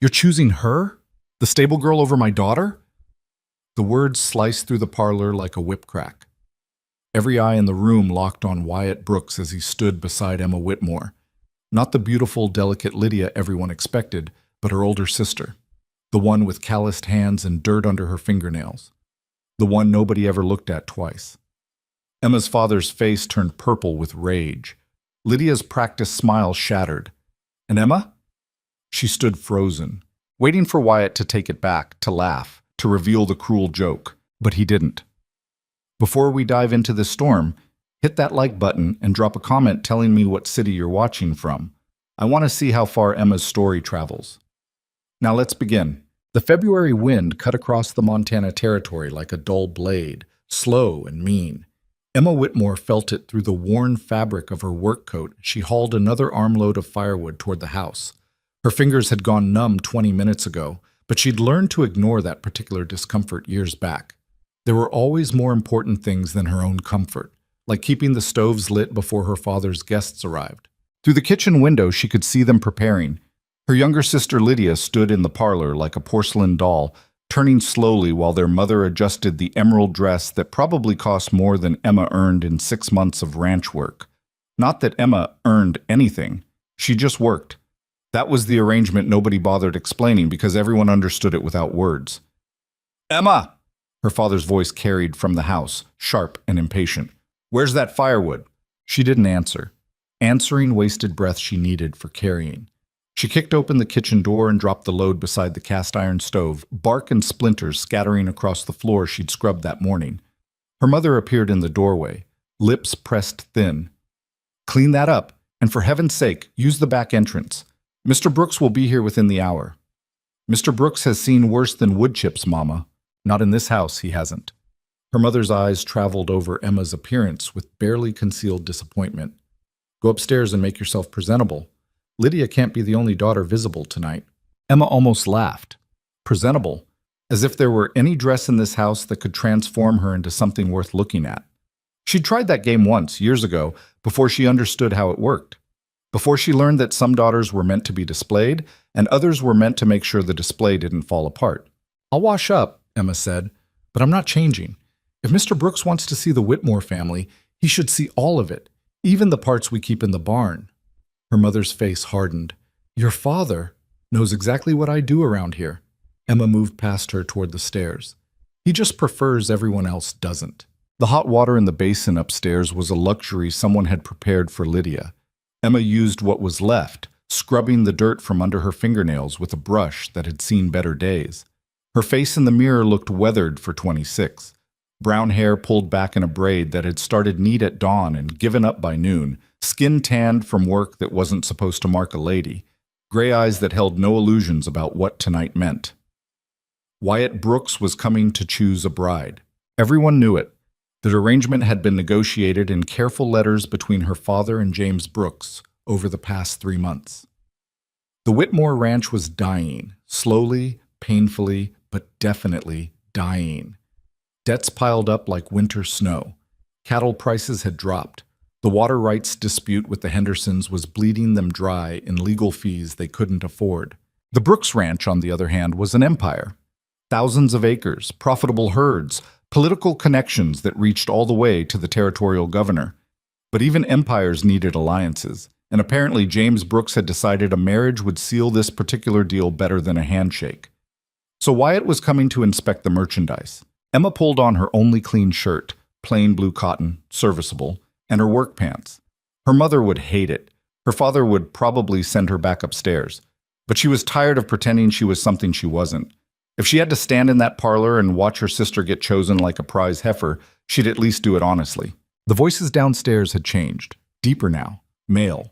You're choosing her? The stable girl over my daughter? The words sliced through the parlor like a whip crack. Every eye in the room locked on Wyatt Brooks as he stood beside Emma Whitmore. Not the beautiful, delicate Lydia everyone expected, but her older sister. The one with calloused hands and dirt under her fingernails. The one nobody ever looked at twice. Emma's father's face turned purple with rage. Lydia's practiced smile shattered. And Emma? She stood frozen, waiting for Wyatt to take it back, to laugh, to reveal the cruel joke. But he didn't. Before we dive into this storm, hit that like button and drop a comment telling me what city you're watching from. I want to see how far Emma's story travels. Now let's begin. The February wind cut across the Montana territory like a dull blade, slow and mean. Emma Whitmore felt it through the worn fabric of her work coat as she hauled another armload of firewood toward the house. Her fingers had gone numb 20 minutes ago, but she'd learned to ignore that particular discomfort years back. There were always more important things than her own comfort, like keeping the stoves lit before her father's guests arrived. Through the kitchen window, she could see them preparing. Her younger sister Lydia stood in the parlor like a porcelain doll, turning slowly while their mother adjusted the emerald dress that probably cost more than Emma earned in 6 months of ranch work. Not that Emma earned anything. She just worked. That was the arrangement nobody bothered explaining because everyone understood it without words. "Emma!" Her father's voice carried from the house, sharp and impatient. "Where's that firewood?" She didn't answer. Answering wasted breath she needed for carrying. She kicked open the kitchen door and dropped the load beside the cast-iron stove, bark and splinters scattering across the floor she'd scrubbed that morning. Her mother appeared in the doorway, lips pressed thin. "Clean that up, and for heaven's sake, use the back entrance. Mr. Brooks will be here within the hour." "Mr. Brooks has seen worse than wood chips, Mama. Not in this house, he hasn't." Her mother's eyes traveled over Emma's appearance with barely concealed disappointment. "Go upstairs and make yourself presentable. Lydia can't be the only daughter visible tonight." Emma almost laughed. Presentable, as if there were any dress in this house that could transform her into something worth looking at. She'd tried that game once, years ago, before she understood how it worked. Before she learned that some daughters were meant to be displayed, and others were meant to make sure the display didn't fall apart. "I'll wash up," Emma said, "but I'm not changing. If Mr. Brooks wants to see the Whitmore family, he should see all of it, even the parts we keep in the barn." Her mother's face hardened. "Your father knows exactly what I do around here." Emma moved past her toward the stairs. "He just prefers everyone else doesn't." The hot water in the basin upstairs was a luxury someone had prepared for Lydia. Emma used what was left, scrubbing the dirt from under her fingernails with a brush that had seen better days. Her face in the mirror looked weathered for 26. Brown hair pulled back in a braid that had started neat at dawn and given up by noon, skin tanned from work that wasn't supposed to mark a lady, gray eyes that held no illusions about what tonight meant. Wyatt Brooks was coming to choose a bride. Everyone knew it. The arrangement had been negotiated in careful letters between her father and James Brooks over the past 3 months. The Whitmore Ranch was dying, slowly, painfully, but definitely dying. Debts piled up like winter snow. Cattle prices had dropped. The water rights dispute with the Hendersons was bleeding them dry in legal fees they couldn't afford. The Brooks Ranch, on the other hand, was an empire. Thousands of acres, profitable herds, political connections that reached all the way to the territorial governor. But even empires needed alliances, and apparently James Brooks had decided a marriage would seal this particular deal better than a handshake. So Wyatt was coming to inspect the merchandise. Emma pulled on her only clean shirt, plain blue cotton, serviceable, and her work pants. Her mother would hate it. Her father would probably send her back upstairs. But she was tired of pretending she was something she wasn't. If she had to stand in that parlor and watch her sister get chosen like a prize heifer, she'd at least do it honestly. The voices downstairs had changed, deeper now, male.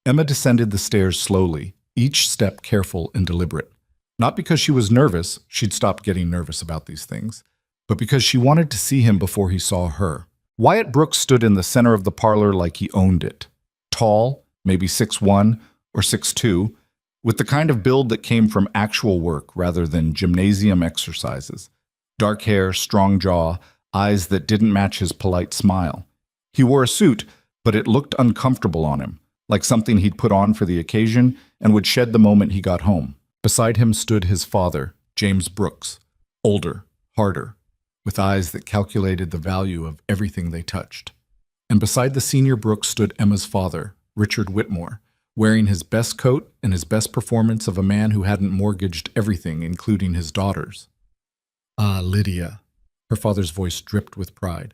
Emma descended the stairs slowly, each step careful and deliberate. Not because she was nervous, she'd stopped getting nervous about these things, but because she wanted to see him before he saw her. Wyatt Brooks stood in the center of the parlor like he owned it. Tall, maybe 6'1" or 6'2", with the kind of build that came from actual work rather than gymnasium exercises. Dark hair, strong jaw, eyes that didn't match his polite smile. He wore a suit, but it looked uncomfortable on him, like something he'd put on for the occasion and would shed the moment he got home. Beside him stood his father, James Brooks, older, harder, with eyes that calculated the value of everything they touched. And beside the senior Brooks stood Emma's father, Richard Whitmore, wearing his best coat and his best performance of a man who hadn't mortgaged everything, including his daughters. "Ah, Lydia." Her father's voice dripped with pride.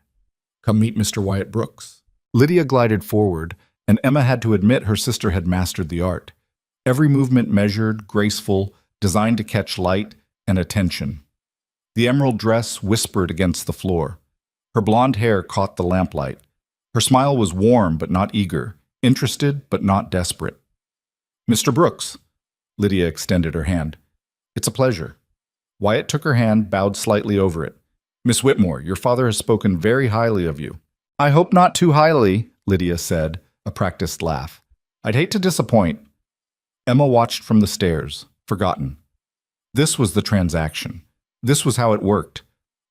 "Come meet Mr. Wyatt Brooks." Lydia glided forward, and Emma had to admit her sister had mastered the art. Every movement measured, graceful, designed to catch light and attention. The emerald dress whispered against the floor. Her blonde hair caught the lamplight. Her smile was warm but not eager, interested but not desperate. "Mr. Brooks." Lydia extended her hand. "It's a pleasure." Wyatt took her hand, bowed slightly over it. "Miss Whitmore, your father has spoken very highly of you." "I hope not too highly," Lydia said, a practiced laugh. "I'd hate to disappoint." Emma watched from the stairs, forgotten. This was the transaction. This was how it worked.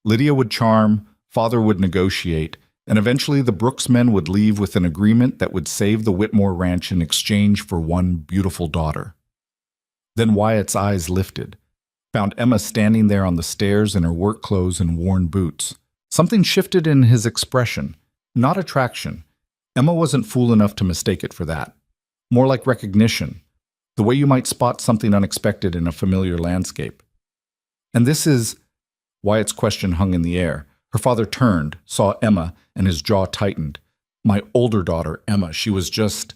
Lydia would charm, father would negotiate, and eventually the Brooks men would leave with an agreement that would save the Whitmore ranch in exchange for one beautiful daughter. Then Wyatt's eyes lifted, found Emma standing there on the stairs in her work clothes and worn boots. Something shifted in his expression, not attraction. Emma wasn't fool enough to mistake it for that. More like recognition, the way you might spot something unexpected in a familiar landscape. "And this is—" Wyatt's question hung in the air. Her father turned, saw Emma, and his jaw tightened. "My older daughter, Emma, she was just—"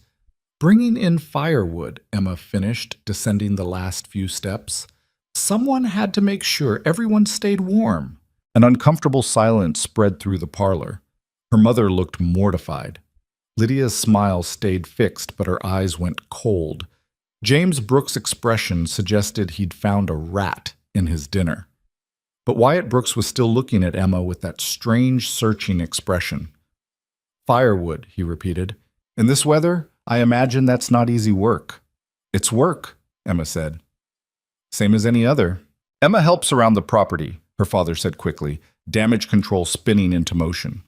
"Bringing in firewood," Emma finished, descending the last few steps. "Someone had to make sure everyone stayed warm." An uncomfortable silence spread through the parlor. Her mother looked mortified. Lydia's smile stayed fixed, but her eyes went cold. James Brooks' expression suggested he'd found a rat in his dinner. But Wyatt Brooks was still looking at Emma with that strange, searching expression. "Firewood," he repeated. "In this weather, I imagine that's not easy work." "It's work," Emma said. "Same as any other." "Emma helps around the property," her father said quickly, damage control spinning into motion.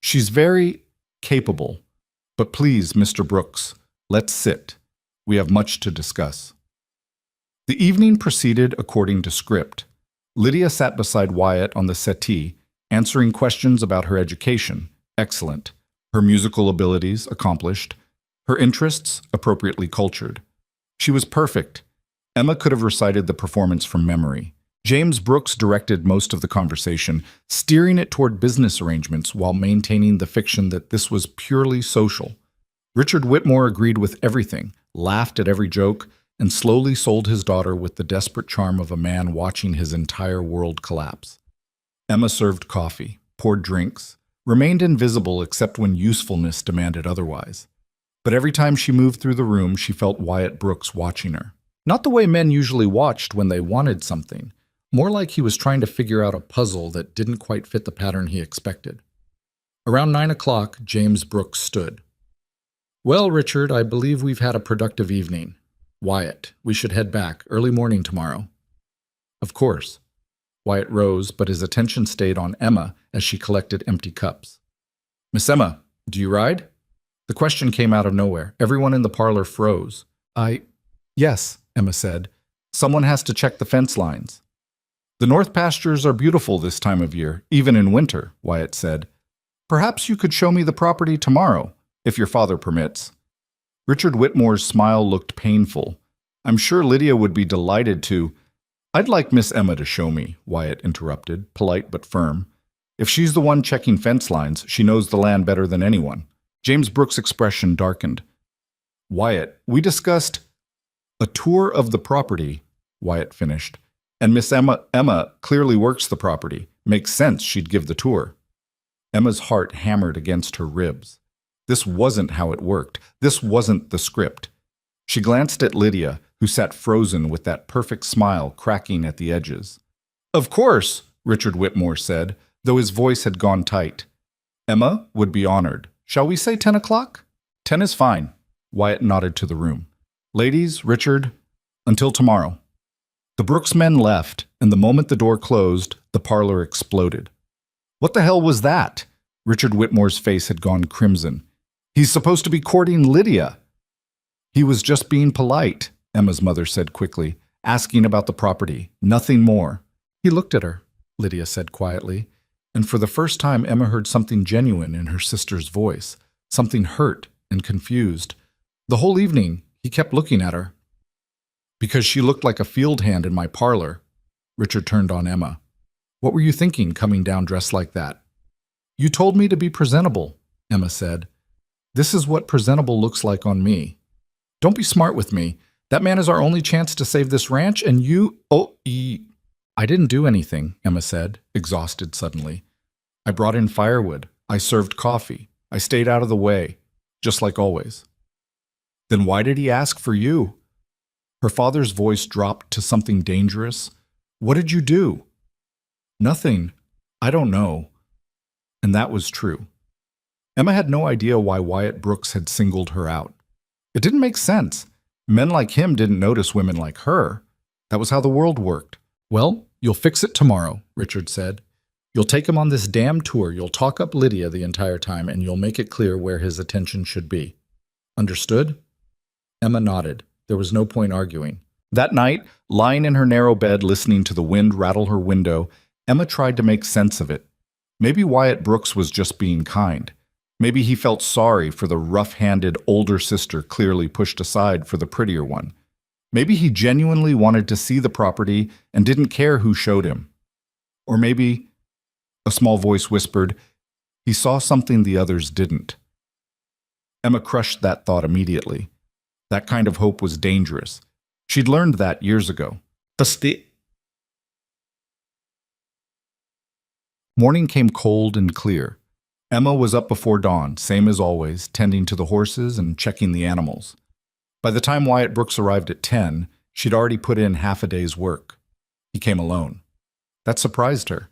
"She's very capable. But please, Mr. Brooks, let's sit. We have much to discuss." The evening proceeded according to script. Lydia sat beside Wyatt on the settee, answering questions about her education, excellent, her musical abilities, accomplished, her interests, appropriately cultured. She was perfect. Emma could have recited the performance from memory. James Brooks directed most of the conversation, steering it toward business arrangements while maintaining the fiction that this was purely social. Richard Whitmore agreed with everything, laughed at every joke, and slowly sold his daughter with the desperate charm of a man watching his entire world collapse. Emma served coffee, poured drinks, remained invisible except when usefulness demanded otherwise. But every time she moved through the room, she felt Wyatt Brooks watching her. Not the way men usually watched when they wanted something, more like he was trying to figure out a puzzle that didn't quite fit the pattern he expected. Around 9 o'clock, James Brooks stood. "Well, Richard, I believe we've had a productive evening. Wyatt, we should head back, early morning tomorrow." "Of course." Wyatt rose, but his attention stayed on Emma as she collected empty cups. "Miss Emma, do you ride?" The question came out of nowhere. Everyone in the parlor froze. Yes," Emma said. "Someone has to check the fence lines." "The north pastures are beautiful this time of year, even in winter," Wyatt said. "Perhaps you could show me the property tomorrow, if your father permits." Richard Whitmore's smile looked painful. "I'm sure Lydia would be delighted to—" "I'd like Miss Emma to show me," Wyatt interrupted, polite but firm. "If she's the one checking fence lines, she knows the land better than anyone." James Brooks' expression darkened. "Wyatt, we discussed—" "A tour of the property," Wyatt finished. "And Miss Emma clearly works the property. Makes sense she'd give the tour." Emma's heart hammered against her ribs. This wasn't how it worked. This wasn't the script. She glanced at Lydia, who sat frozen with that perfect smile cracking at the edges. "Of course," Richard Whitmore said, though his voice had gone tight. "Emma would be honored. Shall we say 10 o'clock?" "10 is fine." Wyatt nodded to the room. "Ladies, Richard, until tomorrow." The Brooks men left, and the moment the door closed, the parlor exploded. "What the hell was that?" Richard Whitmore's face had gone crimson. "He's supposed to be courting Lydia." "He was just being polite," Emma's mother said quickly. asking about the property, nothing more. He looked at her, Lydia said quietly, and for the first time Emma heard something genuine in her sister's voice, something hurt and confused. The whole evening, he kept looking at her. Because she looked like a field hand in my parlor. Richard turned on Emma. What were you thinking coming down dressed like that? You told me to be presentable, Emma said. This is what presentable looks like on me. Don't be smart with me. That man is our only chance to save this ranch, and you… I didn't do anything, Emma said, exhausted suddenly. I brought in firewood. I served coffee. I stayed out of the way, just like always. Then why did he ask for you? Her father's voice dropped to something dangerous. What did you do? Nothing. I don't know. And that was true. Emma had no idea why Wyatt Brooks had singled her out. It didn't make sense. Men like him didn't notice women like her. That was how the world worked. Well, you'll fix it tomorrow, Richard said. You'll take him on this damn tour, you'll talk up Lydia the entire time, and you'll make it clear where his attention should be. Understood? Emma nodded. There was no point arguing. That night, lying in her narrow bed listening to the wind rattle her window, Emma tried to make sense of it. Maybe Wyatt Brooks was just being kind. Maybe he felt sorry for the rough-handed older sister clearly pushed aside for the prettier one. Maybe he genuinely wanted to see the property and didn't care who showed him. Or maybe, a small voice whispered, he saw something the others didn't. Emma crushed that thought immediately. That kind of hope was dangerous. She'd learned that years ago. Morning came cold and clear. Emma was up before dawn, same as always, tending to the horses and checking the animals. By the time Wyatt Brooks arrived at 10, she'd already put in half a day's work. He came alone. That surprised her.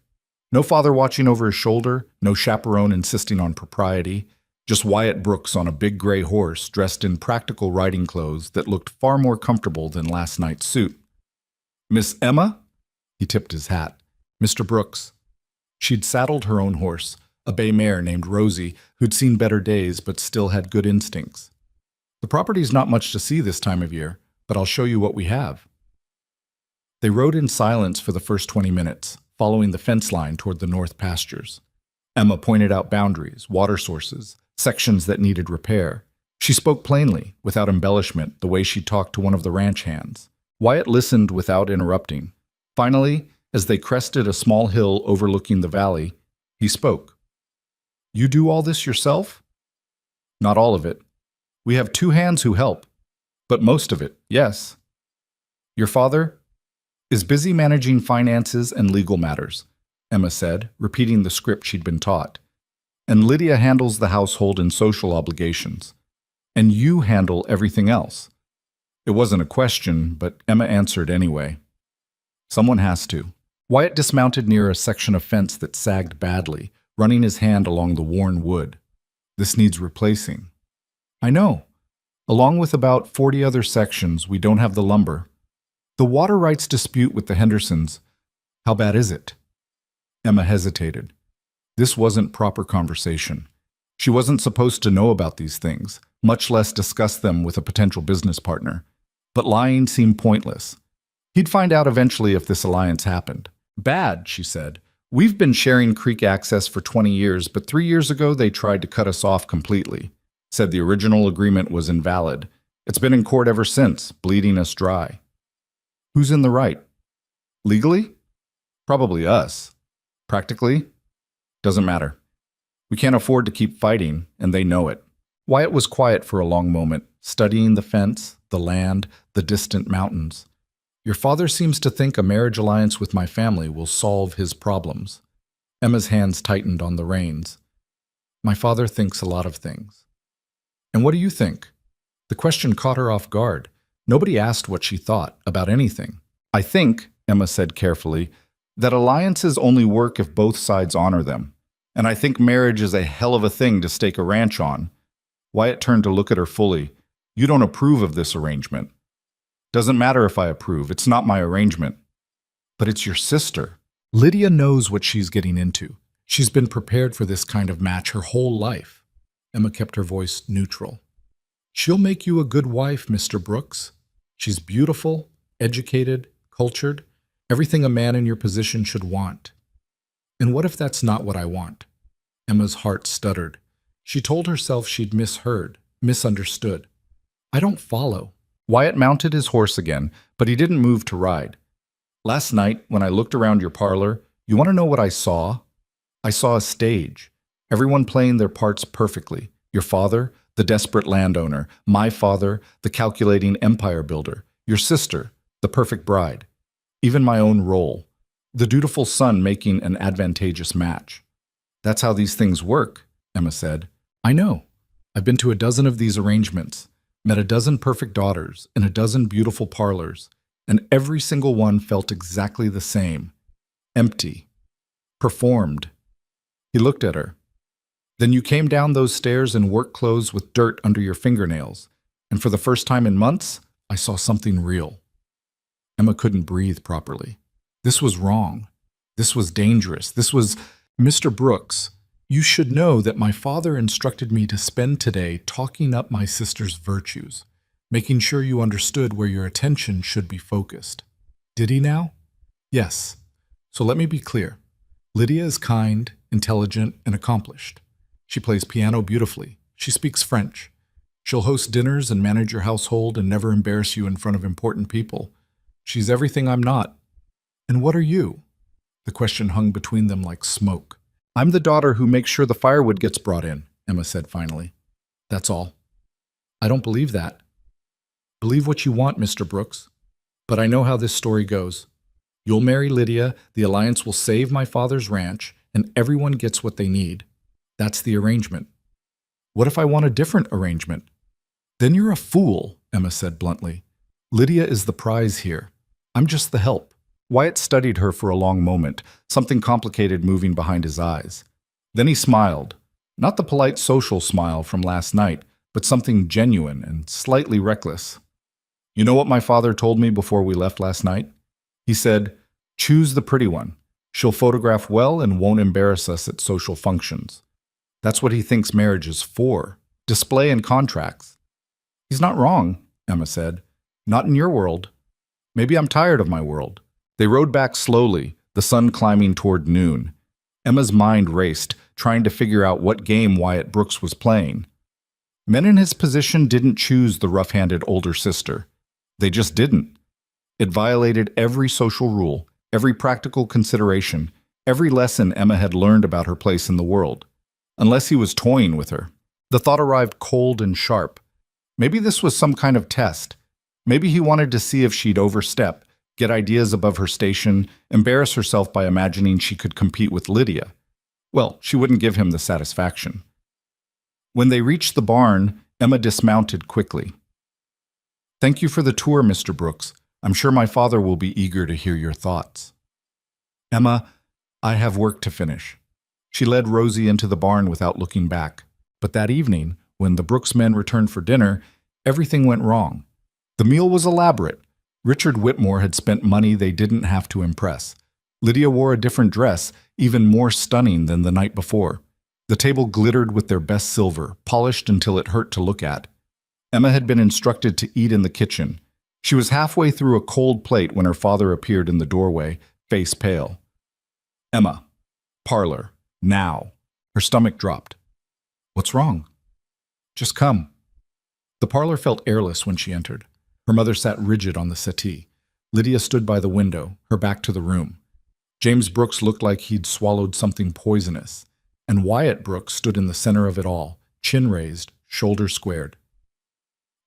No father watching over his shoulder, no chaperone insisting on propriety, just Wyatt Brooks on a big gray horse dressed in practical riding clothes that looked far more comfortable than last night's suit. Miss Emma? He tipped his hat. Mr. Brooks. She'd saddled her own horse, a bay mare named Rosie, who'd seen better days but still had good instincts. The property's not much to see this time of year, but I'll show you what we have. They rode in silence for the first 20 minutes, following the fence line toward the north pastures. Emma pointed out boundaries, water sources, sections that needed repair. She spoke plainly, without embellishment, the way she talked to one of the ranch hands. Wyatt listened without interrupting. Finally, as they crested a small hill overlooking the valley, he spoke. You do all this yourself? Not all of it. We have 2 hands who help, but most of it, yes. Your father is busy managing finances and legal matters, Emma said, repeating the script she'd been taught. And Lydia handles the household and social obligations. And you handle everything else. It wasn't a question, but Emma answered anyway. Someone has to. Wyatt dismounted near a section of fence that sagged badly, running his hand along the worn wood. This needs replacing. I know. Along with about 40 other sections, we don't have the lumber. The water rights dispute with the Hendersons. How bad is it? Emma hesitated. This wasn't proper conversation. She wasn't supposed to know about these things, much less discuss them with a potential business partner. But lying seemed pointless. He'd find out eventually if this alliance happened. Bad, she said. We've been sharing creek access for 20 years, but 3 years ago they tried to cut us off completely. Said the original agreement was invalid. It's been in court ever since, bleeding us dry. Who's in the right? Legally? Probably us. Practically? Doesn't matter. We can't afford to keep fighting, and they know it. Wyatt was quiet for a long moment, studying the fence, the land, the distant mountains. Your father seems to think a marriage alliance with my family will solve his problems. Emma's hands tightened on the reins. My father thinks a lot of things. And what do you think? The question caught her off guard. Nobody asked what she thought about anything. I think, Emma said carefully, that alliances only work if both sides honor them. And I think marriage is a hell of a thing to stake a ranch on. Wyatt turned to look at her fully. You don't approve of this arrangement. Doesn't matter if I approve. It's not my arrangement. But it's your sister. Lydia knows what she's getting into. She's been prepared for this kind of match her whole life. Emma kept her voice neutral. She'll make you a good wife, Mr. Brooks. She's beautiful, educated, cultured, everything a man in your position should want. And what if that's not what I want? Emma's heart stuttered. She told herself she'd misheard, misunderstood. I don't follow. Wyatt mounted his horse again, but he didn't move to ride. Last night, when I looked around your parlor, you want to know what I saw? I saw a stage. Everyone playing their parts perfectly. Your father, the desperate landowner. My father, the calculating empire builder. Your sister, the perfect bride. Even my own role. The dutiful son making an advantageous match. That's how these things work, Emma said. I know. I've been to a dozen of these arrangements, met a dozen perfect daughters in a dozen beautiful parlors, and every single one felt exactly the same. Empty. Performed. He looked at her. Then you came down those stairs in work clothes with dirt under your fingernails, and for the first time in months, I saw something real. Emma couldn't breathe properly. This was wrong. This was dangerous. This was... Mr. Brooks, you should know that my father instructed me to spend today talking up my sister's virtues, making sure you understood where your attention should be focused. Did he now? Yes. So let me be clear. Lydia is kind, intelligent, and accomplished. She plays piano beautifully. She speaks French. She'll host dinners and manage your household and never embarrass you in front of important people. She's everything I'm not. And what are you? The question hung between them like smoke. I'm the daughter who makes sure the firewood gets brought in, Emma said finally. That's all. I don't believe that. Believe what you want, Mr. Brooks. But I know how this story goes. You'll marry Lydia, the alliance will save my father's ranch, and everyone gets what they need. That's the arrangement. What if I want a different arrangement? Then you're a fool, Emma said bluntly. Lydia is the prize here. I'm just the help. Wyatt studied her for a long moment, something complicated moving behind his eyes. Then he smiled. Not the polite social smile from last night, but something genuine and slightly reckless. You know what my father told me before we left last night? He said, choose the pretty one. She'll photograph well and won't embarrass us at social functions. That's what he thinks marriage is for. Display and contracts. He's not wrong, Emma said. Not in your world. Maybe I'm tired of my world. They rode back slowly, the sun climbing toward noon. Emma's mind raced, trying to figure out what game Wyatt Brooks was playing. Men in his position didn't choose the rough-handed older sister. They just didn't. It violated every social rule, every practical consideration, every lesson Emma had learned about her place in the world. Unless he was toying with her. The thought arrived cold and sharp. Maybe this was some kind of test. Maybe he wanted to see if she'd overstep, get ideas above her station, embarrass herself by imagining she could compete with Lydia. Well, she wouldn't give him the satisfaction. When they reached the barn, Emma dismounted quickly. Thank you for the tour, Mr. Brooks. I'm sure my father will be eager to hear your thoughts. Emma, I have work to finish. She led Rosie into the barn without looking back. But that evening, when the Brooks men returned for dinner, everything went wrong. The meal was elaborate. Richard Whitmore had spent money they didn't have to impress. Lydia wore a different dress, even more stunning than the night before. The table glittered with their best silver, polished until it hurt to look at. Emma had been instructed to eat in the kitchen. She was halfway through a cold plate when her father appeared in the doorway, face pale. Emma. Parlor. Now. Her stomach dropped. What's wrong? Just come. The parlor felt airless when she entered. Her mother sat rigid on the settee. Lydia stood by the window, her back to the room. James Brooks looked like he'd swallowed something poisonous. And Wyatt Brooks stood in the center of it all, chin raised, shoulders squared.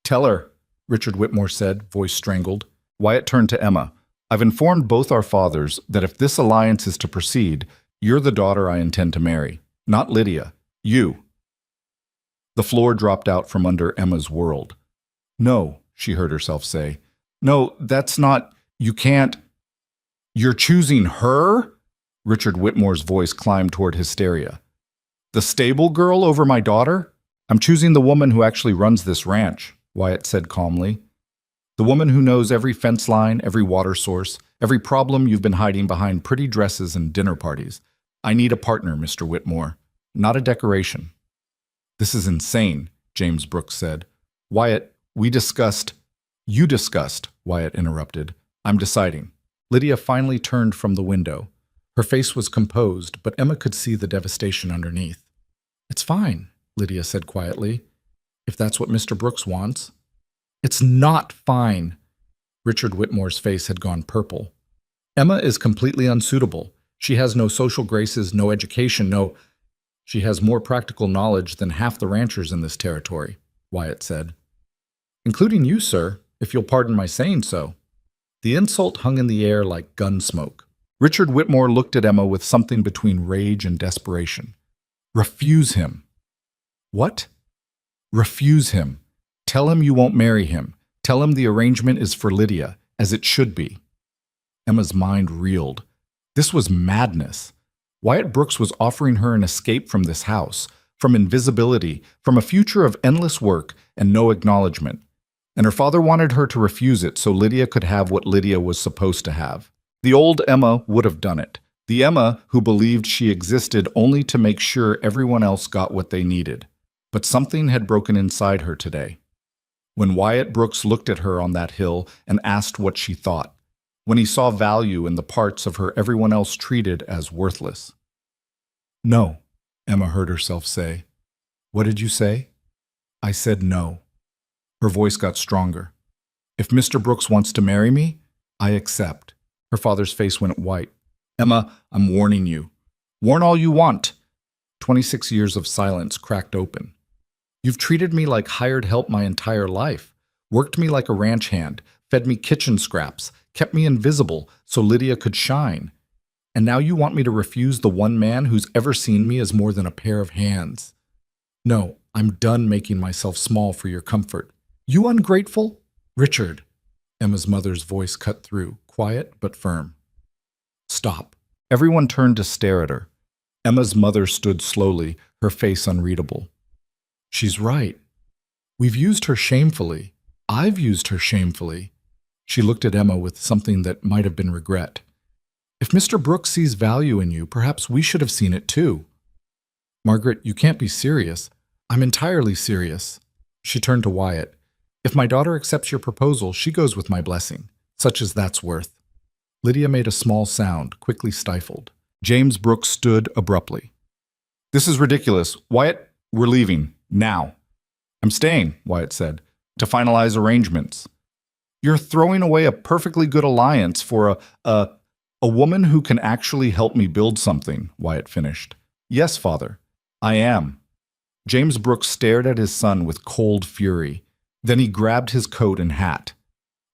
Tell her, Richard Whitmore said, voice strangled. Wyatt turned to Emma. I've informed both our fathers that if this alliance is to proceed, you're the daughter I intend to marry. Not Lydia. You. The floor dropped out from under Emma's world. No, she heard herself say. No, that's not... You can't... You're choosing her? Richard Whitmore's voice climbed toward hysteria. The stable girl over my daughter? I'm choosing the woman who actually runs this ranch, Wyatt said calmly. The woman who knows every fence line, every water source, every problem you've been hiding behind pretty dresses and dinner parties. I need a partner, Mr. Whitmore, not a decoration. This is insane, James Brooks said. Wyatt, we discussed... You discussed, Wyatt interrupted. I'm deciding. Lydia finally turned from the window. Her face was composed, but Emma could see the devastation underneath. It's fine, Lydia said quietly, if that's what Mr. Brooks wants. It's not fine. Richard Whitmore's face had gone purple. Emma is completely unsuitable. She has no social graces, no education, She has more practical knowledge than half the ranchers in this territory, Wyatt said. Including you, sir, if you'll pardon my saying so. The insult hung in the air like gun smoke. Richard Whitmore looked at Emma with something between rage and desperation. Refuse him. What? Refuse him. Tell him you won't marry him. Tell him the arrangement is for Lydia, as it should be. Emma's mind reeled. This was madness. Wyatt Brooks was offering her an escape from this house, from invisibility, from a future of endless work and no acknowledgement. And her father wanted her to refuse it so Lydia could have what Lydia was supposed to have. The old Emma would have done it. The Emma who believed she existed only to make sure everyone else got what they needed. But something had broken inside her today. When Wyatt Brooks looked at her on that hill and asked what she thought, when he saw value in the parts of her everyone else treated as worthless. No, Emma heard herself say. What did you say? I said no. Her voice got stronger. If Mr. Brooks wants to marry me, I accept. Her father's face went white. Emma, I'm warning you. Warn all you want. 26 years of silence cracked open. You've treated me like hired help my entire life, worked me like a ranch hand, fed me kitchen scraps, kept me invisible so Lydia could shine. And now you want me to refuse the one man who's ever seen me as more than a pair of hands. No, I'm done making myself small for your comfort. You ungrateful? Richard. Emma's mother's voice cut through, quiet but firm. Stop. Everyone turned to stare at her. Emma's mother stood slowly, her face unreadable. She's right. We've used her shamefully. I've used her shamefully. She looked at Emma with something that might have been regret. If Mr. Brooks sees value in you, perhaps we should have seen it too. Margaret, you can't be serious. I'm entirely serious. She turned to Wyatt. If my daughter accepts your proposal, she goes with my blessing, such as that's worth. Lydia made a small sound, quickly stifled. James Brooks stood abruptly. This is ridiculous. Wyatt, we're leaving. Now. I'm staying, Wyatt said, to finalize arrangements. You're throwing away a perfectly good alliance for a woman who can actually help me build something, Wyatt finished. Yes, father, I am. James Brooks stared at his son with cold fury. Then he grabbed his coat and hat.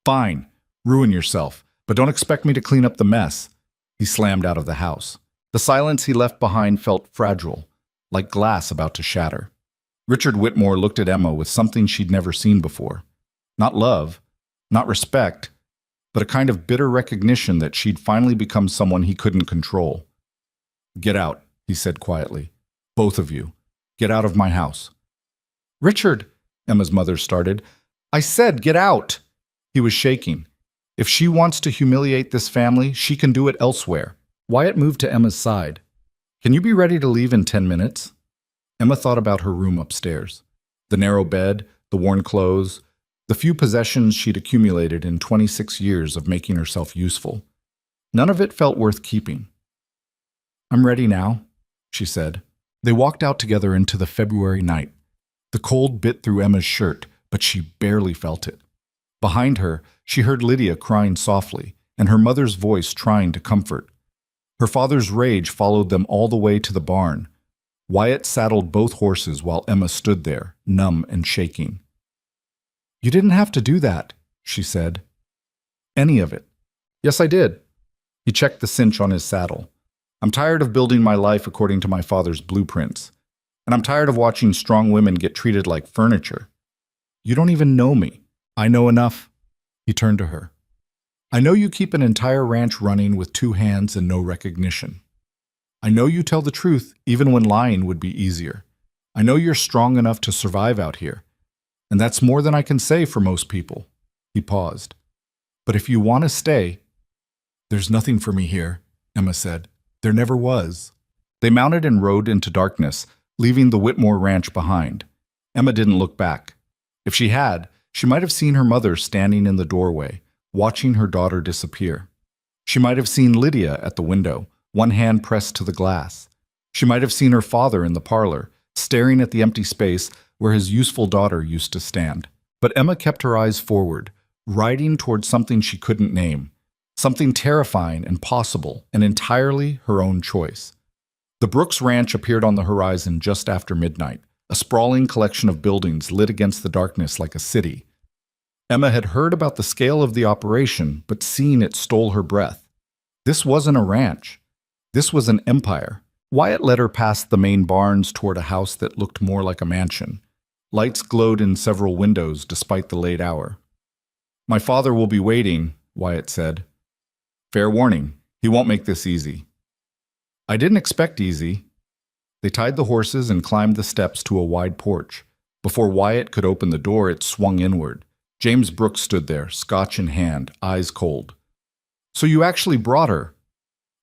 Fine, ruin yourself, but don't expect me to clean up the mess. He slammed out of the house. The silence he left behind felt fragile, like glass about to shatter. Richard Whitmore looked at Emma with something she'd never seen before. Not love, not respect, but a kind of bitter recognition that she'd finally become someone he couldn't control. Get out, he said quietly. Both of you. Get out of my house. Richard, Emma's mother started. I said get out. He was shaking. If she wants to humiliate this family, she can do it elsewhere. Wyatt moved to Emma's side. Can you be ready to leave in 10 minutes? Emma thought about her room upstairs. The narrow bed, the worn clothes, the few possessions she'd accumulated in 26 years of making herself useful. None of it felt worth keeping. I'm ready now, she said. They walked out together into the February night. The cold bit through Emma's shirt, but she barely felt it. Behind her, she heard Lydia crying softly, and her mother's voice trying to comfort. Her father's rage followed them all the way to the barn. Wyatt saddled both horses while Emma stood there, numb and shaking. You didn't have to do that, she said. Any of it. Yes, I did. He checked the cinch on his saddle. I'm tired of building my life according to my father's blueprints. And I'm tired of watching strong women get treated like furniture. You don't even know me. I know enough. He turned to her. I know you keep an entire ranch running with 2 hands and no recognition. I know you tell the truth even when lying would be easier. I know you're strong enough to survive out here. And that's more than I can say for most people. He paused. But if you want to stay... There's nothing for me here, Emma said. There never was. They mounted and rode into darkness, leaving the Whitmore ranch behind. Emma didn't look back. If she had, she might have seen her mother standing in the doorway, watching her daughter disappear. She might have seen Lydia at the window, one hand pressed to the glass. She might have seen her father in the parlor, staring at the empty space where his useful daughter used to stand. But Emma kept her eyes forward, riding toward something she couldn't name, something terrifying and possible, and entirely her own choice. The Brooks Ranch appeared on the horizon just after midnight, a sprawling collection of buildings lit against the darkness like a city. Emma had heard about the scale of the operation, but seeing it stole her breath. This wasn't a ranch. This was an empire. Wyatt led her past the main barns toward a house that looked more like a mansion. Lights glowed in several windows despite the late hour. "My father will be waiting," Wyatt said. "Fair warning, he won't make this easy." "I didn't expect easy." They tied the horses and climbed the steps to a wide porch. Before Wyatt could open the door, it swung inward. James Brooks stood there, scotch in hand, eyes cold. "So you actually brought her?"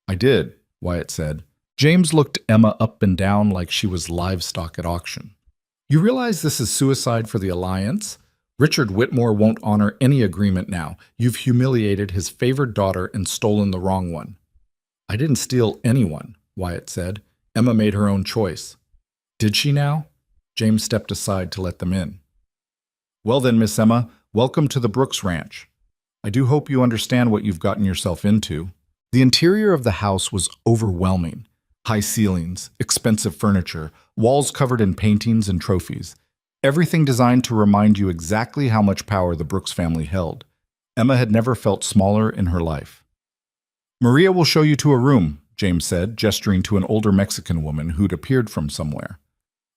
"I did," Wyatt said. James looked Emma up and down like she was livestock at auction. "You realize this is suicide for the Alliance? Richard Whitmore won't honor any agreement now. You've humiliated his favored daughter and stolen the wrong one." "I didn't steal anyone," Wyatt said. "Emma made her own choice." "Did she now?" James stepped aside to let them in. "Well then, Miss Emma, welcome to the Brooks Ranch. I do hope you understand what you've gotten yourself into." The interior of the house was overwhelming. High ceilings, expensive furniture, walls covered in paintings and trophies. Everything designed to remind you exactly how much power the Brooks family held. Emma had never felt smaller in her life. "Maria will show you to a room," James said, gesturing to an older Mexican woman who'd appeared from somewhere.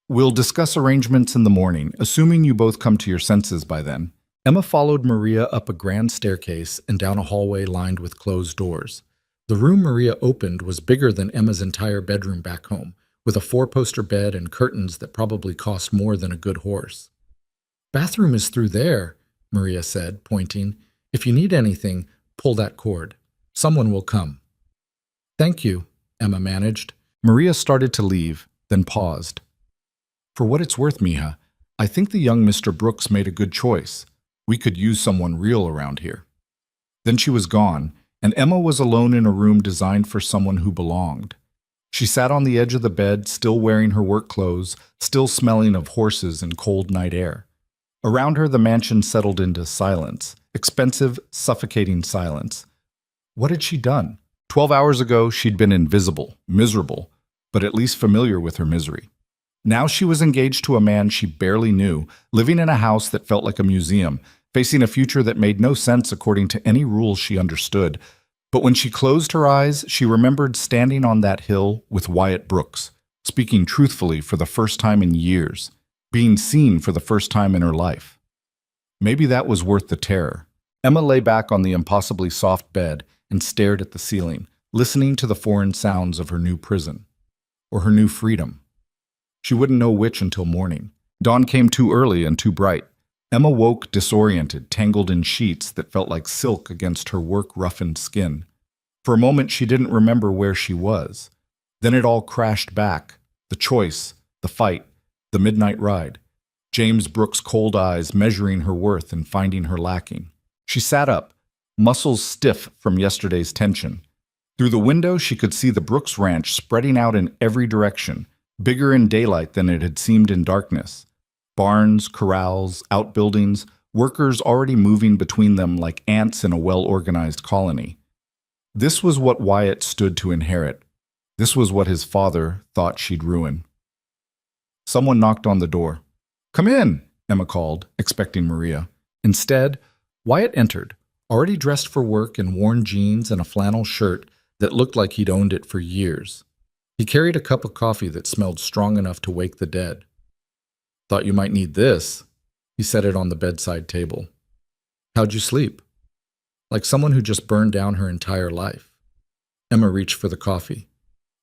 "We'll discuss arrangements in the morning, assuming you both come to your senses by then." Emma followed Maria up a grand staircase and down a hallway lined with closed doors. The room Maria opened was bigger than Emma's entire bedroom back home, with a four-poster bed and curtains that probably cost more than a good horse. "Bathroom is through there," Maria said, pointing. "If you need anything, pull that cord. Someone will come." "Thank you," Emma managed. Maria started to leave, then paused. "For what it's worth, Mija, I think the young Mr. Brooks made a good choice. We could use someone real around here." Then she was gone, and Emma was alone in a room designed for someone who belonged. She sat on the edge of the bed, still wearing her work clothes, still smelling of horses and cold night air. Around her, the mansion settled into silence, expensive, suffocating silence. What had she done? 12 hours ago, she'd been invisible, miserable, but at least familiar with her misery. Now she was engaged to a man she barely knew, living in a house that felt like a museum, facing a future that made no sense according to any rules she understood. But when she closed her eyes, she remembered standing on that hill with Wyatt Brooks, speaking truthfully for the first time in years, being seen for the first time in her life. Maybe that was worth the terror. Emma lay back on the impossibly soft bed and stared at the ceiling, listening to the foreign sounds of her new prison, or her new freedom. She wouldn't know which until morning. Dawn came too early and too bright. Emma woke disoriented, tangled in sheets that felt like silk against her work-roughened skin. For a moment, she didn't remember where she was. Then it all crashed back. The choice, the fight, the midnight ride. James Brooks' cold eyes measuring her worth and finding her lacking. She sat up, muscles stiff from yesterday's tension. Through the window, she could see the Brooks Ranch spreading out in every direction, bigger in daylight than it had seemed in darkness. Barns, corrals, outbuildings, workers already moving between them like ants in a well-organized colony. This was what Wyatt stood to inherit. This was what his father thought she'd ruin. Someone knocked on the door. "Come in," Emma called, expecting Maria. Instead, Wyatt entered, already dressed for work in worn jeans and a flannel shirt that looked like he'd owned it for years. He carried a cup of coffee that smelled strong enough to wake the dead. "Thought you might need this." He set it on the bedside table. "How'd you sleep?" "Like someone who just burned down her entire life." Emma reached for the coffee.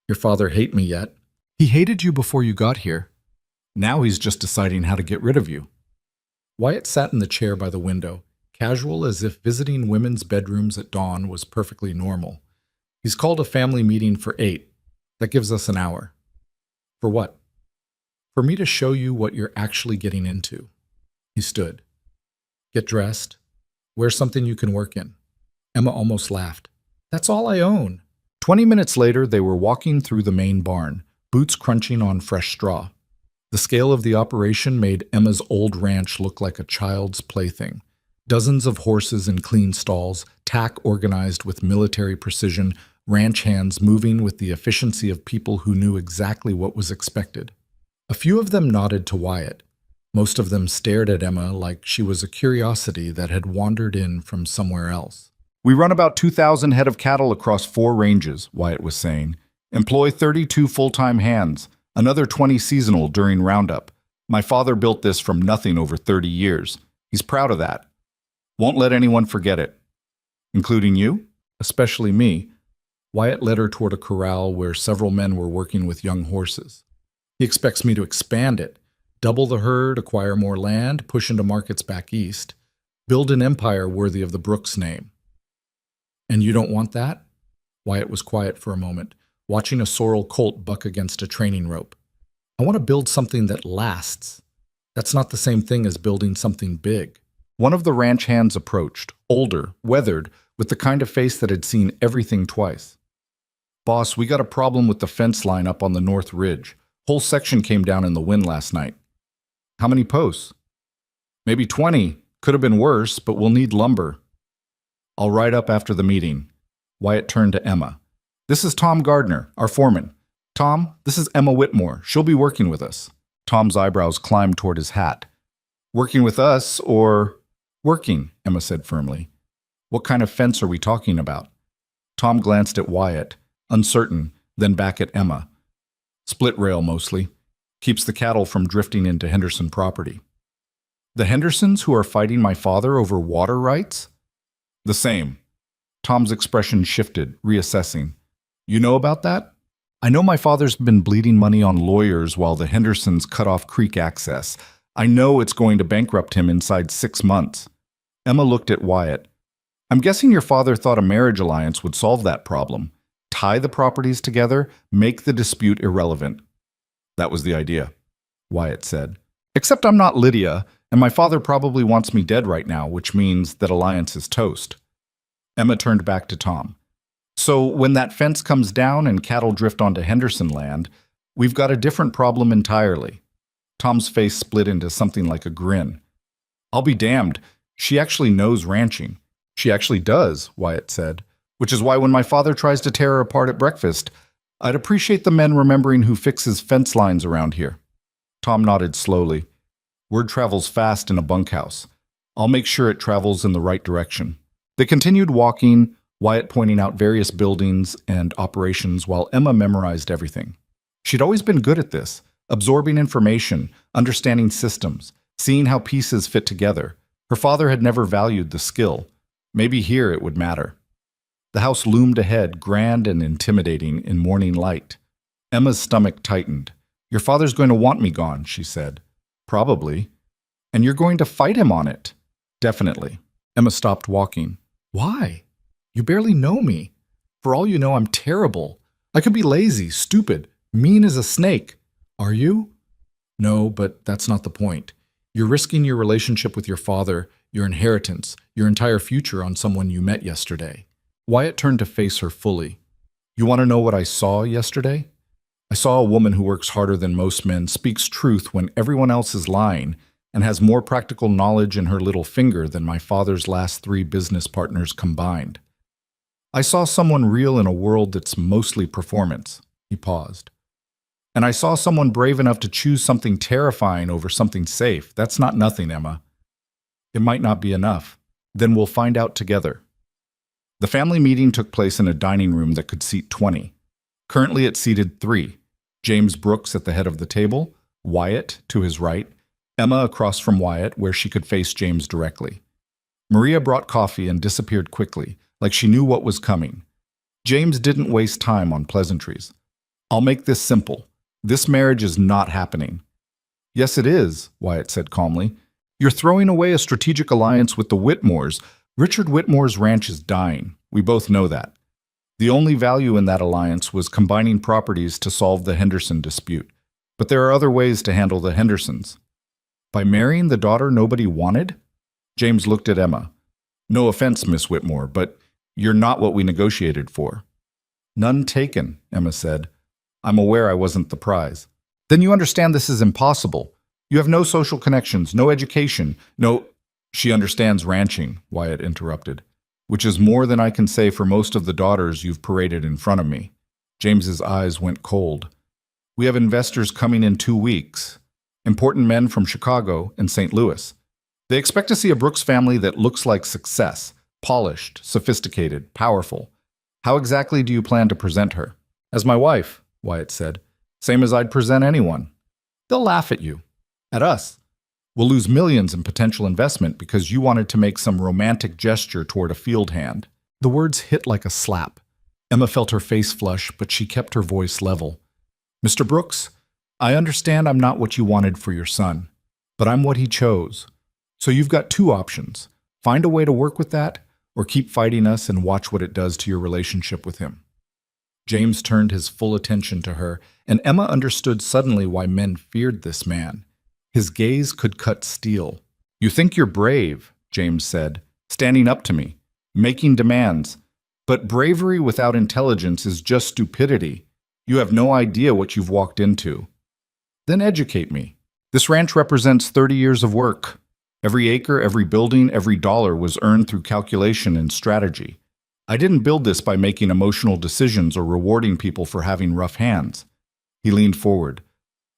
"Your father hate me yet?" "He hated you before you got here. Now he's just deciding how to get rid of you." Wyatt sat in the chair by the window, casual as if visiting women's bedrooms at dawn was perfectly normal. "He's called a family meeting for 8. That gives us an hour." "For what?" "For me to show you what you're actually getting into." He stood. "Get dressed. Wear something you can work in." Emma almost laughed. That's all I own. 20 minutes later, they were walking through the main barn, boots crunching on fresh straw. The scale of the operation made Emma's old ranch look like a child's plaything. Dozens of horses in clean stalls, tack organized with military precision, ranch hands moving with the efficiency of people who knew exactly what was expected. A few of them nodded to Wyatt. Most of them stared at Emma like she was a curiosity that had wandered in from somewhere else. We run about 2,000 head of cattle across 4 ranges, Wyatt was saying. Employ 32 full-time hands, another 20 seasonal during roundup. My father built this from nothing over 30 years. He's proud of that. Won't let anyone forget it. Including you? Especially me. Wyatt led her toward a corral where several men were working with young horses. He expects me to expand it, double the herd, acquire more land, push into markets back east, build an empire worthy of the Brooks name. And you don't want that? Wyatt was quiet for a moment, watching a sorrel colt buck against a training rope. I want to build something that lasts. That's not the same thing as building something big. One of the ranch hands approached, older, weathered, with the kind of face that had seen everything twice. Boss, we got a problem with the fence line up on the north ridge. Whole section came down in the wind last night. How many posts? Maybe 20. Could have been worse, but we'll need lumber. I'll write up after the meeting. Wyatt turned to Emma. This is Tom Gardner, our foreman. Tom, this is Emma Whitmore. She'll be working with us. Tom's eyebrows climbed toward his hat. Working with us or... Working, Emma said firmly. What kind of fence are we talking about? Tom glanced at Wyatt, uncertain, then back at Emma. Split rail mostly. Keeps the cattle from drifting into Henderson property. The Hendersons who are fighting my father over water rights? The same. Tom's expression shifted, reassessing. You know about that? I know my father's been bleeding money on lawyers while the Hendersons cut off creek access. I know it's going to bankrupt him inside 6 months. Emma looked at Wyatt. I'm guessing your father thought a marriage alliance would solve that problem. Tie the properties together, make the dispute irrelevant. That was the idea, Wyatt said. Except I'm not Lydia, and my father probably wants me dead right now, which means that alliance is toast. Emma turned back to Tom. So when that fence comes down and cattle drift onto Henderson land, we've got a different problem entirely. Tom's face split into something like a grin. I'll be damned. She actually knows ranching. She actually does, Wyatt said, which is why when my father tries to tear her apart at breakfast, I'd appreciate the men remembering who fixes fence lines around here. Tom nodded slowly. Word travels fast in a bunkhouse. I'll make sure it travels in the right direction. They continued walking, Wyatt pointing out various buildings and operations while Emma memorized everything. She'd always been good at this, absorbing information, understanding systems, seeing how pieces fit together. Her father had never valued the skill. Maybe here it would matter. The house loomed ahead, grand and intimidating in morning light. Emma's stomach tightened. Your father's going to want me gone, she said. Probably. And you're going to fight him on it. Definitely. Emma stopped walking. Why? You barely know me. For all you know, I'm terrible. I could be lazy, stupid, mean as a snake. Are you? No, but that's not the point. You're risking your relationship with your father, your inheritance, your entire future on someone you met yesterday. Wyatt turned to face her fully. You want to know what I saw yesterday? I saw a woman who works harder than most men, speaks truth when everyone else is lying, and has more practical knowledge in her little finger than my father's last 3 business partners combined. I saw someone real in a world that's mostly performance. He paused. And I saw someone brave enough to choose something terrifying over something safe. That's not nothing, Emma. It might not be enough. Then we'll find out together. The family meeting took place in a dining room that could seat 20. Currently it seated 3. James Brooks at the head of the table, Wyatt to his right, Emma across from Wyatt where she could face James directly. Maria brought coffee and disappeared quickly, like she knew what was coming. James didn't waste time on pleasantries. I'll make this simple. This marriage is not happening. Yes, it is, Wyatt said calmly. You're throwing away a strategic alliance with the Whitmores. Richard Whitmore's ranch is dying. We both know that. The only value in that alliance was combining properties to solve the Henderson dispute. But there are other ways to handle the Hendersons. By marrying the daughter nobody wanted? James looked at Emma. No offense, Miss Whitmore, but You're not what we negotiated for. None taken, Emma said. I'm aware I wasn't the prize. Then you understand this is impossible. You have no social connections, no education, no... She understands ranching, Wyatt interrupted, which is more than I can say for most of the daughters you've paraded in front of me. James's eyes went cold. We have investors coming in 2 weeks. Important men from Chicago and St. Louis. They expect to see a Brooks family that looks like success, polished, sophisticated, powerful. How exactly do you plan to present her? As my wife, Wyatt said. Same as I'd present anyone. They'll laugh at you. At us. We'll lose millions in potential investment because you wanted to make some romantic gesture toward a field hand. The words hit like a slap. Emma felt her face flush, but she kept her voice level. Mr. Brooks, I understand I'm not what you wanted for your son, but I'm what he chose. So you've got 2 options. Find a way to work with that, or keep fighting us and watch what it does to your relationship with him. James turned his full attention to her, and Emma understood suddenly why men feared this man. His gaze could cut steel. You think you're brave, James said, standing up to me, making demands. But bravery without intelligence is just stupidity. You have no idea what you've walked into. Then educate me. This ranch represents 30 years of work. Every acre, every building, every dollar was earned through calculation and strategy. I didn't build this by making emotional decisions or rewarding people for having rough hands. He leaned forward.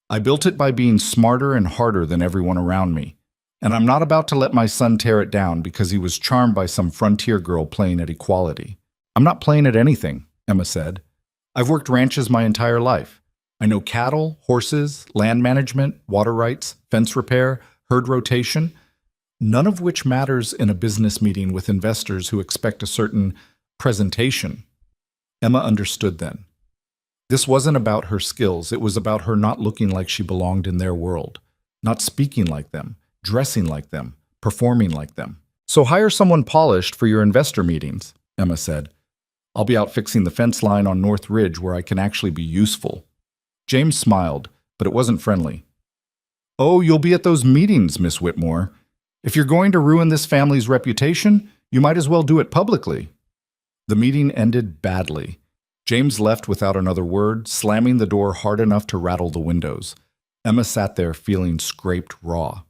I built it by being smarter and harder than everyone around me. And I'm not about to let my son tear it down because he was charmed by some frontier girl playing at equality. I'm not playing at anything, Emma said. I've worked ranches my entire life. I know cattle, horses, land management, water rights, fence repair, herd rotation, none of which matters in a business meeting with investors who expect a certain presentation. Emma understood then. This wasn't about her skills, it was about her not looking like she belonged in their world, not speaking like them, dressing like them, performing like them. So hire someone polished for your investor meetings, Emma said. I'll be out fixing the fence line on North Ridge where I can actually be useful. James smiled, but it wasn't friendly. Oh, you'll be at those meetings, Miss Whitmore. If you're going to ruin this family's reputation, you might as well do it publicly. The meeting ended badly. James left without another word, slamming the door hard enough to rattle the windows. Emma sat there feeling scraped raw.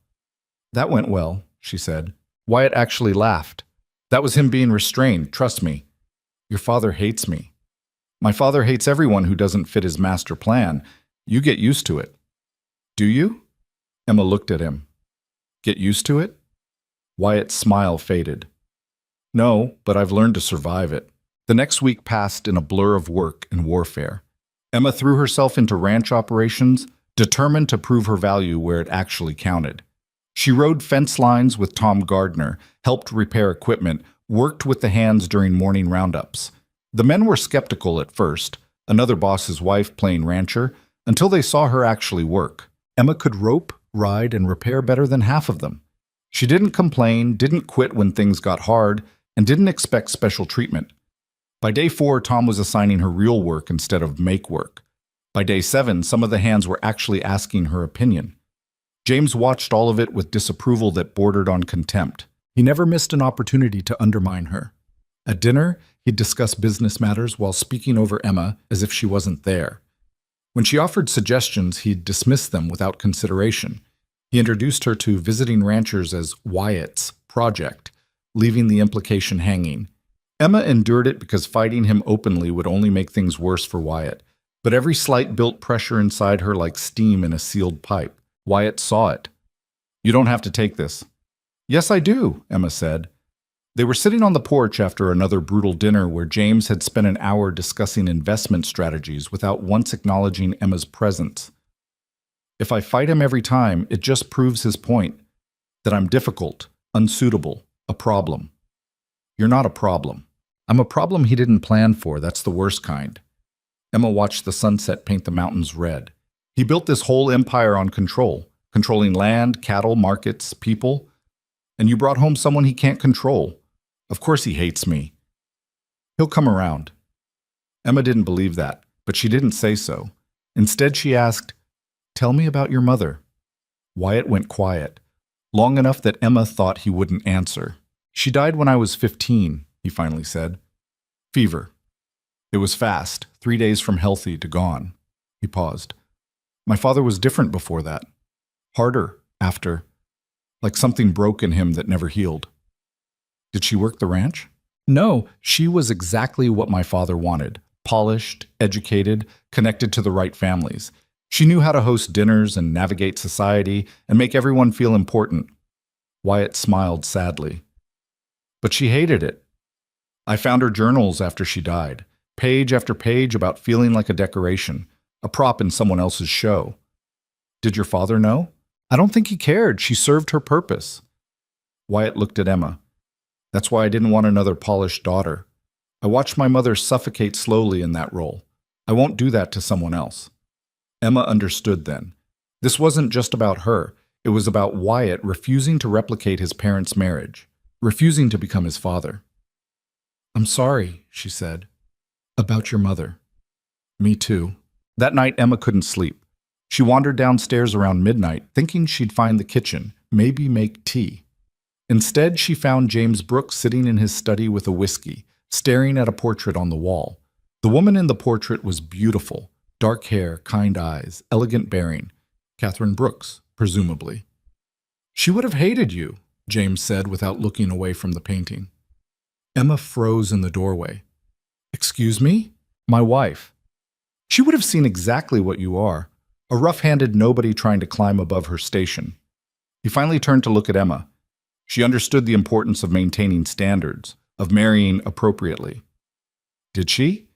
That went well, she said. Wyatt actually laughed. That was him being restrained, trust me. Your father hates me. My father hates everyone who doesn't fit his master plan. You get used to it. Do you? Emma looked at him. Get used to it? Wyatt's smile faded. No, but I've learned to survive it. The next week passed in a blur of work and warfare. Emma threw herself into ranch operations, determined to prove her value where it actually counted. She rode fence lines with Tom Gardner, helped repair equipment, worked with the hands during morning roundups. The men were skeptical at first, another boss's wife playing rancher, until they saw her actually work. Emma could rope, ride, and repair better than half of them. She didn't complain, didn't quit when things got hard, and didn't expect special treatment. By day 4, Tom was assigning her real work instead of make work. By day 7, some of the hands were actually asking her opinion. James watched all of it with disapproval that bordered on contempt. He never missed an opportunity to undermine her. At dinner, he'd discuss business matters while speaking over Emma as if she wasn't there. When she offered suggestions, he'd dismiss them without consideration. He introduced her to visiting ranchers as Wyatt's project, leaving the implication hanging. Emma endured it because fighting him openly would only make things worse for Wyatt, but every slight built pressure inside her like steam in a sealed pipe. Wyatt saw it. You don't have to take this. Yes, I do, Emma said. They were sitting on the porch after another brutal dinner where James had spent an hour discussing investment strategies without once acknowledging Emma's presence. If I fight him every time, it just proves his point, that I'm difficult, unsuitable, a problem. You're not a problem. I'm a problem he didn't plan for, that's the worst kind. Emma watched the sunset paint the mountains red. He built this whole empire on control, controlling land, cattle, markets, people. And you brought home someone he can't control. Of course he hates me. He'll come around. Emma didn't believe that, but she didn't say so. Instead, she asked, Tell me about your mother. Wyatt went quiet, long enough that Emma thought he wouldn't answer. She died when I was 15, he finally said. Fever. It was fast, 3 days from healthy to gone. He paused. My father was different before that. Harder after. Like something broke in him that never healed. Did she work the ranch? No, she was exactly what my father wanted. Polished, educated, connected to the right families. She knew how to host dinners and navigate society and make everyone feel important. Wyatt smiled sadly. But she hated it. I found her journals after she died. Page after page about feeling like a decoration, a prop in someone else's show. Did your father know? I don't think he cared. She served her purpose. Wyatt looked at Emma. That's why I didn't want another polished daughter. I watched my mother suffocate slowly in that role. I won't do that to someone else. Emma understood then. This wasn't just about her. It was about Wyatt refusing to replicate his parents' marriage, refusing to become his father. I'm sorry, she said. About your mother. Me too. That night, Emma couldn't sleep. She wandered downstairs around midnight, thinking she'd find the kitchen, maybe make tea. Instead, she found James Brooks sitting in his study with a whiskey, staring at a portrait on the wall. The woman in the portrait was beautiful. Dark hair, kind eyes, elegant bearing. Catherine Brooks, presumably. She would have hated you, James said without looking away from the painting. Emma froze in the doorway. Excuse me? My wife. She would have seen exactly what you are, a rough-handed nobody trying to climb above her station. He finally turned to look at Emma. She understood the importance of maintaining standards, of marrying appropriately. Did she?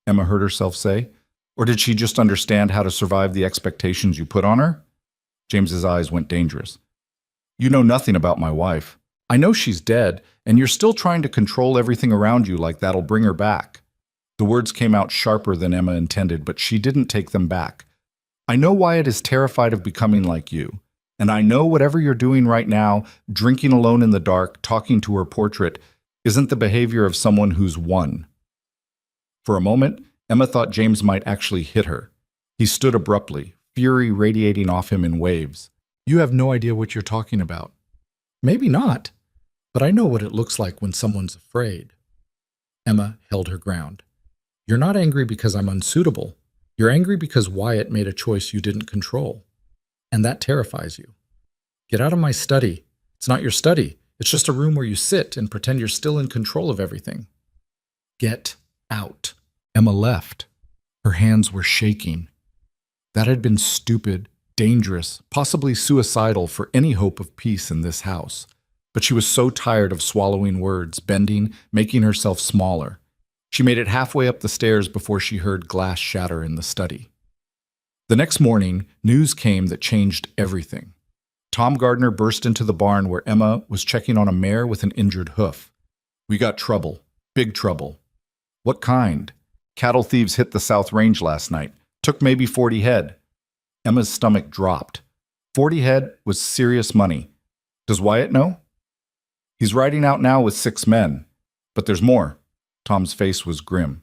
Emma heard herself say. Or did she just understand how to survive the expectations you put on her? James's eyes went dangerous. You know nothing about my wife. I know she's dead, and you're still trying to control everything around you like that'll bring her back. The words came out sharper than Emma intended, but she didn't take them back. I know Wyatt is terrified of becoming like you. And I know whatever you're doing right now, drinking alone in the dark, talking to her portrait, isn't the behavior of someone who's won. For a moment, Emma thought James might actually hit her. He stood abruptly, fury radiating off him in waves. You have no idea what you're talking about. Maybe not, but I know what it looks like when someone's afraid. Emma held her ground. You're not angry because I'm unsuitable. You're angry because Wyatt made a choice you didn't control. And that terrifies you. Get out of my study. It's not your study. It's just a room where you sit and pretend you're still in control of everything. Get out. Emma left. Her hands were shaking. That had been stupid, dangerous, possibly suicidal for any hope of peace in this house. But she was so tired of swallowing words, bending, making herself smaller. She made it halfway up the stairs before she heard glass shatter in the study. The next morning, news came that changed everything. Tom Gardner burst into the barn where Emma was checking on a mare with an injured hoof. We got trouble. Big trouble. What kind? Cattle thieves hit the South Range last night. Took maybe 40 head. Emma's stomach dropped. 40 head was serious money. Does Wyatt know? He's riding out now with 6 men. But there's more. Tom's face was grim.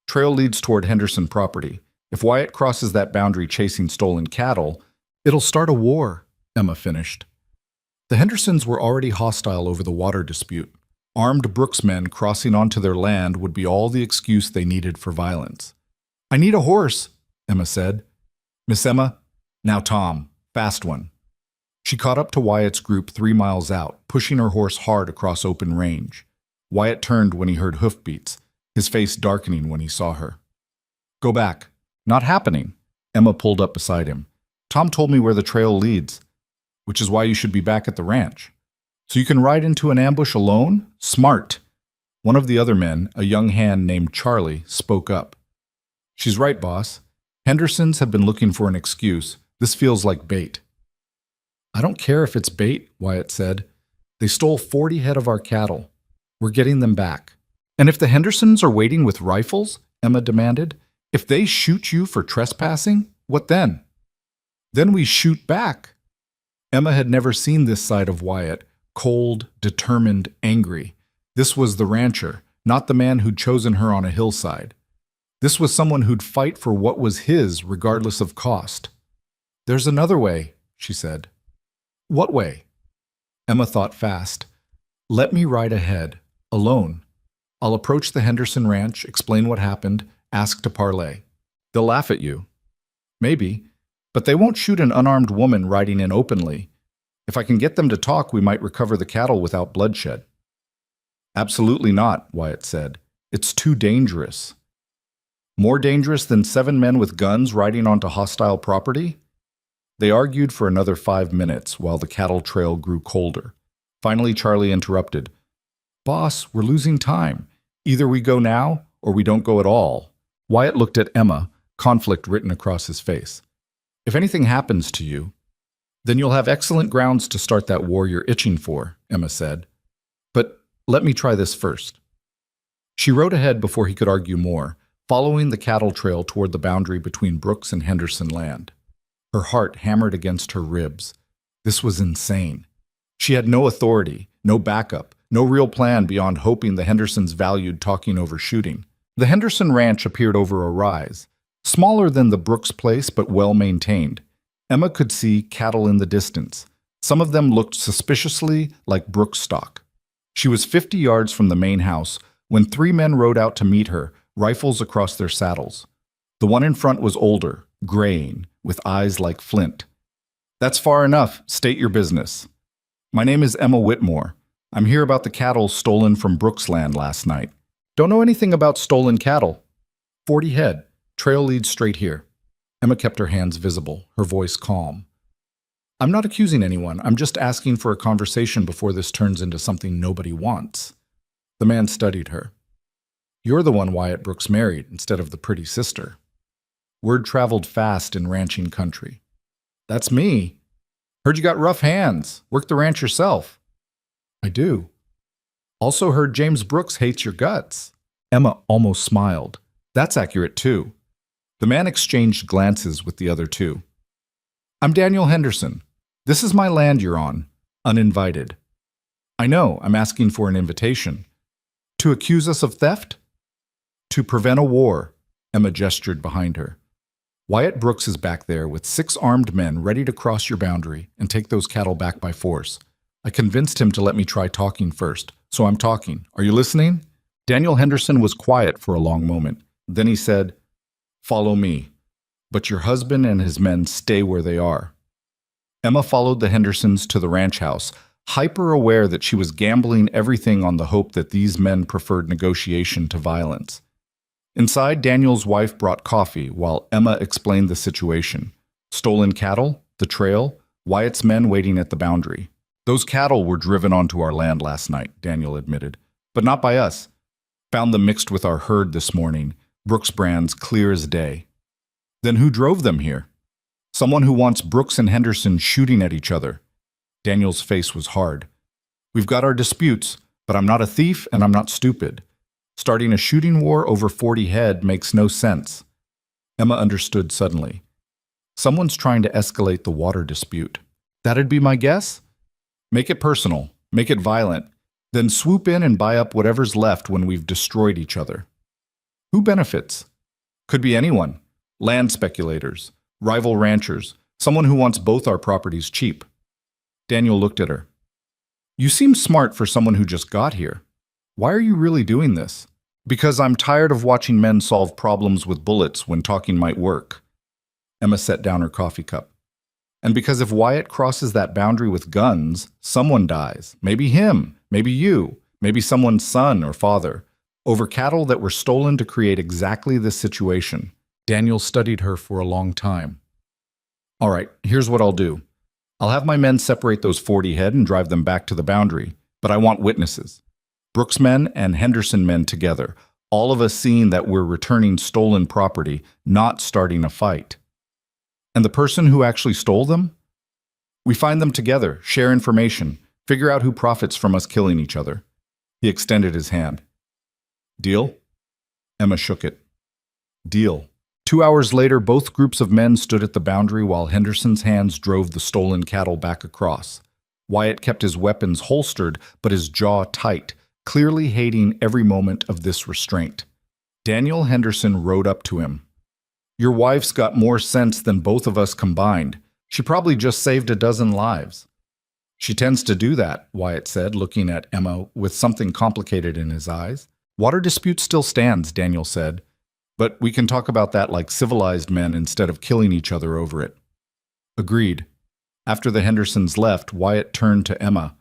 Trail leads toward Henderson property. If Wyatt crosses that boundary chasing stolen cattle, it'll start a war, Emma finished. The Hendersons were already hostile over the water dispute. Armed Brooks men crossing onto their land would be all the excuse they needed for violence. I need a horse, Emma said. Miss Emma? Now Tom, fast one. She caught up to Wyatt's group 3 miles out, pushing her horse hard across open range. Wyatt turned when he heard hoofbeats, his face darkening when he saw her. Go back. Not happening. Emma pulled up beside him. Tom told me where the trail leads, which is why you should be back at the ranch. So you can ride into an ambush alone? Smart. One of the other men, a young hand named Charlie, spoke up. She's right, boss. Hendersons have been looking for an excuse. This feels like bait. I don't care if it's bait, Wyatt said. They stole 40 head of our cattle. We're getting them back. And if the Hendersons are waiting with rifles, Emma demanded, if they shoot you for trespassing, what then? Then we shoot back. Emma had never seen this side of Wyatt, cold, determined, angry. This was the rancher, not the man who'd chosen her on a hillside. This was someone who'd fight for what was his regardless of cost. There's another way, she said. What way? Emma thought fast. Let me ride ahead, alone. I'll approach the Henderson Ranch, explain what happened, ask to parley. They'll laugh at you. Maybe. But they won't shoot an unarmed woman riding in openly. If I can get them to talk, we might recover the cattle without bloodshed. Absolutely not, Wyatt said. It's too dangerous. More dangerous than 7 men with guns riding onto hostile property? They argued for another 5 minutes while the cattle trail grew colder. Finally, Charlie interrupted. Boss, we're losing time. Either we go now or we don't go at all. Wyatt looked at Emma, conflict written across his face. If anything happens to you, then you'll have excellent grounds to start that war you're itching for, Emma said. But let me try this first. She rode ahead before he could argue more, following the cattle trail toward the boundary between Brooks and Henderson land. Her heart hammered against her ribs. This was insane. She had no authority, no backup, no real plan beyond hoping the Hendersons valued talking over shooting. The Henderson Ranch appeared over a rise, smaller than the Brooks place but well maintained. Emma could see cattle in the distance. Some of them looked suspiciously like Brooks stock. She was 50 yards from the main house when 3 men rode out to meet her, rifles across their saddles. The one in front was older, graying, with eyes like flint. That's far enough. State your business. My name is Emma Whitmore. I'm here about the cattle stolen from Brooks land last night. Don't know anything about stolen cattle. 40 head. Trail leads straight here. Emma kept her hands visible, her voice calm. I'm not accusing anyone. I'm just asking for a conversation before this turns into something nobody wants. The man studied her. You're the one Wyatt Brooks married instead of the pretty sister. Word traveled fast in ranching country. That's me. Heard you got rough hands. Work the ranch yourself. I do. Also heard James Brooks hates your guts. Emma almost smiled. That's accurate too. The man exchanged glances with the other 2. I'm Daniel Henderson. This is my land you're on, uninvited. I know, I'm asking for an invitation. To accuse us of theft? To prevent a war, Emma gestured behind her. Wyatt Brooks is back there with 6 armed men ready to cross your boundary and take those cattle back by force. I convinced him to let me try talking first, so I'm talking. Are you listening? Daniel Henderson was quiet for a long moment. Then he said, Follow me, but your husband and his men stay where they are. Emma followed the Hendersons to the ranch house, hyper-aware that she was gambling everything on the hope that these men preferred negotiation to violence. Inside, Daniel's wife brought coffee while Emma explained the situation. Stolen cattle, the trail, Wyatt's men waiting at the boundary. Those cattle were driven onto our land last night, Daniel admitted, but not by us. Found them mixed with our herd this morning. Brooks brands clear as day. Then who drove them here? Someone who wants Brooks and Henderson shooting at each other. Daniel's face was hard. We've got our disputes, but I'm not a thief and I'm not stupid. Starting a shooting war over 40 head makes no sense. Emma understood suddenly. Someone's trying to escalate the water dispute. That'd be my guess? Make it personal. Make it violent. Then swoop in and buy up whatever's left when we've destroyed each other. Who benefits? Could be anyone. Land speculators, rival ranchers, someone who wants both our properties cheap. Daniel looked at her. You seem smart for someone who just got here. Why are you really doing this? Because I'm tired of watching men solve problems with bullets when talking might work. Emma set down her coffee cup. And because if Wyatt crosses that boundary with guns, someone dies. Maybe him, maybe you, maybe someone's son or father. Over cattle that were stolen to create exactly this situation. Daniel studied her for a long time. All right, here's what I'll do. I'll have my men separate those 40 head and drive them back to the boundary, but I want witnesses. Brooks men and Henderson men together, all of us seeing that we're returning stolen property, not starting a fight. And the person who actually stole them? We find them together, share information, figure out who profits from us killing each other. He extended his hand. Deal? Emma shook it. Deal. 2 hours later, both groups of men stood at the boundary while Henderson's hands drove the stolen cattle back across. Wyatt kept his weapons holstered, but his jaw tight, clearly hating every moment of this restraint. Daniel Henderson rode up to him. Your wife's got more sense than both of us combined. She probably just saved a dozen lives. She tends to do that, Wyatt said, looking at Emma with something complicated in his eyes. Water dispute still stands, Daniel said, but we can talk about that like civilized men instead of killing each other over it. Agreed. After the Hendersons left, Wyatt turned to Emma.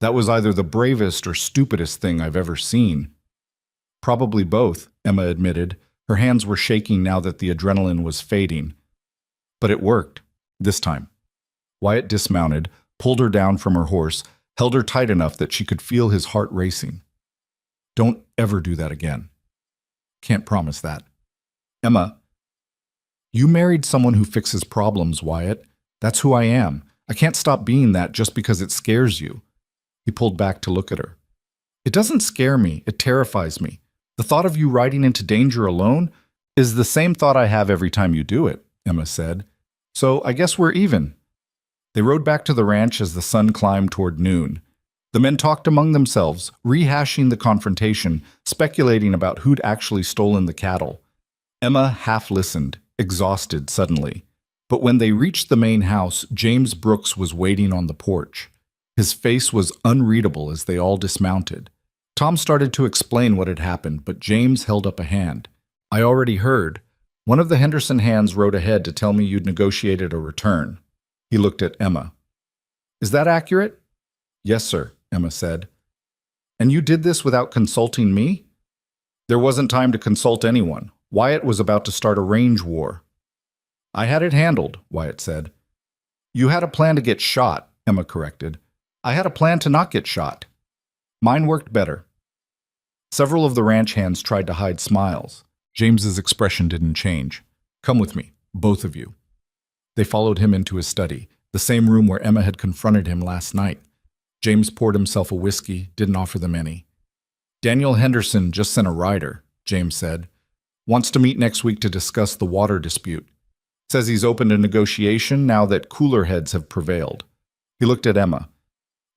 That was either the bravest or stupidest thing I've ever seen. Probably both, Emma admitted. Her hands were shaking now that the adrenaline was fading. But it worked, this time. Wyatt dismounted, pulled her down from her horse, held her tight enough that she could feel his heart racing. Don't ever do that again. Can't promise that. Emma, you married someone who fixes problems, Wyatt. That's who I am. I can't stop being that just because it scares you. He pulled back to look at her. It doesn't scare me, it terrifies me. The thought of you riding into danger alone is the same thought I have every time you do it, Emma said. So I guess we're even. They rode back to the ranch as the sun climbed toward noon. The men talked among themselves, rehashing the confrontation, speculating about who'd actually stolen the cattle. Emma half listened, exhausted suddenly. But when they reached the main house, James Brooks was waiting on the porch. His face was unreadable as they all dismounted. Tom started to explain what had happened, but James held up a hand. I already heard. One of the Henderson hands rode ahead to tell me you'd negotiated a return. He looked at Emma. Is that accurate? Yes, sir, Emma said. And you did this without consulting me? There wasn't time to consult anyone. Wyatt was about to start a range war. I had it handled, Wyatt said. You had a plan to get shot, Emma corrected. I had a plan to not get shot. Mine worked better. Several of the ranch hands tried to hide smiles. James's expression didn't change. Come with me, both of you. They followed him into his study, the same room where Emma had confronted him last night. James poured himself a whiskey, didn't offer them any. Daniel Henderson just sent a rider, James said. Wants to meet next week to discuss the water dispute. Says he's open to negotiation now that cooler heads have prevailed. He looked at Emma.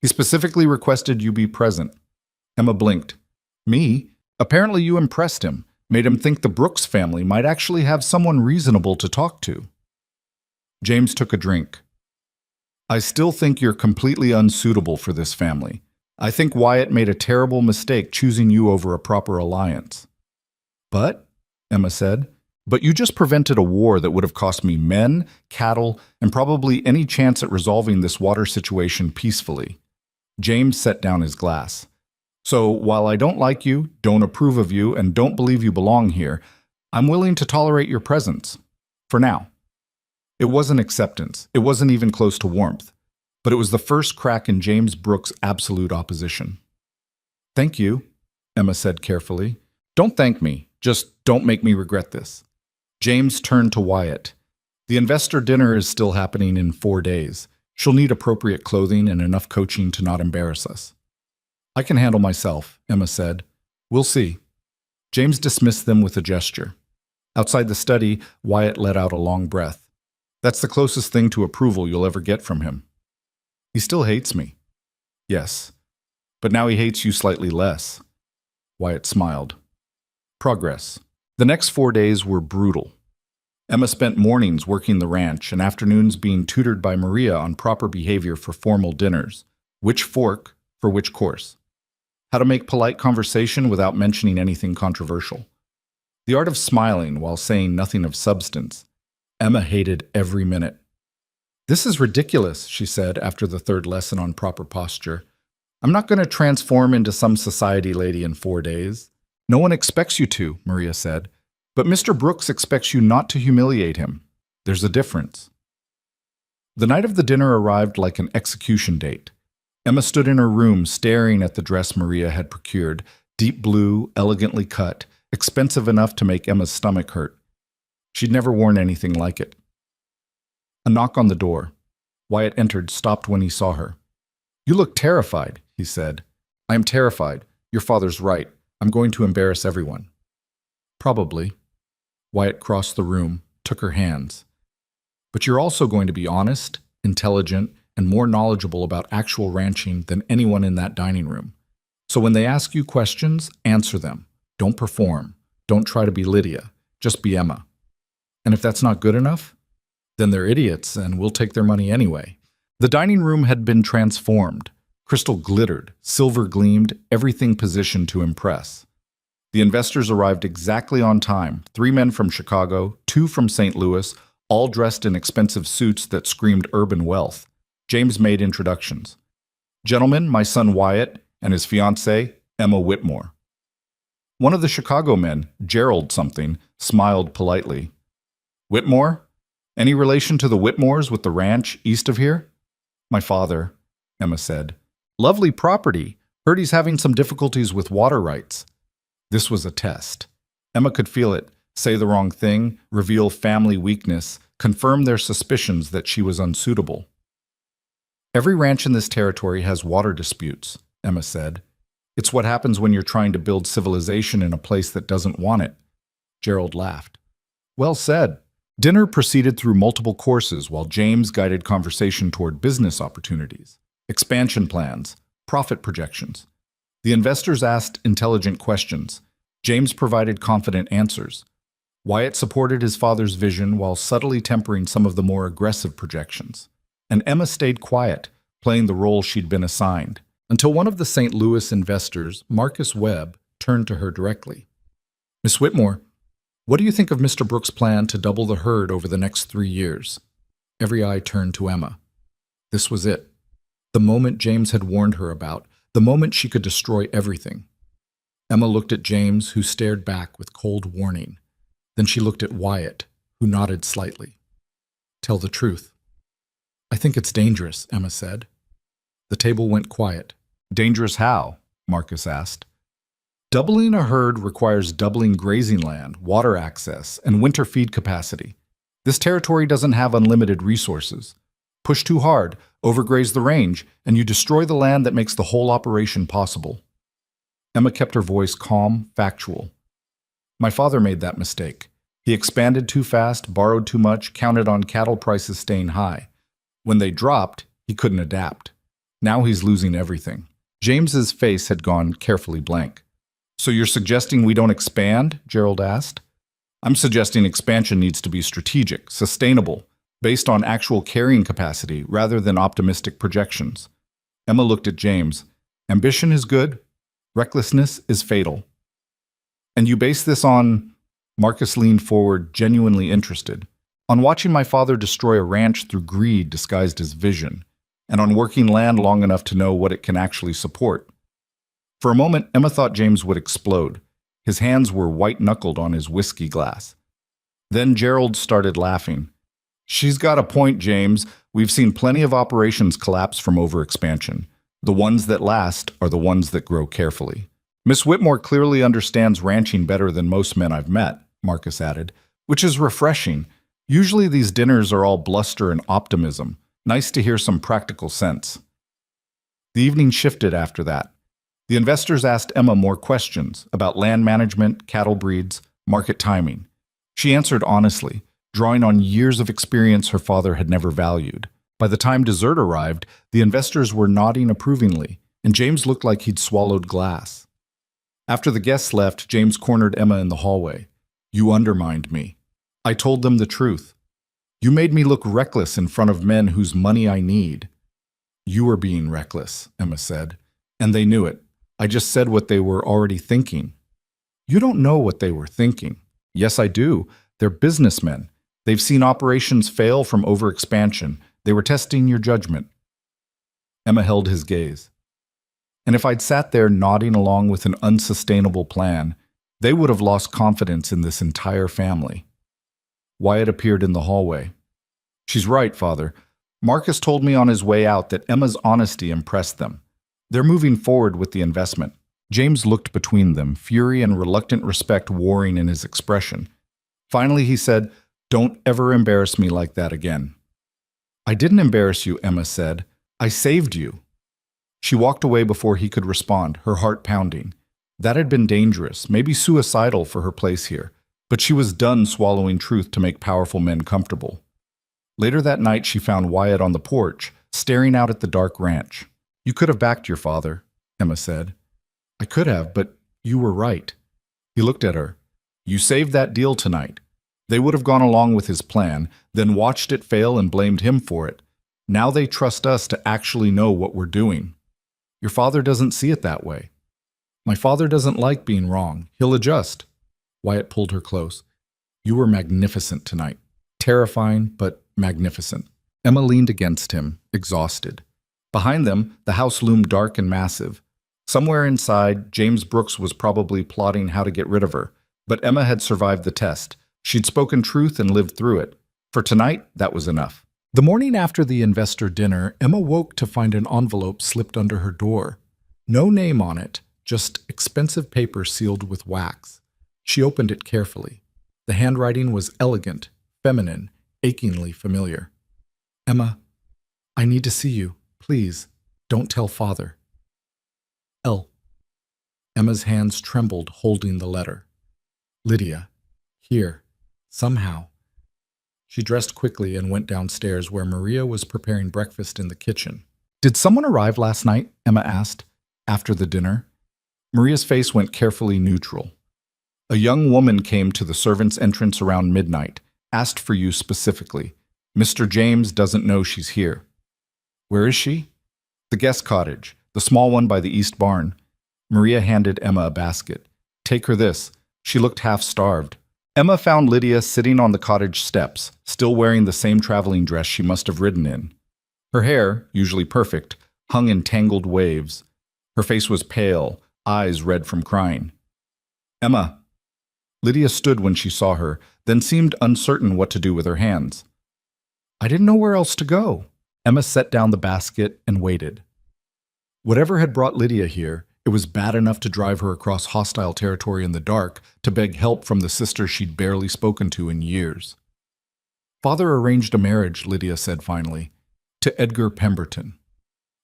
He specifically requested you be present. Emma blinked. Me? Apparently you impressed him, made him think the Brooks family might actually have someone reasonable to talk to. James took a drink. I still think you're completely unsuitable for this family. I think Wyatt made a terrible mistake choosing you over a proper alliance. But, Emma said, but you just prevented a war that would have cost me men, cattle, and probably any chance at resolving this water situation peacefully. James set down his glass. So, while I don't like you, don't approve of you, and don't believe you belong here, I'm willing to tolerate your presence. For now. It wasn't acceptance. It wasn't even close to warmth. But it was the first crack in James Brooks' absolute opposition. Thank you, Emma said carefully. Don't thank me. Just don't make me regret this. James turned to Wyatt. The investor dinner is still happening in 4 days. She'll need appropriate clothing and enough coaching to not embarrass us. I can handle myself, Emma said. We'll see. James dismissed them with a gesture. Outside the study, Wyatt let out a long breath. That's the closest thing to approval you'll ever get from him. He still hates me. Yes, but now he hates you slightly less. Wyatt smiled. Progress. The next 4 days were brutal. Emma spent mornings working the ranch and afternoons being tutored by Maria on proper behavior for formal dinners, which fork for which course, how to make polite conversation without mentioning anything controversial, the art of smiling while saying nothing of substance. Emma hated every minute. This is ridiculous, she said after the third lesson on proper posture. I'm not going to transform into some society lady in 4 days. No one expects you to, Maria said. But Mr. Brooks expects you not to humiliate him. There's a difference. The night of the dinner arrived like an execution date. Emma stood in her room staring at the dress Maria had procured, deep blue, elegantly cut, expensive enough to make Emma's stomach hurt. She'd never worn anything like it. A knock on the door. Wyatt entered, stopped when he saw her. You look terrified, he said. I am terrified. Your father's right. I'm going to embarrass everyone. Probably. Wyatt crossed the room, took her hands. But you're also going to be honest, intelligent, and more knowledgeable about actual ranching than anyone in that dining room. So when they ask you questions, answer them. Don't perform. Don't try to be Lydia. Just be Emma. And if that's not good enough, then they're idiots and we'll take their money anyway. The dining room had been transformed. Crystal glittered, silver gleamed, everything positioned to impress. The investors arrived exactly on time, 3 men from Chicago, 2 from St. Louis, all dressed in expensive suits that screamed urban wealth. James made introductions. Gentlemen, my son Wyatt and his fiancée, Emma Whitmore. One of the Chicago men, Gerald something, smiled politely. Whitmore? Any relation to the Whitmores with the ranch east of here? My father, Emma said. Lovely property. Heard he's having some difficulties with water rights. This was a test. Emma could feel it, say the wrong thing, reveal family weakness, confirm their suspicions that she was unsuitable. Every ranch in this territory has water disputes, Emma said. It's what happens when you're trying to build civilization in a place that doesn't want it. Gerald laughed. Well said. Dinner proceeded through multiple courses while James guided conversation toward business opportunities, expansion plans, profit projections. The investors asked intelligent questions. James provided confident answers. Wyatt supported his father's vision while subtly tempering some of the more aggressive projections. And Emma stayed quiet, playing the role she'd been assigned, until one of the St. Louis investors, Marcus Webb, turned to her directly. Miss Whitmore, what do you think of Mr. Brooks' plan to double the herd over the next 3 years? Every eye turned to Emma. This was it. The moment James had warned her about, the moment she could destroy everything. Emma looked at James, who stared back with cold warning. Then she looked at Wyatt, who nodded slightly. Tell the truth. I think it's dangerous, Emma said. The table went quiet. Dangerous how? Marcus asked. Doubling a herd requires doubling grazing land, water access, and winter feed capacity. This territory doesn't have unlimited resources. Push too hard, overgraze the range, and you destroy the land that makes the whole operation possible. Emma kept her voice calm, factual. My father made that mistake. He expanded too fast, borrowed too much, counted on cattle prices staying high. When they dropped, he couldn't adapt. Now he's losing everything. James's face had gone carefully blank. So you're suggesting we don't expand? Gerald asked. I'm suggesting expansion needs to be strategic, sustainable, based on actual carrying capacity rather than optimistic projections. Emma looked at James. Ambition is good. Recklessness is fatal. And you base this on... Marcus leaned forward, genuinely interested. On watching my father destroy a ranch through greed disguised as vision, and on working land long enough to know what it can actually support. For a moment, Emma thought James would explode. His hands were white-knuckled on his whiskey glass. Then Gerald started laughing. She's got a point, James. We've seen plenty of operations collapse from overexpansion. The ones that last are the ones that grow carefully. Miss Whitmore clearly understands ranching better than most men I've met, Marcus added, which is refreshing. Usually these dinners are all bluster and optimism. Nice to hear some practical sense. The evening shifted after that. The investors asked Emma more questions about land management, cattle breeds, market timing. She answered honestly, drawing on years of experience her father had never valued. By the time dessert arrived, the investors were nodding approvingly, and James looked like he'd swallowed glass. After the guests left, James cornered Emma in the hallway. You undermined me. I told them the truth. You made me look reckless in front of men whose money I need. You were being reckless, Emma said, and they knew it. I just said what they were already thinking. You don't know what they were thinking. Yes, I do. They're businessmen. They've seen operations fail from overexpansion. They were testing your judgment. Emma held his gaze. And if I'd sat there nodding along with an unsustainable plan, they would have lost confidence in this entire family. Wyatt appeared in the hallway. She's right, Father. Marcus told me on his way out that Emma's honesty impressed them. They're moving forward with the investment. James looked between them, fury and reluctant respect warring in his expression. Finally, he said, Don't ever embarrass me like that again. I didn't embarrass you, Emma said. I saved you. She walked away before he could respond, her heart pounding. That had been dangerous, maybe suicidal for her place here, but she was done swallowing truth to make powerful men comfortable. Later that night, she found Wyatt on the porch, staring out at the dark ranch. You could have backed your father, Emma said. I could have, but you were right. He looked at her. You saved that deal tonight. They would have gone along with his plan, then watched it fail and blamed him for it. Now they trust us to actually know what we're doing. Your father doesn't see it that way. My father doesn't like being wrong. He'll adjust. Wyatt pulled her close. You were magnificent tonight. Terrifying, but magnificent. Emma leaned against him, exhausted. Behind them, the house loomed dark and massive. Somewhere inside, James Brooks was probably plotting how to get rid of her. But Emma had survived the test. She'd spoken truth and lived through it. For tonight, that was enough. The morning after the investor dinner, Emma woke to find an envelope slipped under her door. No name on it, just expensive paper sealed with wax. She opened it carefully. The handwriting was elegant, feminine, achingly familiar. Emma, I need to see you. Please, don't tell father. L. Emma's hands trembled, holding the letter. Lydia. Here. Somehow. She dressed quickly and went downstairs where Maria was preparing breakfast in the kitchen. Did someone arrive last night? Emma asked, after the dinner. Maria's face went carefully neutral. A young woman came to the servants' entrance around midnight, asked for you specifically. Mr. James doesn't know she's here. Where is she? The guest cottage, the small one by the east barn. Maria handed Emma a basket. Take her this. She looked half-starved. Emma found Lydia sitting on the cottage steps, still wearing the same traveling dress she must have ridden in. Her hair, usually perfect, hung in tangled waves. Her face was pale, eyes red from crying. Emma. Lydia stood when she saw her, then seemed uncertain what to do with her hands. I didn't know where else to go. Emma set down the basket and waited. Whatever had brought Lydia here, it was bad enough to drive her across hostile territory in the dark to beg help from the sister she'd barely spoken to in years. Father arranged a marriage, Lydia said finally, to Edgar Pemberton.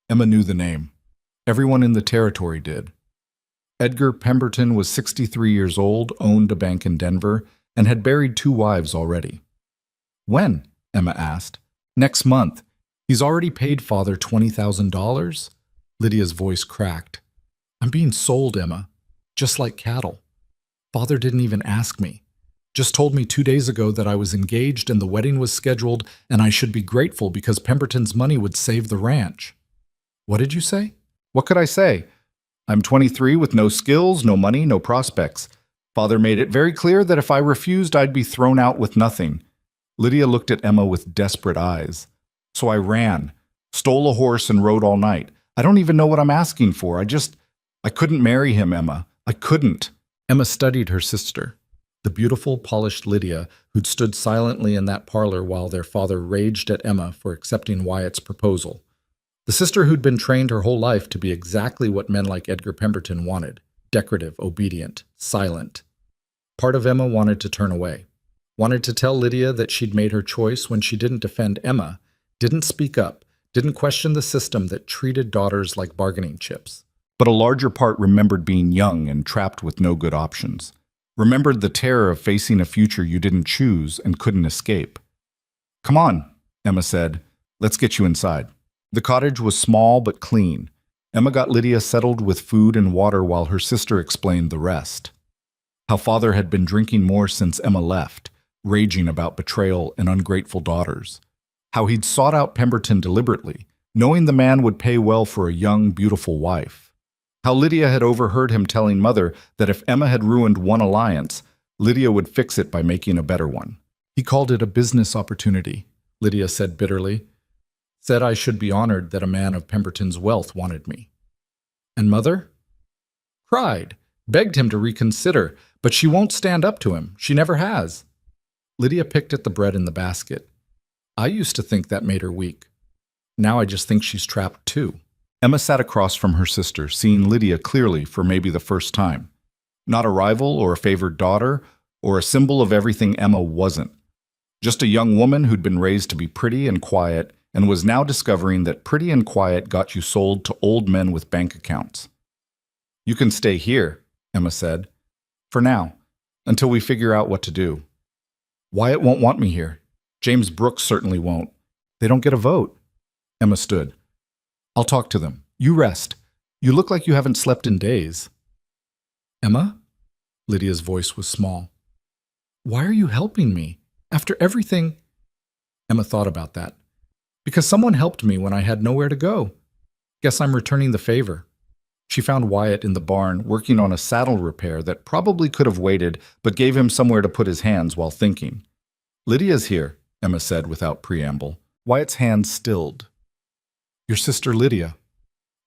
Emma knew the name. Everyone in the territory did. Edgar Pemberton was 63 years old, owned a bank in Denver, and had buried 2 wives already. When? Emma asked. Next month. He's already paid Father $20,000? Lydia's voice cracked. I'm being sold, Emma, just like cattle. Father didn't even ask me. Just told me 2 days ago that I was engaged and the wedding was scheduled and I should be grateful because Pemberton's money would save the ranch. What did you say? What could I say? I'm 23 with no skills, no money, no prospects. Father made it very clear that if I refused, I'd be thrown out with nothing. Lydia looked at Emma with desperate eyes. So I ran, stole a horse and rode all night. I don't even know what I'm asking for. I couldn't marry him, Emma. I couldn't. Emma studied her sister, the beautiful, polished Lydia, who'd stood silently in that parlor while their father raged at Emma for accepting Wyatt's proposal. The sister who'd been trained her whole life to be exactly what men like Edgar Pemberton wanted, decorative, obedient, silent. Part of Emma wanted to turn away, wanted to tell Lydia that she'd made her choice when she didn't defend Emma, didn't speak up, didn't question the system that treated daughters like bargaining chips. But a larger part remembered being young and trapped with no good options. Remembered the terror of facing a future you didn't choose and couldn't escape. Come on, Emma said. Let's get you inside. The cottage was small but clean. Emma got Lydia settled with food and water while her sister explained the rest. How Father had been drinking more since Emma left, raging about betrayal and ungrateful daughters. How he'd sought out Pemberton deliberately, knowing the man would pay well for a young, beautiful wife. How Lydia had overheard him telling Mother that if Emma had ruined one alliance, Lydia would fix it by making a better one. He called it a business opportunity, Lydia said bitterly. Said I should be honored that a man of Pemberton's wealth wanted me. And Mother? Cried, begged him to reconsider, but she won't stand up to him. She never has. Lydia picked at the bread in the basket. I used to think that made her weak. Now I just think she's trapped too. Emma sat across from her sister, seeing Lydia clearly for maybe the first time. Not a rival or a favored daughter, or a symbol of everything Emma wasn't. Just a young woman who'd been raised to be pretty and quiet, and was now discovering that pretty and quiet got you sold to old men with bank accounts. You can stay here, Emma said. For now, until we figure out what to do. Wyatt won't want me here. James Brooks certainly won't. They don't get a vote. Emma stood. I'll talk to them. You rest. You look like you haven't slept in days. Emma? Lydia's voice was small. Why are you helping me? After everything... Emma thought about that. Because someone helped me when I had nowhere to go. Guess I'm returning the favor. She found Wyatt in the barn working on a saddle repair that probably could have waited, but gave him somewhere to put his hands while thinking. "Lydia's here," Emma said without preamble. Wyatt's hands stilled. "Your sister Lydia.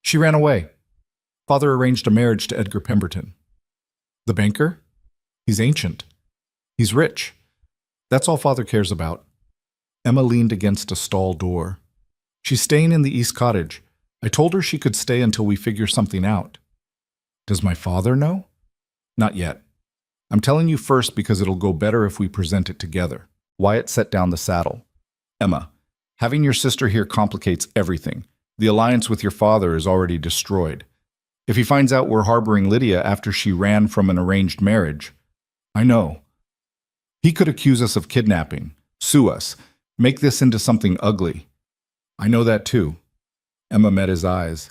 She ran away. Father arranged a marriage to Edgar Pemberton." "The banker? He's ancient. He's rich. That's all Father cares about." Emma leaned against a stall door. "She's staying in the East Cottage. I told her she could stay until we figure something out." "Does my father know?" "Not yet. I'm telling you first because it'll go better if we present it together." Wyatt set down the saddle. "Emma, having your sister here complicates everything. The alliance with your father is already destroyed. If he finds out we're harboring Lydia after she ran from an arranged marriage, I know. He could accuse us of kidnapping, sue us, make this into something ugly. I know that too." Emma met his eyes.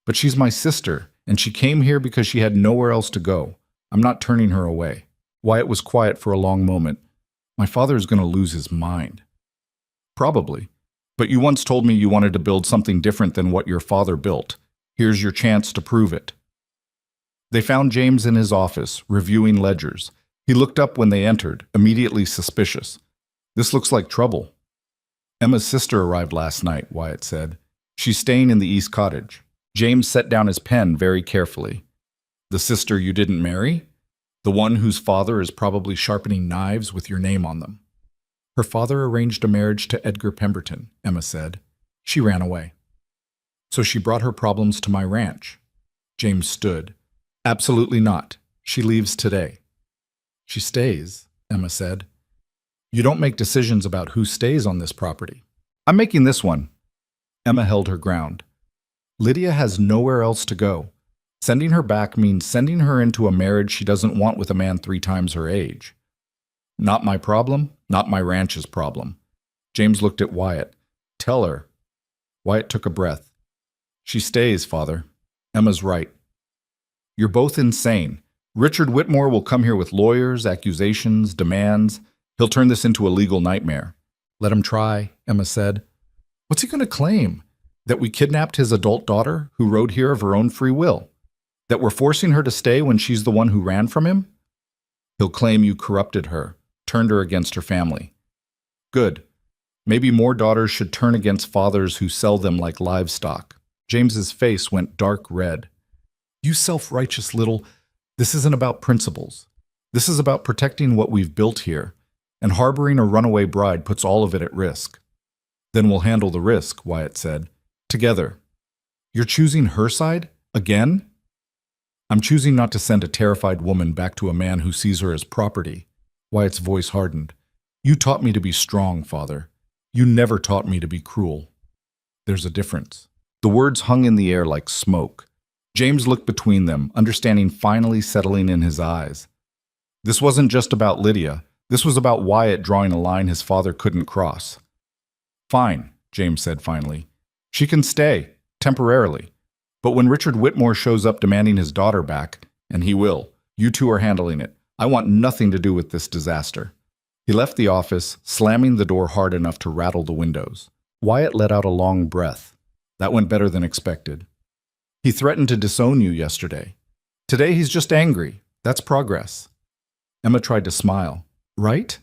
"But she's my sister, and she came here because she had nowhere else to go. I'm not turning her away." Wyatt was quiet for a long moment. "My father is going to lose his mind." "Probably. But you once told me you wanted to build something different than what your father built. Here's your chance to prove it." They found James in his office, reviewing ledgers. He looked up when they entered, immediately suspicious. "This looks like trouble." "Emma's sister arrived last night," Wyatt said. "She's staying in the East Cottage." James set down his pen very carefully. "The sister you didn't marry? The one whose father is probably sharpening knives with your name on them." "Her father arranged a marriage to Edgar Pemberton," Emma said. "She ran away. So she brought her problems to my ranch." James stood. "Absolutely not. She leaves today." "She stays," Emma said. "You don't make decisions about who stays on this property." "I'm making this one." Emma held her ground. "Lydia has nowhere else to go. Sending her back means sending her into a marriage she doesn't want with a man 3 times her age. Not my problem, not my ranch's problem." James looked at Wyatt. "Tell her." Wyatt took a breath. "She stays, Father. Emma's right." "You're both insane. Richard Whitmore will come here with lawyers, accusations, demands. He'll turn this into a legal nightmare." "Let him try," Emma said. "What's he going to claim? That we kidnapped his adult daughter, who rode here of her own free will? That we're forcing her to stay when she's the one who ran from him? He'll claim you corrupted her, turned her against her family. Good. Maybe more daughters should turn against fathers who sell them like livestock." James's face went dark red. "You self-righteous little... This isn't about principles. This is about protecting what we've built here, and harboring a runaway bride puts all of it at risk." "Then we'll handle the risk," Wyatt said. "Together." "You're choosing her side? Again?" "I'm choosing not to send a terrified woman back to a man who sees her as property." Wyatt's voice hardened. "You taught me to be strong, Father. You never taught me to be cruel. There's a difference." The words hung in the air like smoke. James looked between them, understanding finally settling in his eyes. This wasn't just about Lydia. This was about Wyatt drawing a line his father couldn't cross. "Fine," James said finally. "She can stay, temporarily. But when Richard Whitmore shows up demanding his daughter back, and he will, you two are handling it. I want nothing to do with this disaster." He left the office, slamming the door hard enough to rattle the windows. Wyatt let out a long breath. That went better than expected. "He threatened to disown you yesterday. Today he's just angry. That's progress." Emma tried to smile. "Right?"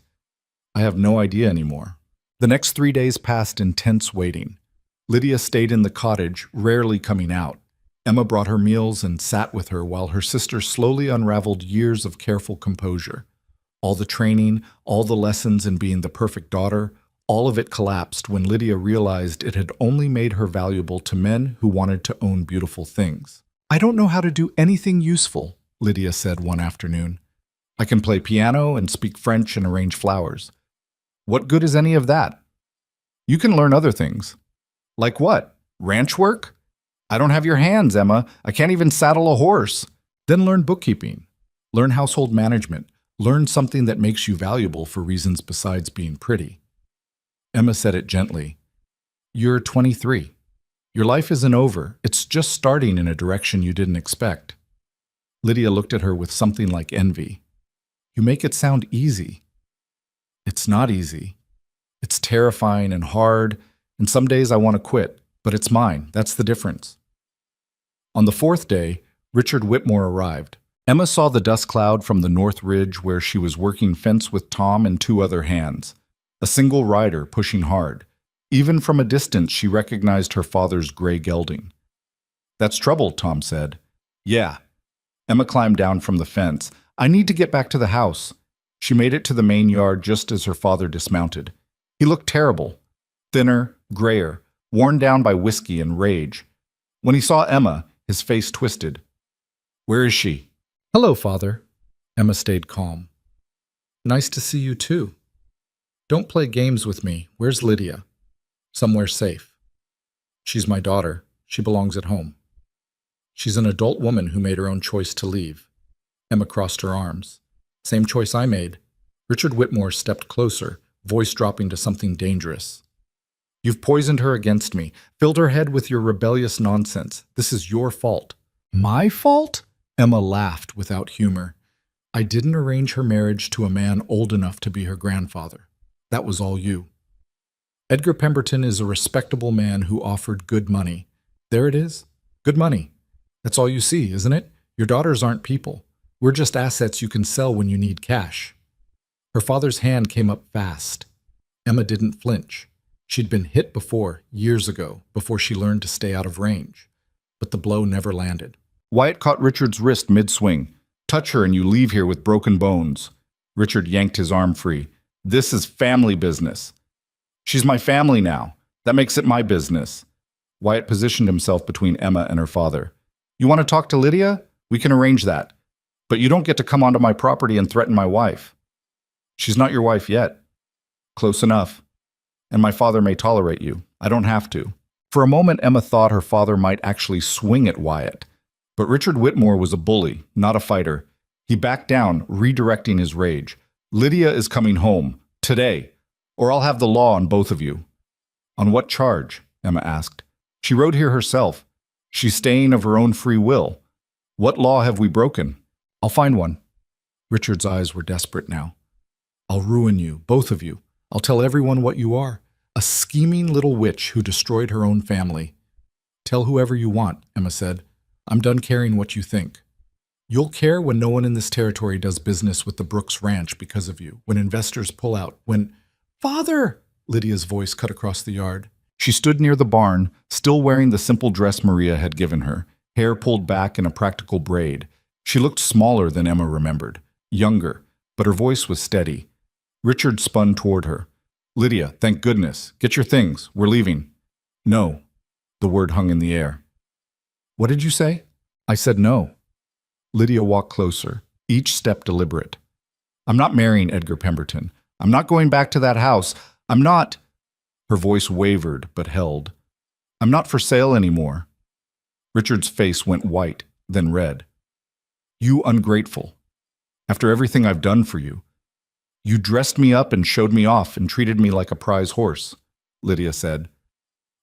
"I have no idea anymore." The next 3 days passed in tense waiting. Lydia stayed in the cottage, rarely coming out. Emma brought her meals and sat with her while her sister slowly unraveled years of careful composure. All the training, all the lessons in being the perfect daughter, all of it collapsed when Lydia realized it had only made her valuable to men who wanted to own beautiful things. "I don't know how to do anything useful," Lydia said one afternoon. "I can play piano and speak French and arrange flowers. What good is any of that?" "You can learn other things." "Like what? Ranch work?" "I don't have your hands, Emma. I can't even saddle a horse." "Then learn bookkeeping. Learn household management. Learn something that makes you valuable for reasons besides being pretty." Emma said it gently. "You're 23. Your life isn't over. It's just starting in a direction you didn't expect." Lydia looked at her with something like envy. "You make it sound easy." "It's not easy. It's terrifying and hard, and some days I want to quit, but it's mine. That's the difference." On the fourth day, Richard Whitmore arrived. Emma saw the dust cloud from the north ridge where she was working fence with Tom and two other hands, a single rider pushing hard. Even from a distance, she recognized her father's gray gelding. "That's trouble," Tom said. "Yeah." Emma climbed down from the fence. "I need to get back to the house." She made it to the main yard just as her father dismounted. He looked terrible, thinner, grayer, worn down by whiskey and rage. When he saw Emma, his face twisted. "Where is she?" "Hello, Father." Emma stayed calm. "Nice to see you, too. Don't play games with me. Where's Lydia?" "Somewhere safe." "She's my daughter. She belongs at home." "She's an adult woman who made her own choice to leave." Emma crossed her arms. "Same choice I made." Richard Whitmore stepped closer, voice dropping to something dangerous. "You've poisoned her against me, filled her head with your rebellious nonsense. This is your fault." "My fault?" Emma laughed without humor. "I didn't arrange her marriage to a man old enough to be her grandfather. That was all you. Edgar Pemberton is a respectable man who offered good money. There it is. Good money. That's all you see, isn't it? Your daughters aren't people. We're just assets you can sell when you need cash." Her father's hand came up fast. Emma didn't flinch. She'd been hit before, years ago, before she learned to stay out of range. But the blow never landed. Wyatt caught Richard's wrist mid-swing. "Touch her and you leave here with broken bones." Richard yanked his arm free. "This is family business." "She's my family now. That makes it my business." Wyatt positioned himself between Emma and her father. "You want to talk to Lydia? We can arrange that. But you don't get to come onto my property and threaten my wife." "She's not your wife yet." "Close enough. And my father may tolerate you. I don't have to." For a moment, Emma thought her father might actually swing at Wyatt. But Richard Whitmore was a bully, not a fighter. He backed down, redirecting his rage. "Lydia is coming home. Today. Or I'll have the law on both of you." "On what charge?" Emma asked. "She rode here herself. She's staying of her own free will. What law have we broken?" "I'll find one." Richard's eyes were desperate now. "I'll ruin you, both of you. I'll tell everyone what you are. A scheming little witch who destroyed her own family." "Tell whoever you want," Emma said. "I'm done caring what you think. You'll care when no one in this territory does business with the Brooks Ranch because of you, when investors pull out, when—" "Father!" Lydia's voice cut across the yard. She stood near the barn, still wearing the simple dress Maria had given her, hair pulled back in a practical braid. She looked smaller than Emma remembered, younger, but her voice was steady. Richard spun toward her. "Lydia, thank goodness. Get your things. We're leaving." "No." The word hung in the air. "What did you say?" "I said no." Lydia walked closer, each step deliberate. "I'm not marrying Edgar Pemberton. I'm not going back to that house. I'm not—" Her voice wavered but held. "I'm not for sale anymore." Richard's face went white, then red. "You ungrateful. After everything I've done for you. You dressed me up and showed me off and treated me like a prize horse," Lydia said.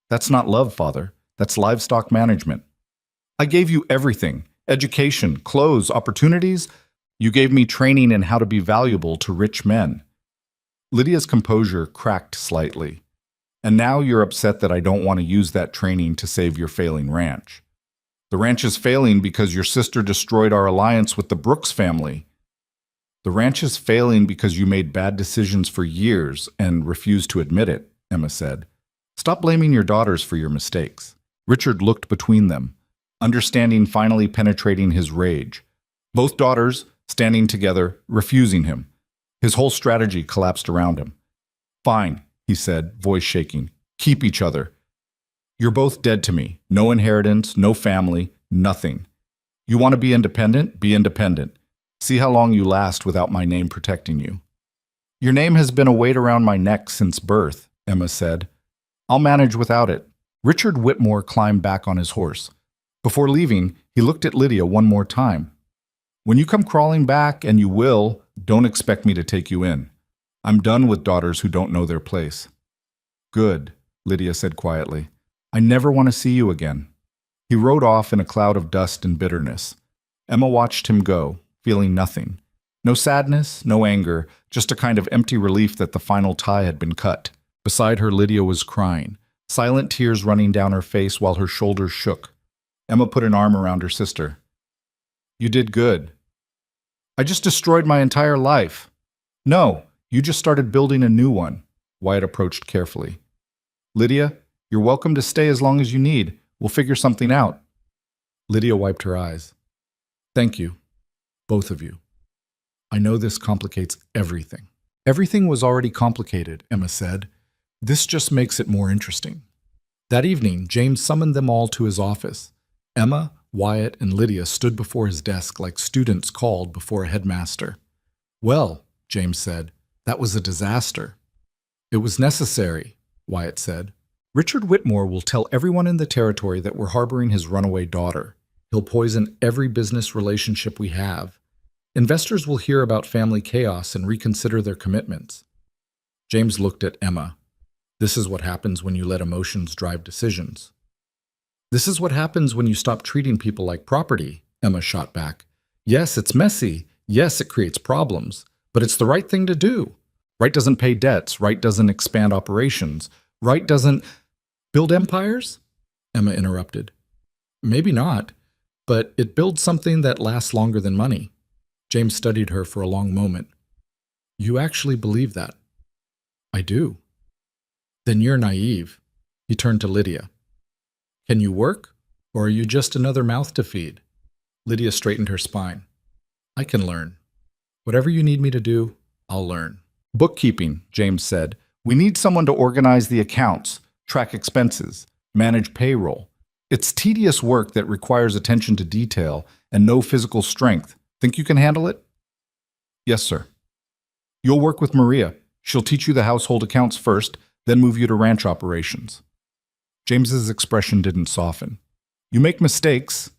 "That's not love, Father. That's livestock management. I gave you everything. Education, clothes, opportunities. You gave me training in how to be valuable to rich men." Lydia's composure cracked slightly. "And now you're upset that I don't want to use that training to save your failing ranch. The ranch is failing because your sister destroyed our alliance with the Brooks family. The ranch is failing because you made bad decisions for years and refused to admit it," Emma said. "Stop blaming your daughters for your mistakes." Richard looked between them, understanding finally penetrating his rage. Both daughters, standing together, refusing him. His whole strategy collapsed around him. "Fine," he said, voice shaking. "Keep each other. You're both dead to me. No inheritance, no family, nothing. You want to be independent? Be independent. See how long you last without my name protecting you." "Your name has been a weight around my neck since birth," Emma said. "I'll manage without it." Richard Whitmore climbed back on his horse. Before leaving, he looked at Lydia one more time. "When you come crawling back, and you will, don't expect me to take you in. I'm done with daughters who don't know their place." "Good," Lydia said quietly. "I never want to see you again." He rode off in a cloud of dust and bitterness. Emma watched him go, feeling nothing. No sadness, no anger, just a kind of empty relief that the final tie had been cut. Beside her, Lydia was crying, silent tears running down her face while her shoulders shook. Emma put an arm around her sister. You did good. I just destroyed my entire life. No, you just started building a new one. Wyatt approached carefully. Lydia, you're welcome to stay as long as you need. We'll figure something out. Lydia wiped her eyes. Thank you, both of you. I know this complicates everything. Everything was already complicated, Emma said. This just makes it more interesting. That evening, James summoned them all to his office. Emma, Wyatt, and Lydia stood before his desk like students called before a headmaster. Well, James said, that was a disaster. It was necessary, Wyatt said. Richard Whitmore will tell everyone in the territory that we're harboring his runaway daughter. He'll poison every business relationship we have. Investors will hear about family chaos and reconsider their commitments. James looked at Emma. This is what happens when you let emotions drive decisions. This is what happens when you stop treating people like property, Emma shot back. Yes, it's messy. Yes, it creates problems. But it's the right thing to do. Right doesn't pay debts. Right doesn't expand operations. Right doesn't build empires? Emma interrupted. Maybe not, but it builds something that lasts longer than money. James studied her for a long moment. You actually believe that? I do. Then you're naive. He turned to Lydia. Can you work, or are you just another mouth to feed? Lydia straightened her spine. I can learn. Whatever you need me to do, I'll learn. Bookkeeping, James said. We need someone to organize the accounts, track expenses, manage payroll. It's tedious work that requires attention to detail and no physical strength. Think you can handle it? Yes, sir. You'll work with Maria. She'll teach you the household accounts first, then move you to ranch operations. James's expression didn't soften. You make mistakes,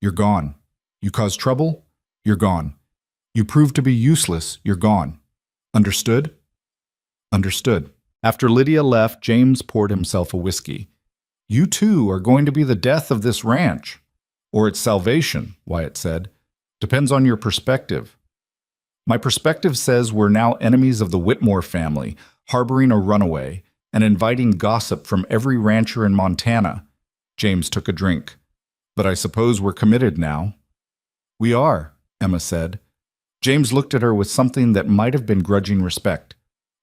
you're gone. You cause trouble, you're gone. You prove to be useless, you're gone. Understood? Understood. After Lydia left, James poured himself a whiskey. You two are going to be the death of this ranch. Or its salvation, Wyatt said. Depends on your perspective. My perspective says we're now enemies of the Whitmore family, harboring a runaway, and inviting gossip from every rancher in Montana. James took a drink. But I suppose we're committed now. We are, Emma said. James looked at her with something that might have been grudging respect.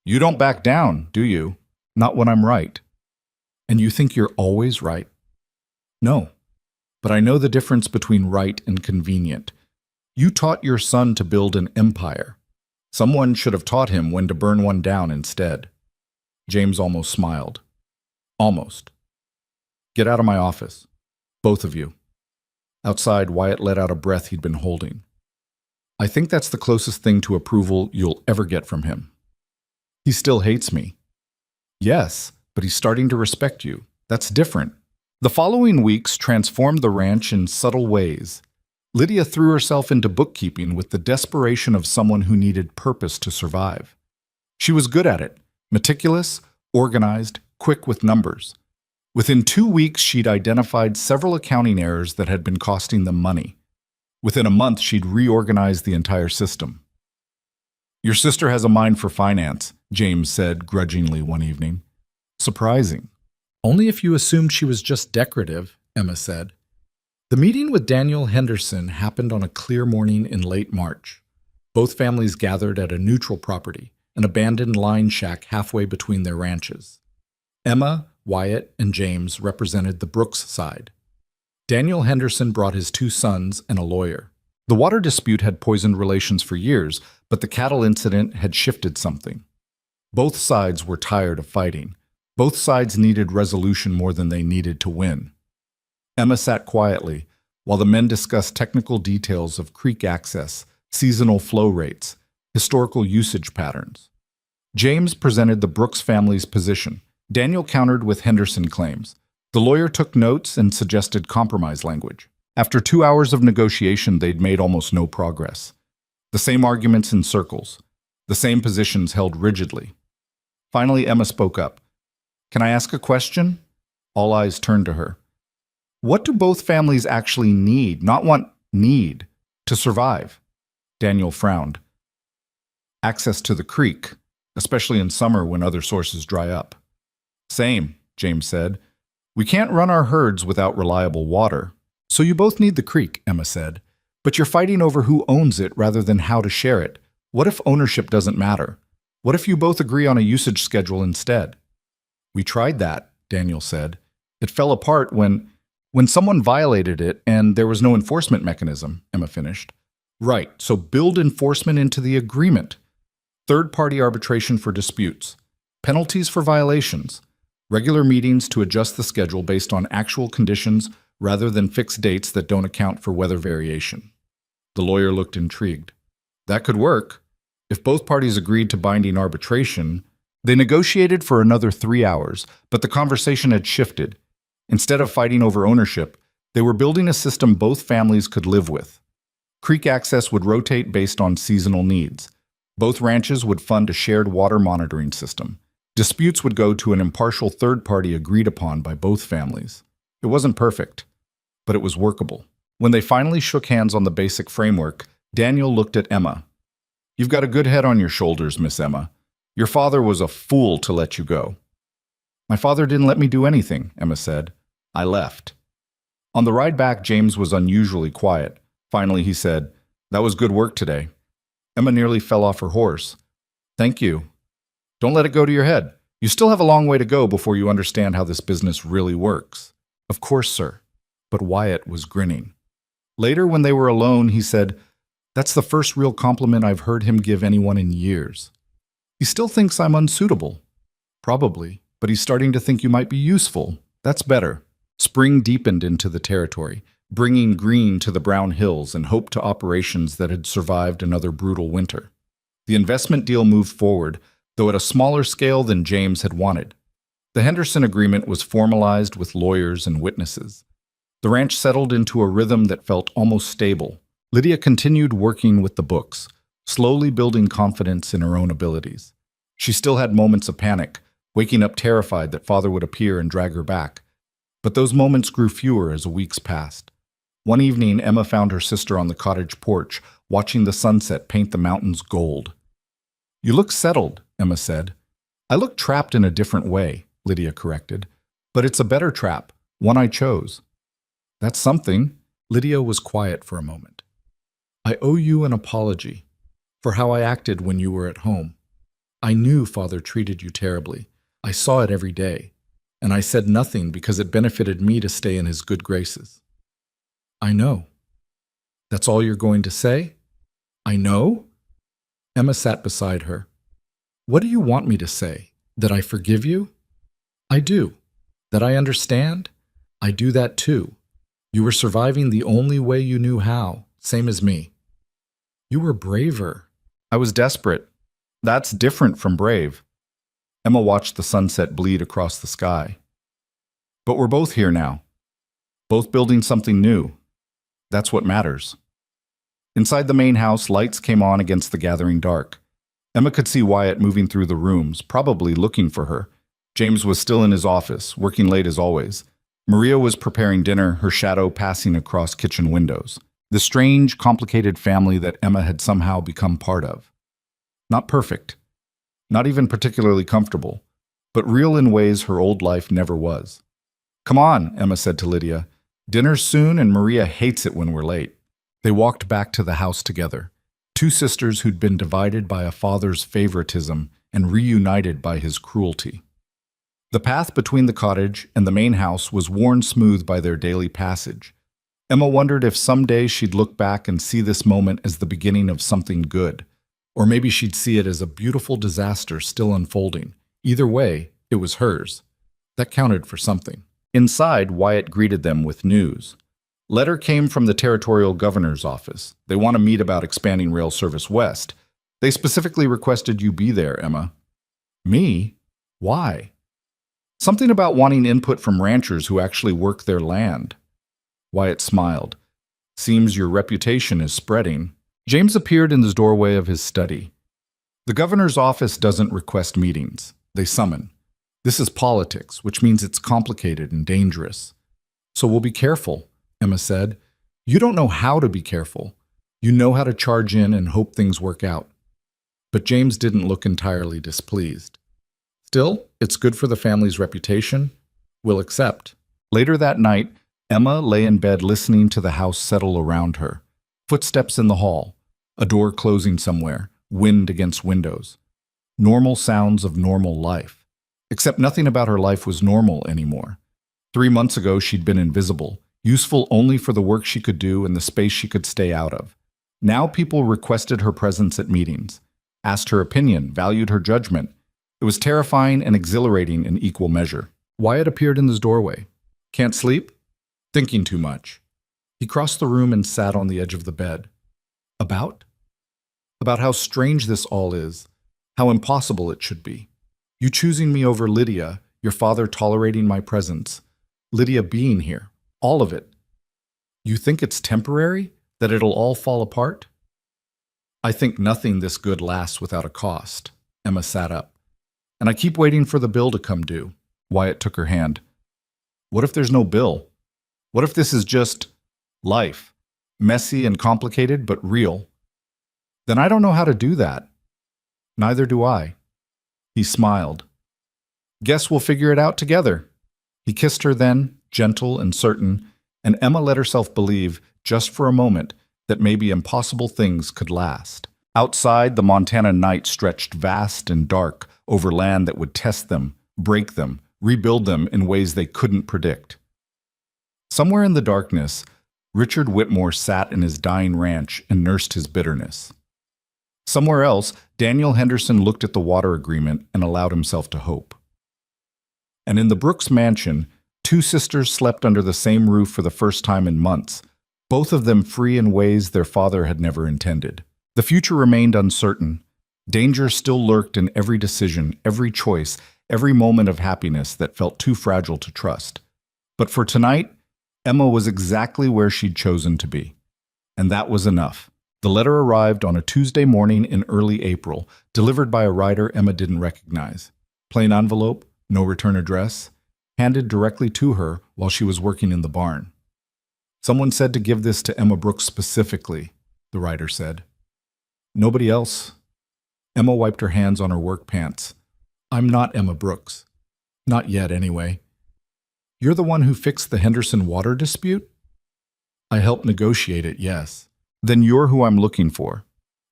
You don't back down, do you? Not when I'm right. And you think you're always right? No. But I know the difference between right and convenient. You taught your son to build an empire. Someone should have taught him when to burn one down instead. James almost smiled. Almost. Get out of my office. Both of you. Outside, Wyatt let out a breath he'd been holding. I think that's the closest thing to approval you'll ever get from him. He still hates me. Yes, but he's starting to respect you. That's different. The following weeks transformed the ranch in subtle ways. Lydia threw herself into bookkeeping with the desperation of someone who needed purpose to survive. She was good at it, meticulous, organized, quick with numbers. Within 2 weeks, she'd identified several accounting errors that had been costing them money. Within a month, she'd reorganized the entire system. Your sister has a mind for finance, James said grudgingly one evening. Surprising. Only if you assumed she was just decorative, Emma said. The meeting with Daniel Henderson happened on a clear morning in late March. Both families gathered at a neutral property, an abandoned line shack halfway between their ranches. Emma, Wyatt, and James represented the Brooks side. Daniel Henderson brought his 2 sons and a lawyer. The water dispute had poisoned relations for years, but the cattle incident had shifted something. Both sides were tired of fighting. Both sides needed resolution more than they needed to win. Emma sat quietly while the men discussed technical details of creek access, seasonal flow rates, historical usage patterns. James presented the Brooks family's position. Daniel countered with Henderson claims. The lawyer took notes and suggested compromise language. After 2 hours of negotiation, they'd made almost no progress. The same arguments in circles, the same positions held rigidly. Finally, Emma spoke up. Can I ask a question? All eyes turned to her. What do both families actually need, not want, need, to survive? Daniel frowned. Access to the creek, especially in summer when other sources dry up. Same, James said. We can't run our herds without reliable water. So you both need the creek, Emma said. But you're fighting over who owns it rather than how to share it. What if ownership doesn't matter? What if you both agree on a usage schedule instead? We tried that, Daniel said. It fell apart when someone violated it and there was no enforcement mechanism, Emma finished. Right, so build enforcement into the agreement. Third-party arbitration for disputes. Penalties for violations. Regular meetings to adjust the schedule based on actual conditions rather than fixed dates that don't account for weather variation. The lawyer looked intrigued. That could work. If both parties agreed to binding arbitration, they negotiated for another 3 hours, but the conversation had shifted. Instead of fighting over ownership, they were building a system both families could live with. Creek access would rotate based on seasonal needs. Both ranches would fund a shared water monitoring system. Disputes would go to an impartial third party agreed upon by both families. It wasn't perfect, but it was workable. When they finally shook hands on the basic framework, Daniel looked at Emma. You've got a good head on your shoulders, Miss Emma. Your father was a fool to let you go. My father didn't let me do anything, Emma said. I left. On the ride back, James was unusually quiet. Finally, he said, That was good work today. Emma nearly fell off her horse. Thank you. Don't let it go to your head. You still have a long way to go before you understand how this business really works. Of course, sir. But Wyatt was grinning. Later, when they were alone, he said, That's the first real compliment I've heard him give anyone in years. He still thinks I'm unsuitable. Probably, but he's starting to think you might be useful. That's better. Spring deepened into the territory, bringing green to the brown hills and hope to operations that had survived another brutal winter. The investment deal moved forward, though at a smaller scale than James had wanted. The Henderson Agreement was formalized with lawyers and witnesses. The ranch settled into a rhythm that felt almost stable. Lydia continued working with the books, slowly building confidence in her own abilities. She still had moments of panic, waking up terrified that father would appear and drag her back. But those moments grew fewer as weeks passed. One evening, Emma found her sister on the cottage porch, watching the sunset paint the mountains gold. You look settled, Emma said. I look trapped in a different way, Lydia corrected. But it's a better trap, one I chose. That's something. Lydia was quiet for a moment. I owe you an apology for how I acted when you were at home. I knew father treated you terribly. I saw it every day. And I said nothing because it benefited me to stay in his good graces. I know. That's all you're going to say? I know? Emma sat beside her. What do you want me to say? That I forgive you? I do. That I understand? I do that too. You were surviving the only way you knew how, same as me. You were braver. I was desperate. That's different from brave. Emma watched the sunset bleed across the sky. But we're both here now. Both building something new. That's what matters. Inside the main house, lights came on against the gathering dark. Emma could see Wyatt moving through the rooms, probably looking for her. James was still in his office, working late as always. Maria was preparing dinner, her shadow passing across kitchen windows. The strange, complicated family that Emma had somehow become part of. Not perfect. Not even particularly comfortable, but real in ways her old life never was. Come on, Emma said to Lydia. Dinner's soon and Maria hates it when we're late. They walked back to the house together, two sisters who'd been divided by a father's favoritism and reunited by his cruelty. The path between the cottage and the main house was worn smooth by their daily passage. Emma wondered if someday she'd look back and see this moment as the beginning of something good, or maybe she'd see it as a beautiful disaster still unfolding. Either way, it was hers. That counted for something. Inside, Wyatt greeted them with news. Letter came from the territorial governor's office. They want to meet about expanding rail service west. They specifically requested you be there, Emma. Me? Why? Something about wanting input from ranchers who actually work their land. Wyatt smiled. Seems your reputation is spreading. James appeared in the doorway of his study. The governor's office doesn't request meetings. They summon. This is politics, which means it's complicated and dangerous. So we'll be careful, Emma said. You don't know how to be careful. You know how to charge in and hope things work out. But James didn't look entirely displeased. Still, it's good for the family's reputation. We'll accept. Later that night, Emma lay in bed listening to the house settle around her. Footsteps in the hall, a door closing somewhere, wind against windows. Normal sounds of normal life. Except nothing about her life was normal anymore. 3 months ago, she'd been invisible, useful only for the work she could do and the space she could stay out of. Now people requested her presence at meetings, asked her opinion, valued her judgment. It was terrifying and exhilarating in equal measure. Wyatt appeared in his doorway. Can't sleep? Thinking too much. He crossed the room and sat on the edge of the bed. About? About how strange this all is, how impossible it should be. You choosing me over Lydia, your father tolerating my presence, Lydia being here, all of it. You think it's temporary? That it'll all fall apart? I think nothing this good lasts without a cost. Emma sat up. And I keep waiting for the bill to come due. Wyatt took her hand. What if there's no bill? What if this is just life? Messy and complicated, but real. Then I don't know how to do that. Neither do I. He smiled. Guess we'll figure it out together. He kissed her then, gentle and certain, and Emma let herself believe, just for a moment, that maybe impossible things could last. Outside, the Montana night stretched vast and dark over land that would test them, break them, rebuild them in ways they couldn't predict. Somewhere in the darkness, Richard Whitmore sat in his dying ranch and nursed his bitterness. Somewhere else, Daniel Henderson looked at the water agreement and allowed himself to hope. And in the Brooks mansion, 2 sisters slept under the same roof for the first time in months, both of them free in ways their father had never intended. The future remained uncertain. Danger still lurked in every decision, every choice, every moment of happiness that felt too fragile to trust. But for tonight, Emma was exactly where she'd chosen to be. And that was enough. The letter arrived on a Tuesday morning in early April, delivered by a writer Emma didn't recognize. Plain envelope, no return address, handed directly to her while she was working in the barn. Someone said to give this to Emma Brooks specifically, the writer said. Nobody else. Emma wiped her hands on her work pants. I'm not Emma Brooks. Not yet, anyway. You're the one who fixed the Henderson water dispute? I helped negotiate it, yes. Then you're who I'm looking for.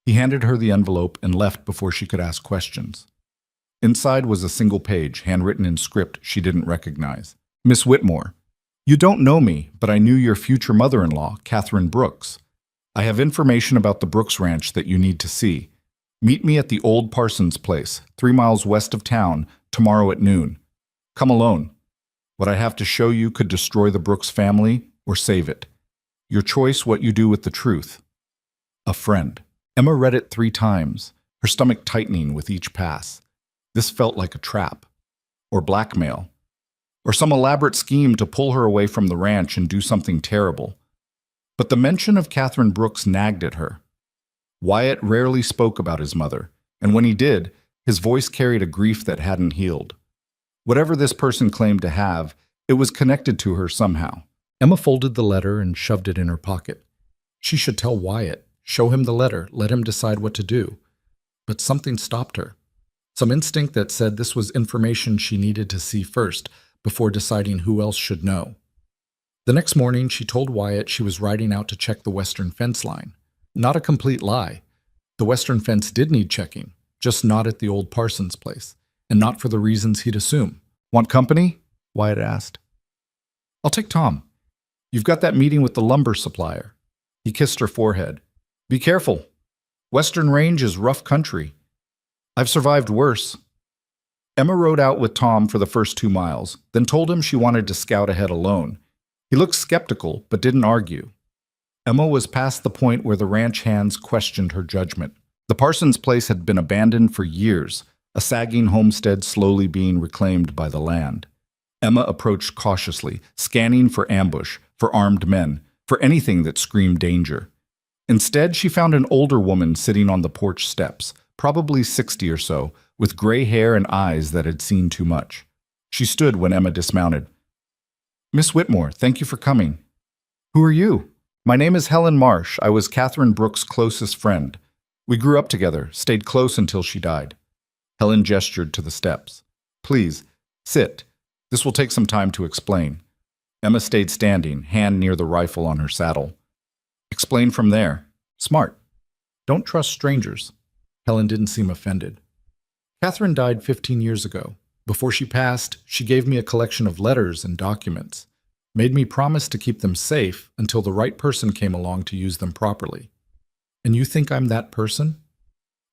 He handed her the envelope and left before she could ask questions. Inside was a single page, handwritten in script she didn't recognize. Miss Whitmore, you don't know me, but I knew your future mother-in-law, Catherine Brooks. I have information about the Brooks Ranch that you need to see. Meet me at the old Parsons place, 3 miles west of town, tomorrow at noon. Come alone. What I have to show you could destroy the Brooks family or save it. Your choice what you do with the truth. A friend. Emma read it 3 times, her stomach tightening with each pass. This felt like a trap, or blackmail, or some elaborate scheme to pull her away from the ranch and do something terrible. But the mention of Catherine Brooks nagged at her. Wyatt rarely spoke about his mother, and when he did, his voice carried a grief that hadn't healed. Whatever this person claimed to have, it was connected to her somehow. Emma folded the letter and shoved it in her pocket. She should tell Wyatt, show him the letter, let him decide what to do. But something stopped her. Some instinct that said this was information she needed to see first, before deciding who else should know. The next morning, she told Wyatt she was riding out to check the western fence line. Not a complete lie. The western fence did need checking, just not at the old Parsons place, and not for the reasons he'd assume. Want company? Wyatt asked. I'll take Tom. You've got that meeting with the lumber supplier. He kissed her forehead. Be careful. Western Range is rough country. I've survived worse. Emma rode out with Tom for the first 2 miles, then told him she wanted to scout ahead alone. He looked skeptical, but didn't argue. Emma was past the point where the ranch hands questioned her judgment. The Parsons place had been abandoned for years, a sagging homestead slowly being reclaimed by the land. Emma approached cautiously, scanning for ambush, for armed men, for anything that screamed danger. Instead, she found an older woman sitting on the porch steps, probably 60 or so, with gray hair and eyes that had seen too much. She stood when Emma dismounted. Miss Whitmore, thank you for coming. Who are you? My name is Helen Marsh. I was Catherine Brooks' closest friend. We grew up together, stayed close until she died. Helen gestured to the steps. Please, sit. This will take some time to explain. Emma stayed standing, hand near the rifle on her saddle. Explain from there. Smart. Don't trust strangers. Helen didn't seem offended. Catherine died 15 years ago. Before she passed, she gave me a collection of letters and documents, made me promise to keep them safe until the right person came along to use them properly. And you think I'm that person?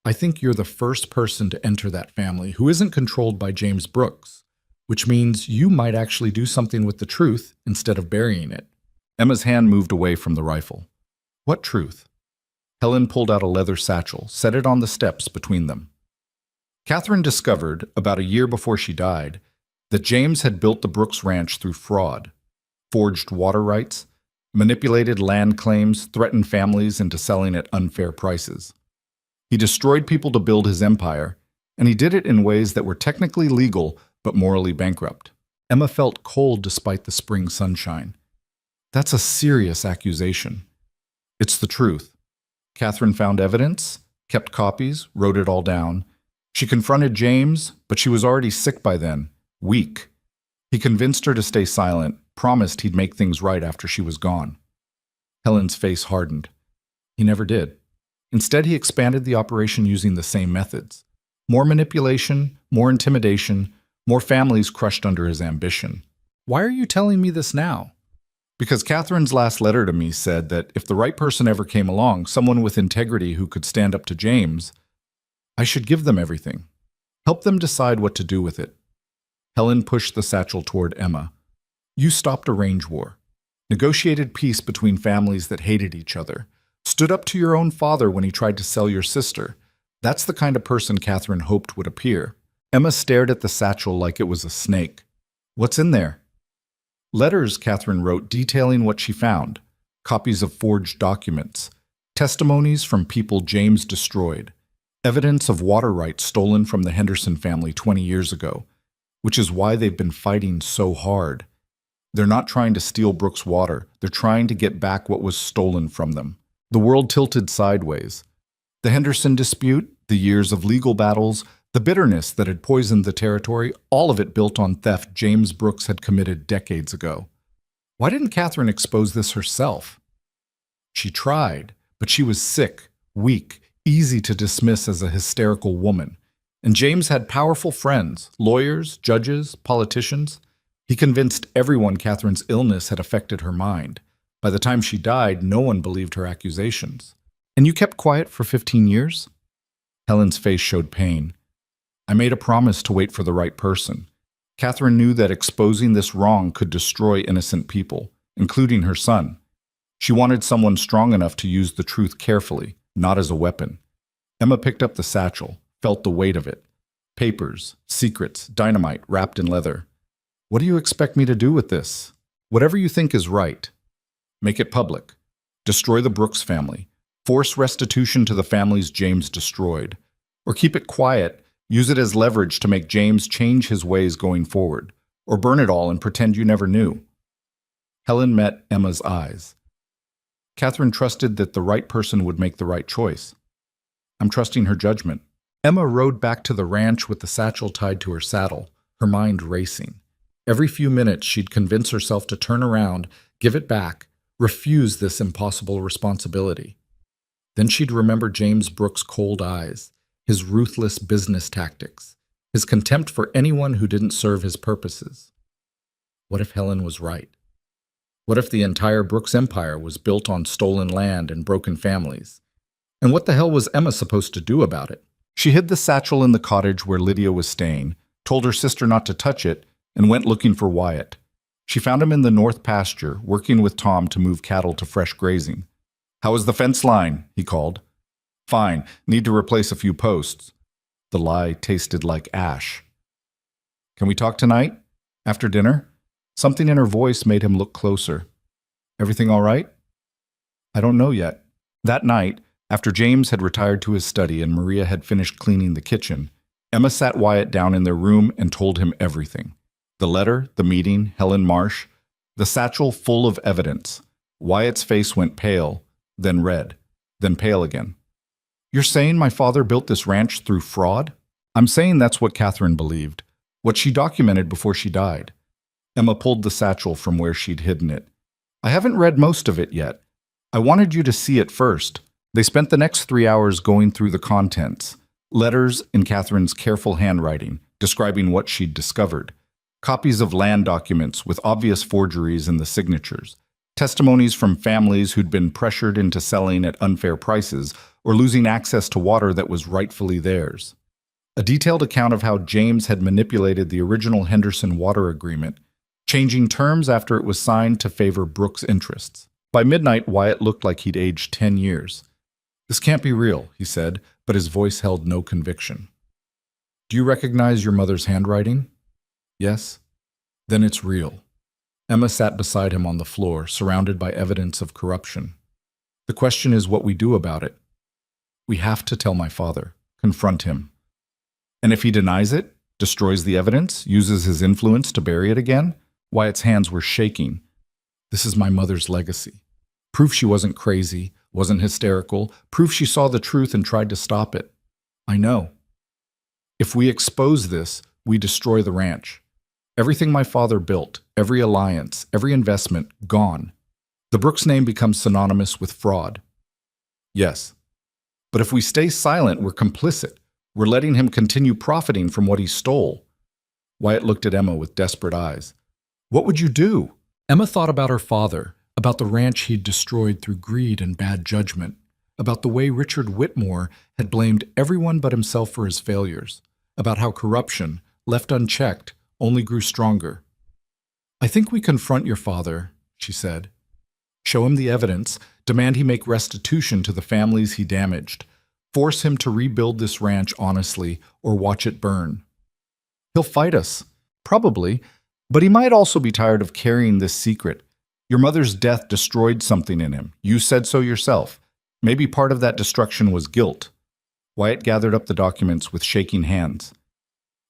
I think you're the first person to enter that family who isn't controlled by James Brooks, which means you might actually do something with the truth instead of burying it. Emma's hand moved away from the rifle. What truth? Helen pulled out a leather satchel, set it on the steps between them. Catherine discovered, about a year before she died, that James had built the Brooks Ranch through fraud, forged water rights, manipulated land claims, threatened families into selling at unfair prices. He destroyed people to build his empire, and he did it in ways that were technically legal but morally bankrupt. Emma felt cold despite the spring sunshine. That's a serious accusation. It's the truth. Catherine found evidence, kept copies, wrote it all down. She confronted James, but she was already sick by then, weak. He convinced her to stay silent, promised he'd make things right after she was gone. Helen's face hardened. He never did. Instead, he expanded the operation using the same methods. More manipulation, more intimidation, more families crushed under his ambition. Why are you telling me this now? Because Catherine's last letter to me said that if the right person ever came along, someone with integrity who could stand up to James, I should give them everything. Help them decide what to do with it. Helen pushed the satchel toward Emma. You stopped a range war, negotiated peace between families that hated each other, stood up to your own father when he tried to sell your sister. That's the kind of person Catherine hoped would appear. Emma stared at the satchel like it was a snake. What's in there? Letters Catherine wrote detailing what she found, copies of forged documents, testimonies from people James destroyed, evidence of water rights stolen from the Henderson family 20 years ago, which is why they've been fighting so hard. They're not trying to steal Brooks' water. They're trying to get back what was stolen from them. The world tilted sideways. The Henderson dispute, the years of legal battles, the bitterness that had poisoned the territory, all of it built on theft James Brooks had committed decades ago. Why didn't Catherine expose this herself? She tried, but she was sick, weak, easy to dismiss as a hysterical woman. And James had powerful friends, lawyers, judges, politicians. He convinced everyone Catherine's illness had affected her mind. By the time she died, no one believed her accusations. And you kept quiet for 15 years? Helen's face showed pain. I made a promise to wait for the right person. Catherine knew that exposing this wrong could destroy innocent people, including her son. She wanted someone strong enough to use the truth carefully, not as a weapon. Emma picked up the satchel, felt the weight of it. Papers, secrets, dynamite wrapped in leather. What do you expect me to do with this? Whatever you think is right. Make it public. Destroy the Brooks family. Force restitution to the families James destroyed. Or keep it quiet, use it as leverage to make James change his ways going forward. Or burn it all and pretend you never knew. Helen met Emma's eyes. Catherine trusted that the right person would make the right choice. I'm trusting her judgment. Emma rode back to the ranch with the satchel tied to her saddle, her mind racing. Every few minutes she'd convince herself to turn around, give it back, refuse this impossible responsibility. Then she'd remember James Brooks' cold eyes, his ruthless business tactics, his contempt for anyone who didn't serve his purposes. What if Helen was right? What if the entire Brooks empire was built on stolen land and broken families? And what the hell was Emma supposed to do about it? She hid the satchel in the cottage where Lydia was staying, told her sister not to touch it, and went looking for Wyatt. She found him in the north pasture, working with Tom to move cattle to fresh grazing. How is the fence line? He called. Fine, need to replace a few posts. The lie tasted like ash. Can we talk tonight? After dinner? Something in her voice made him look closer. Everything all right? I don't know yet. That night, after James had retired to his study and Maria had finished cleaning the kitchen, Emma sat Wyatt down in their room and told him everything. The letter, the meeting, Helen Marsh, the satchel full of evidence. Wyatt's face went pale, then red, then pale again. You're saying my father built this ranch through fraud? I'm saying that's what Catherine believed, what she documented before she died. Emma pulled the satchel from where she'd hidden it. I haven't read most of it yet. I wanted you to see it first. They spent the next 3 hours going through the contents. Letters in Catherine's careful handwriting, describing what she'd discovered. Copies of land documents with obvious forgeries in the signatures. Testimonies from families who'd been pressured into selling at unfair prices or losing access to water that was rightfully theirs. A detailed account of how James had manipulated the original Henderson water agreement, changing terms after it was signed to favor Brooks' interests. By midnight, Wyatt looked like he'd aged 10 years. This can't be real, he said, but his voice held no conviction. Do you recognize your mother's handwriting? Yes? Then it's real. Emma sat beside him on the floor, surrounded by evidence of corruption. The question is what we do about it. We have to tell my father, confront him. And if he denies it, destroys the evidence, uses his influence to bury it again, Wyatt's hands were shaking. This is my mother's legacy. Proof she wasn't crazy, wasn't hysterical, proof she saw the truth and tried to stop it. I know. If we expose this, we destroy the ranch. Everything my father built, every alliance, every investment, gone. The Brooks name becomes synonymous with fraud. Yes. But if we stay silent, we're complicit. We're letting him continue profiting from what he stole. Wyatt looked at Emma with desperate eyes. What would you do? Emma thought about her father, about the ranch he'd destroyed through greed and bad judgment, about the way Richard Whitmore had blamed everyone but himself for his failures, about how corruption, left unchecked, only grew stronger. I think we confront your father, she said. Show him the evidence, demand he make restitution to the families he damaged, force him to rebuild this ranch honestly or watch it burn. He'll fight us, probably, but he might also be tired of carrying this secret. Your mother's death destroyed something in him. You said so yourself. Maybe part of that destruction was guilt. Wyatt gathered up the documents with shaking hands.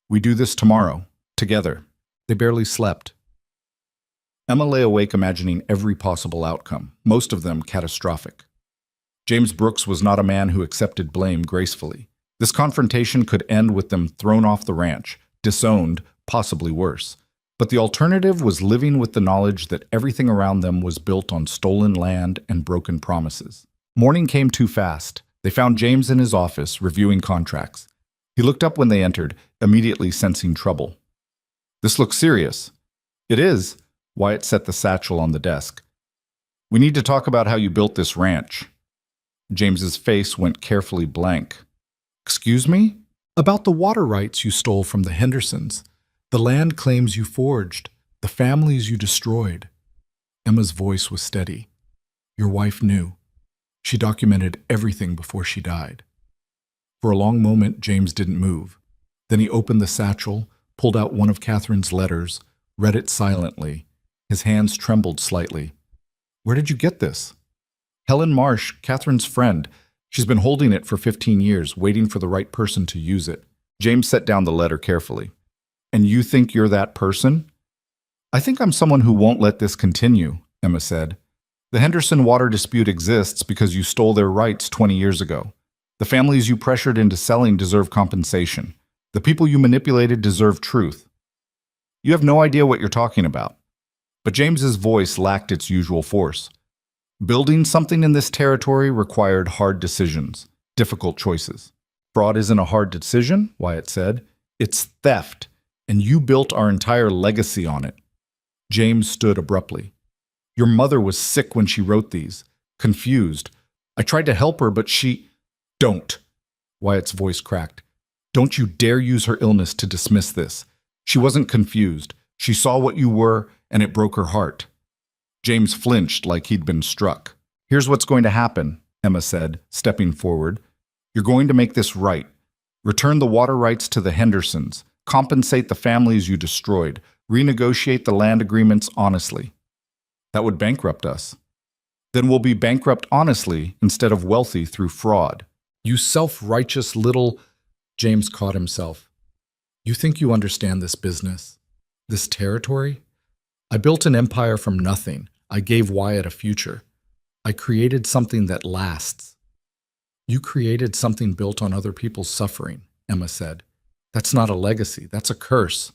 We do this tomorrow, together. They barely slept. Emma lay awake imagining every possible outcome, most of them catastrophic. James Brooks was not a man who accepted blame gracefully. This confrontation could end with them thrown off the ranch, disowned, possibly worse. But the alternative was living with the knowledge that everything around them was built on stolen land and broken promises. Morning came too fast. They found James in his office, reviewing contracts. He looked up when they entered, immediately sensing trouble. This looks serious. It is. Wyatt set the satchel on the desk. We need to talk about how you built this ranch. James's face went carefully blank. Excuse me? About the water rights you stole from the Hendersons. The land claims you forged, the families you destroyed. Emma's voice was steady. Your wife knew. She documented everything before she died. For a long moment, James didn't move. Then he opened the satchel, pulled out one of Catherine's letters, read it silently. His hands trembled slightly. Where did you get this? Helen Marsh, Catherine's friend. She's been holding it for 15 years, waiting for the right person to use it. James set down the letter carefully. And you think you're that person? I think I'm someone who won't let this continue, Emma said. The Henderson water dispute exists because you stole their rights 20 years ago. The families you pressured into selling deserve compensation. The people you manipulated deserve truth. You have no idea what you're talking about. But James's voice lacked its usual force. Building something in this territory required hard decisions, difficult choices. Fraud isn't a hard decision, Wyatt said. It's theft. And you built our entire legacy on it. James stood abruptly. Your mother was sick when she wrote these, confused. I tried to help her, but she... Don't. Wyatt's voice cracked. Don't you dare use her illness to dismiss this. She wasn't confused. She saw what you were, and it broke her heart. James flinched like he'd been struck. Here's what's going to happen, Emma said, stepping forward. You're going to make this right. Return the water rights to the Hendersons. Compensate the families you destroyed. Renegotiate the land agreements honestly. That would bankrupt us. Then we'll be bankrupt honestly instead of wealthy through fraud. You self-righteous little... James caught himself. You think you understand this business? This territory? I built an empire from nothing. I gave Wyatt a future. I created something that lasts. You created something built on other people's suffering, Emma said. That's not a legacy. That's a curse.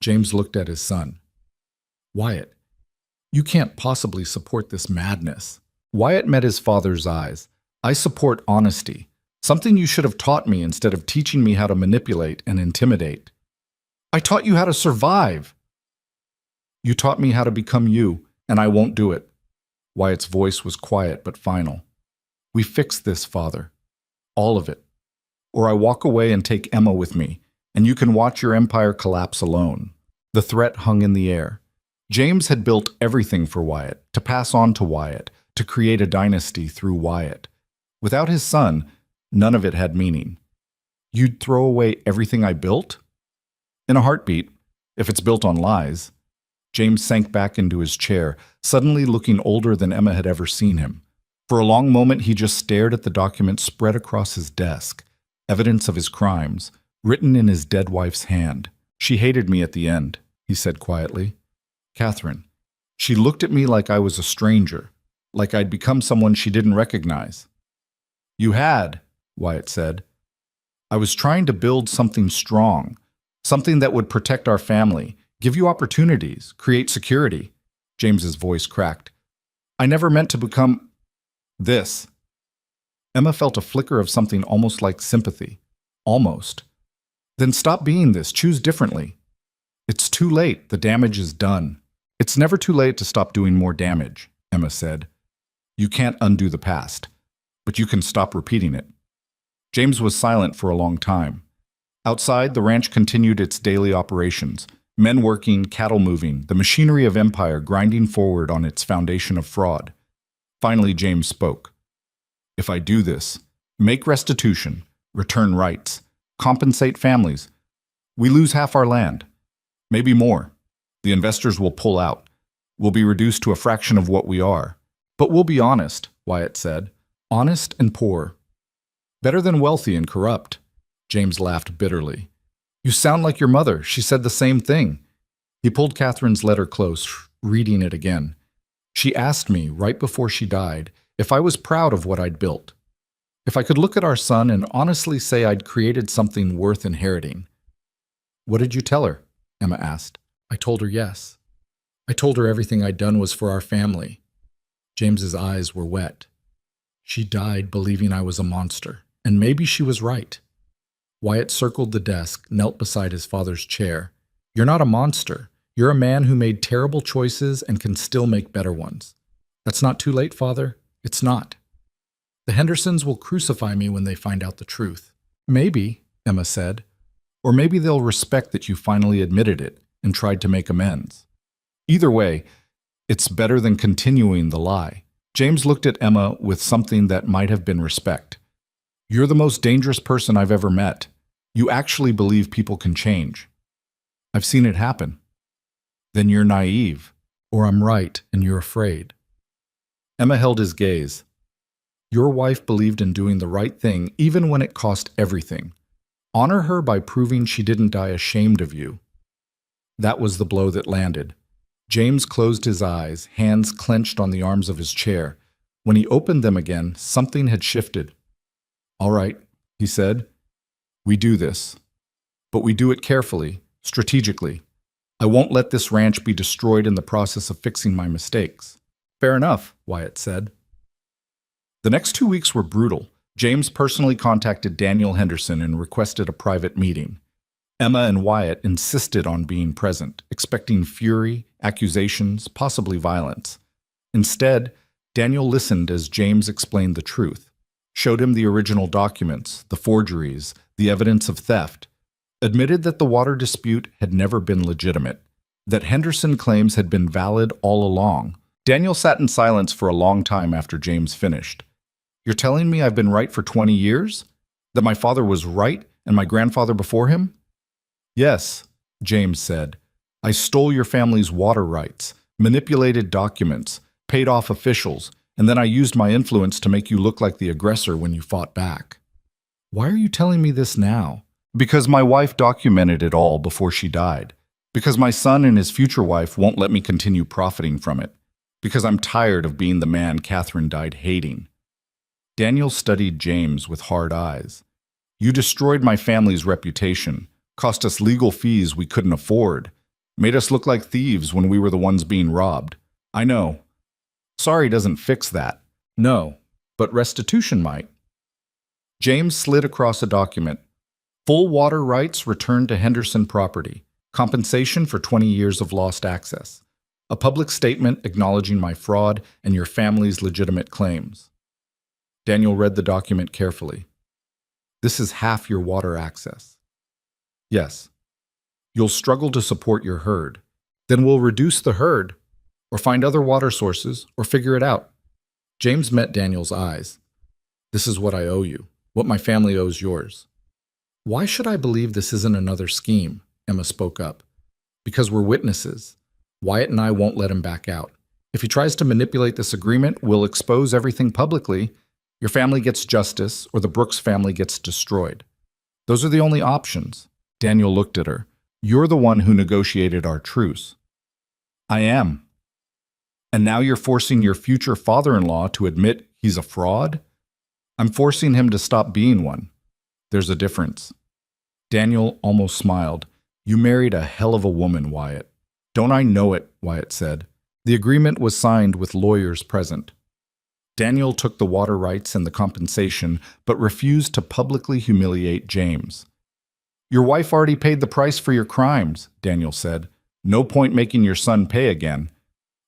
James looked at his son. Wyatt, you can't possibly support this madness. Wyatt met his father's eyes. I support honesty, something you should have taught me instead of teaching me how to manipulate and intimidate. I taught you how to survive. You taught me how to become you, and I won't do it. Wyatt's voice was quiet but final. We fix this, Father. All of it. Or I walk away and take Emma with me, and you can watch your empire collapse alone. The threat hung in the air. James had built everything for Wyatt, to pass on to Wyatt, to create a dynasty through Wyatt. Without his son, none of it had meaning. You'd throw away everything I built? In a heartbeat, if it's built on lies. James sank back into his chair, suddenly looking older than Emma had ever seen him. For a long moment, he just stared at the document spread across his desk, evidence of his crimes, written in his dead wife's hand. She hated me at the end, he said quietly. Catherine. She looked at me like I was a stranger, like I'd become someone she didn't recognize. You had, Wyatt said. I was trying to build something strong, something that would protect our family, give you opportunities, create security. James's voice cracked. I never meant to become this. Emma felt a flicker of something almost like sympathy. Almost. Then stop being this. Choose differently. It's too late. The damage is done. It's never too late to stop doing more damage, Emma said. You can't undo the past, but you can stop repeating it. James was silent for a long time. Outside, the ranch continued its daily operations. Men working, cattle moving, the machinery of empire grinding forward on its foundation of fraud. Finally, James spoke. If I do this, make restitution, return rights, compensate families, we lose half our land. Maybe more. The investors will pull out. We'll be reduced to a fraction of what we are. But we'll be honest, Wyatt said. Honest and poor. Better than wealthy and corrupt. James laughed bitterly. You sound like your mother. She said the same thing. He pulled Catherine's letter close, reading it again. She asked me, right before she died, if I was proud of what I'd built. If I could look at our son and honestly say I'd created something worth inheriting. What did you tell her? Emma asked. I told her yes. I told her everything I'd done was for our family. James's eyes were wet. She died believing I was a monster, and maybe she was right. Wyatt circled the desk, knelt beside his father's chair. You're not a monster. You're a man who made terrible choices and can still make better ones. That's not too late, Father. It's not. The Hendersons will crucify me when they find out the truth. Maybe, Emma said. Or maybe they'll respect that you finally admitted it and tried to make amends. Either way, it's better than continuing the lie. James looked at Emma with something that might have been respect. You're the most dangerous person I've ever met. You actually believe people can change. I've seen it happen. Then you're naive, or I'm right and you're afraid. Emma held his gaze. Your wife believed in doing the right thing even when it cost everything. Honor her by proving she didn't die ashamed of you. That was the blow that landed. James closed his eyes, hands clenched on the arms of his chair. When he opened them again, something had shifted. All right, he said. We do this. But we do it carefully, strategically. I won't let this ranch be destroyed in the process of fixing my mistakes. Fair enough, Wyatt said. The next 2 weeks were brutal. James personally contacted Daniel Henderson and requested a private meeting. Emma and Wyatt insisted on being present, expecting fury, accusations, possibly violence. Instead, Daniel listened as James explained the truth, showed him the original documents, the forgeries, the evidence of theft, admitted that the water dispute had never been legitimate, that Henderson claims had been valid all along. Daniel sat in silence for a long time after James finished. You're telling me I've been right for 20 years? That my father was right and my grandfather before him? Yes, James said. I stole your family's water rights, manipulated documents, paid off officials, and then I used my influence to make you look like the aggressor when you fought back. Why are you telling me this now? Because my wife documented it all before she died. Because my son and his future wife won't let me continue profiting from it. Because I'm tired of being the man Catherine died hating. Daniel studied James with hard eyes. You destroyed my family's reputation, cost us legal fees we couldn't afford. Made us look like thieves when we were the ones being robbed. I know. Sorry doesn't fix that. No, but restitution might. James slid across a document. Full water rights returned to Henderson property. Compensation for 20 years of lost access. A public statement acknowledging my fraud and your family's legitimate claims. Daniel read the document carefully. This is half your water access. Yes. You'll struggle to support your herd. Then we'll reduce the herd, or find other water sources, or figure it out. James met Daniel's eyes. This is what I owe you, what my family owes yours. Why should I believe this isn't another scheme? Emma spoke up. Because we're witnesses. Wyatt and I won't let him back out. If he tries to manipulate this agreement, we'll expose everything publicly. Your family gets justice, or the Brooks family gets destroyed. Those are the only options. Daniel looked at her. You're the one who negotiated our truce. I am. And now you're forcing your future father-in-law to admit he's a fraud? I'm forcing him to stop being one. There's a difference. Daniel almost smiled. You married a hell of a woman, Wyatt. Don't I know it, Wyatt said. The agreement was signed with lawyers present. Daniel took the water rights and the compensation, but refused to publicly humiliate James. Your wife already paid the price for your crimes, Daniel said. No point making your son pay again.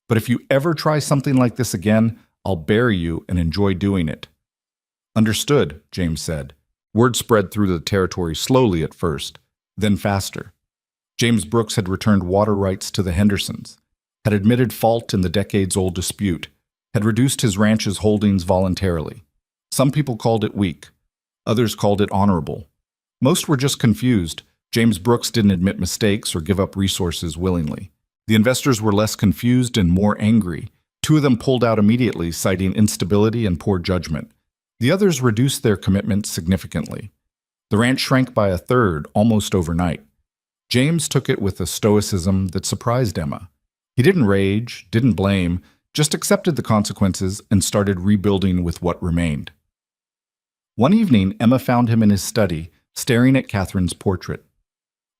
But if you ever try something like this again, I'll bury you and enjoy doing it. Understood, James said. Word spread through the territory slowly at first, then faster. James Brooks had returned water rights to the Hendersons, had admitted fault in the decades-old dispute, had reduced his ranch's holdings voluntarily. Some people called it weak. Others called it honorable. Most were just confused. James Brooks didn't admit mistakes or give up resources willingly. The investors were less confused and more angry. 2 of them pulled out immediately, citing instability and poor judgment. The others reduced their commitment significantly. The ranch shrank by a third almost overnight. James took it with a stoicism that surprised Emma. He didn't rage, didn't blame, just accepted the consequences and started rebuilding with what remained. One evening, Emma found him in his study, staring at Catherine's portrait.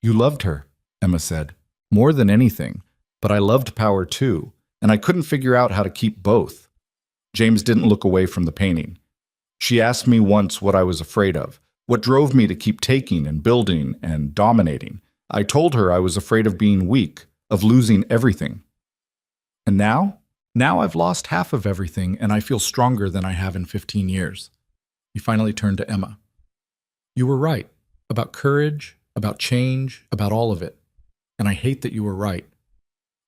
You loved her, Emma said. More than anything. But I loved power too, and I couldn't figure out how to keep both. James didn't look away from the painting. She asked me once what I was afraid of, what drove me to keep taking and building and dominating. I told her I was afraid of being weak, of losing everything. And now? Now I've lost half of everything, and I feel stronger than I have in 15 years. He finally turned to Emma. You were right, about courage, about change, about all of it. And I hate that you were right.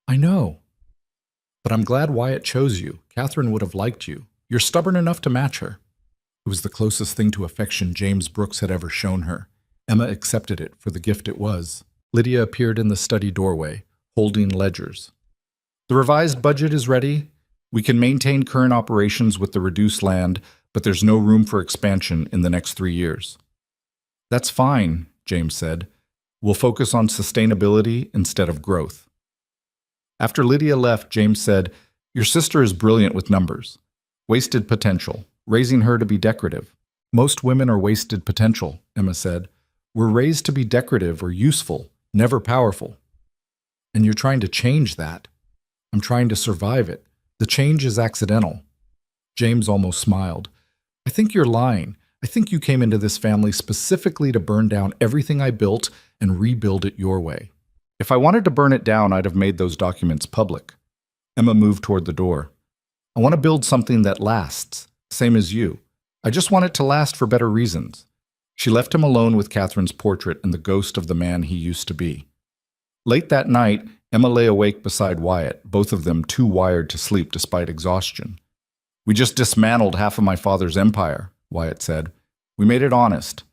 I know. But I'm glad Wyatt chose you. Catherine would have liked you. You're stubborn enough to match her. It was the closest thing to affection James Brooks had ever shown her. Emma accepted it for the gift it was. Lydia appeared in the study doorway, holding ledgers. The revised budget is ready. We can maintain current operations with the reduced land, but there's no room for expansion in the next 3 years. That's fine, James said. We'll focus on sustainability instead of growth. After Lydia left, James said, Your sister is brilliant with numbers. Wasted potential, raising her to be decorative. Most women are wasted potential, Emma said. We're raised to be decorative or useful, never powerful. And you're trying to change that. I'm trying to survive it. The change is accidental. James almost smiled. I think you're lying. I think you came into this family specifically to burn down everything I built and rebuild it your way. If I wanted to burn it down, I'd have made those documents public. Emma moved toward the door. I want to build something that lasts, same as you. I just want it to last for better reasons. She left him alone with Catherine's portrait and the ghost of the man he used to be. Late that night, Emma lay awake beside Wyatt, both of them too wired to sleep despite exhaustion. We just dismantled half of my father's empire, Wyatt said. We made it honest.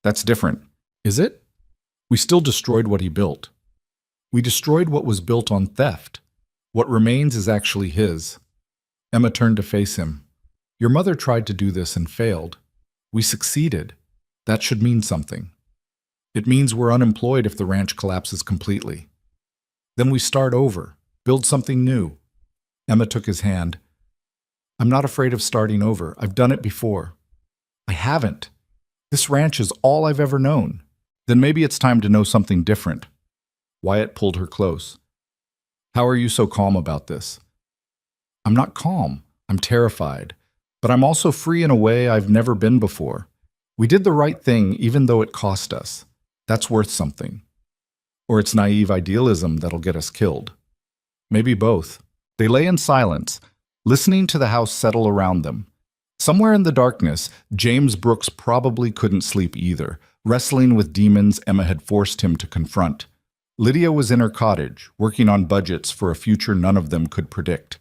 That's different. Is it? We still destroyed what he built. We destroyed what was built on theft. What remains is actually his. Emma turned to face him. Your mother tried to do this and failed. We succeeded. That should mean something. It means we're unemployed if the ranch collapses completely. Then we start over, build something new. Emma took his hand. I'm not afraid of starting over. I've done it before. I haven't. This ranch is all I've ever known. Then maybe it's time to know something different. Wyatt pulled her close. How are you so calm about this? I'm not calm. I'm terrified. But I'm also free in a way I've never been before. We did the right thing even though it cost us. That's worth something. Or it's naive idealism that'll get us killed. Maybe both. They lay in silence, listening to the house settle around them. Somewhere in the darkness, James Brooks probably couldn't sleep either, wrestling with demons Emma had forced him to confront. Lydia was in her cottage, working on budgets for a future none of them could predict.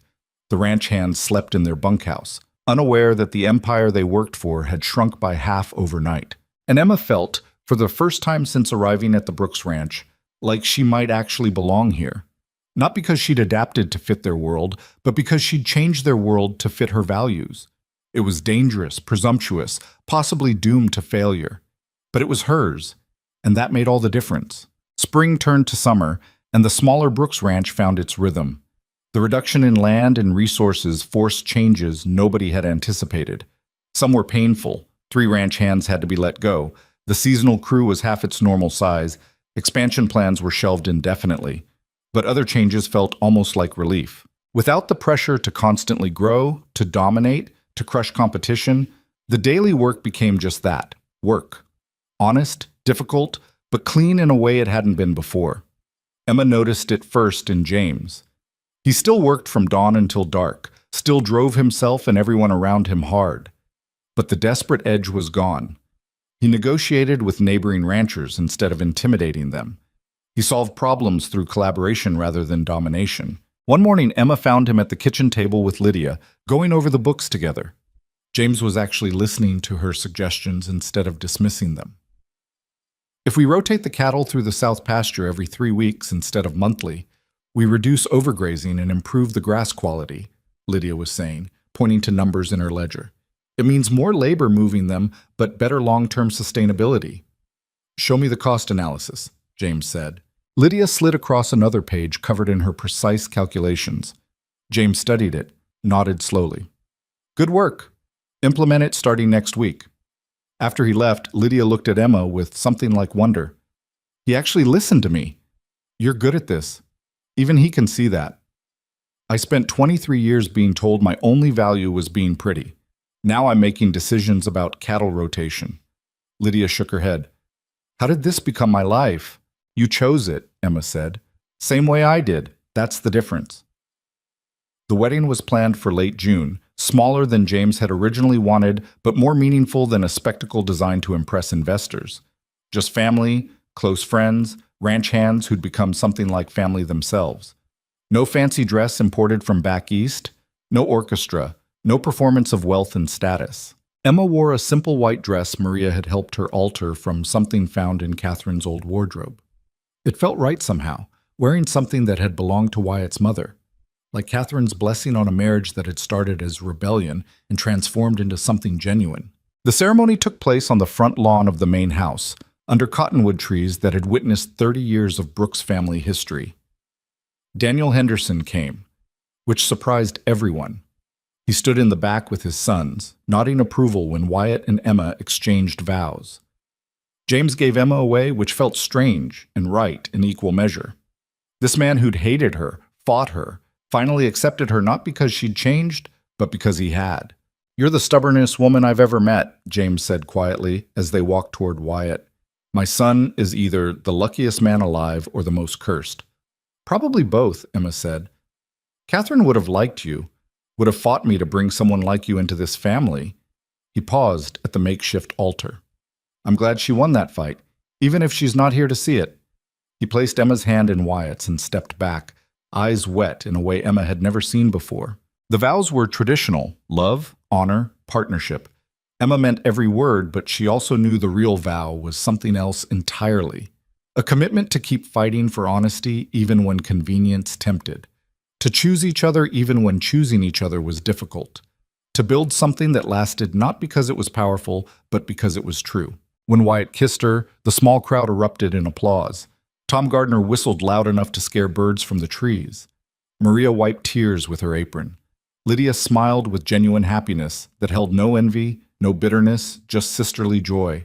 The ranch hands slept in their bunkhouse, unaware that the empire they worked for had shrunk by half overnight. And Emma felt, for the first time since arriving at the Brooks Ranch, like she might actually belong here. Not because she'd adapted to fit their world, but because she'd changed their world to fit her values. It was dangerous, presumptuous, possibly doomed to failure. But it was hers, and that made all the difference. Spring turned to summer, and the smaller Brooks Ranch found its rhythm. The reduction in land and resources forced changes nobody had anticipated. Some were painful. 3 ranch hands had to be let go. The seasonal crew was half its normal size. Expansion plans were shelved indefinitely. But other changes felt almost like relief. Without the pressure to constantly grow, to dominate, to crush competition, the daily work became just that, work. Honest, difficult, but clean in a way it hadn't been before. Emma noticed it first in James. He still worked from dawn until dark, still drove himself and everyone around him hard. But the desperate edge was gone. He negotiated with neighboring ranchers instead of intimidating them. He solved problems through collaboration rather than domination. One morning, Emma found him at the kitchen table with Lydia, going over the books together. James was actually listening to her suggestions instead of dismissing them. If we rotate the cattle through the south pasture every 3 weeks instead of monthly, we reduce overgrazing and improve the grass quality, Lydia was saying, pointing to numbers in her ledger. It means more labor moving them, but better long-term sustainability. Show me the cost analysis, James said. Lydia slid across another page covered in her precise calculations. James studied it, nodded slowly. Good work. Implement it starting next week. After he left, Lydia looked at Emma with something like wonder. He actually listened to me. You're good at this. Even he can see that. I spent 23 years being told my only value was being pretty. Now I'm making decisions about cattle rotation. Lydia shook her head. How did this become my life? You chose it, Emma said. Same way I did. That's the difference. The wedding was planned for late June, smaller than James had originally wanted, but more meaningful than a spectacle designed to impress investors. Just family, close friends, ranch hands who'd become something like family themselves. No fancy dress imported from back east, no orchestra, no performance of wealth and status. Emma wore a simple white dress Maria had helped her alter from something found in Catherine's old wardrobe. It felt right somehow, wearing something that had belonged to Wyatt's mother, like Catherine's blessing on a marriage that had started as rebellion and transformed into something genuine. The ceremony took place on the front lawn of the main house, under cottonwood trees that had witnessed 30 years of Brooks family history. Daniel Henderson came, which surprised everyone. He stood in the back with his sons, nodding approval when Wyatt and Emma exchanged vows. James gave Emma away, which felt strange and right in equal measure. This man who'd hated her, fought her, finally accepted her not because she'd changed, but because he had. You're the stubbornest woman I've ever met, James said quietly as they walked toward Wyatt. My son is either the luckiest man alive or the most cursed. Probably both, Emma said. Catherine would have liked you, would have fought me to bring someone like you into this family. He paused at the makeshift altar. I'm glad she won that fight, even if she's not here to see it. He placed Emma's hand in Wyatt's and stepped back, eyes wet in a way Emma had never seen before. The vows were traditional: love, honor, partnership. Emma meant every word, but she also knew the real vow was something else entirely. A commitment to keep fighting for honesty even when convenience tempted. To choose each other even when choosing each other was difficult. To build something that lasted not because it was powerful, but because it was true. When Wyatt kissed her, the small crowd erupted in applause. Tom Gardner whistled loud enough to scare birds from the trees. Maria wiped tears with her apron. Lydia smiled with genuine happiness that held no envy, no bitterness, just sisterly joy.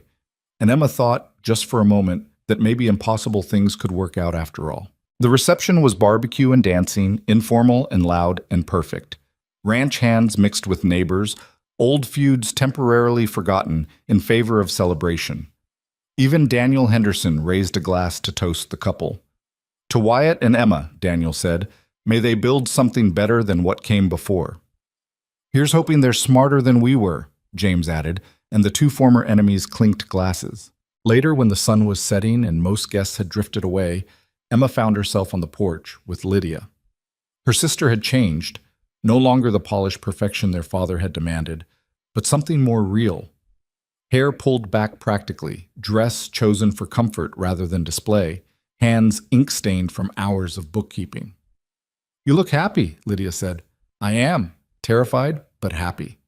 And Emma thought, just for a moment, that maybe impossible things could work out after all. The reception was barbecue and dancing, informal and loud and perfect. Ranch hands mixed with neighbors, old feuds temporarily forgotten in favor of celebration. Even Daniel Henderson raised a glass to toast the couple. To Wyatt and Emma, Daniel said, may they build something better than what came before. Here's hoping they're smarter than we were, James added, and the two former enemies clinked glasses. Later, when the sun was setting and most guests had drifted away, Emma found herself on the porch with Lydia. Her sister had changed, no longer the polished perfection their father had demanded, but something more real. Hair pulled back practically, dress chosen for comfort rather than display, hands ink-stained from hours of bookkeeping. You look happy, Lydia said. I am, terrified, but happy.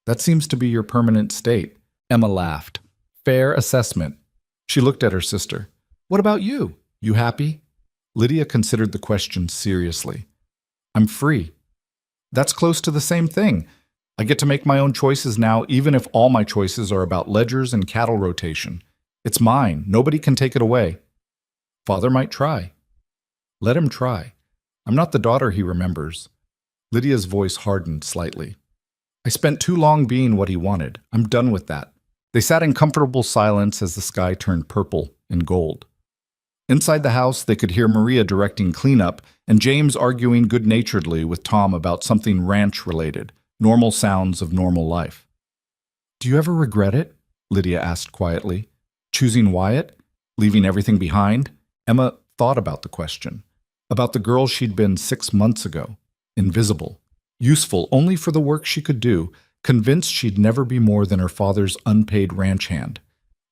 That seems to be your permanent state. Emma laughed. Fair assessment. She looked at her sister. What about you? You happy? Lydia considered the question seriously. I'm free. That's close to the same thing. I get to make my own choices now, even if all my choices are about ledgers and cattle rotation. It's mine. Nobody can take it away. Father might try. Let him try. I'm not the daughter he remembers. Lydia's voice hardened slightly. I spent too long being what he wanted. I'm done with that. They sat in comfortable silence as the sky turned purple and gold. Inside the house, they could hear Maria directing cleanup and James arguing good-naturedly with Tom about something ranch-related, normal sounds of normal life. Do you ever regret it? Lydia asked quietly. Choosing Wyatt? Leaving everything behind? Emma thought about the question. About the girl she'd been 6 months ago. Invisible. Useful only for the work she could do, convinced she'd never be more than her father's unpaid ranch hand.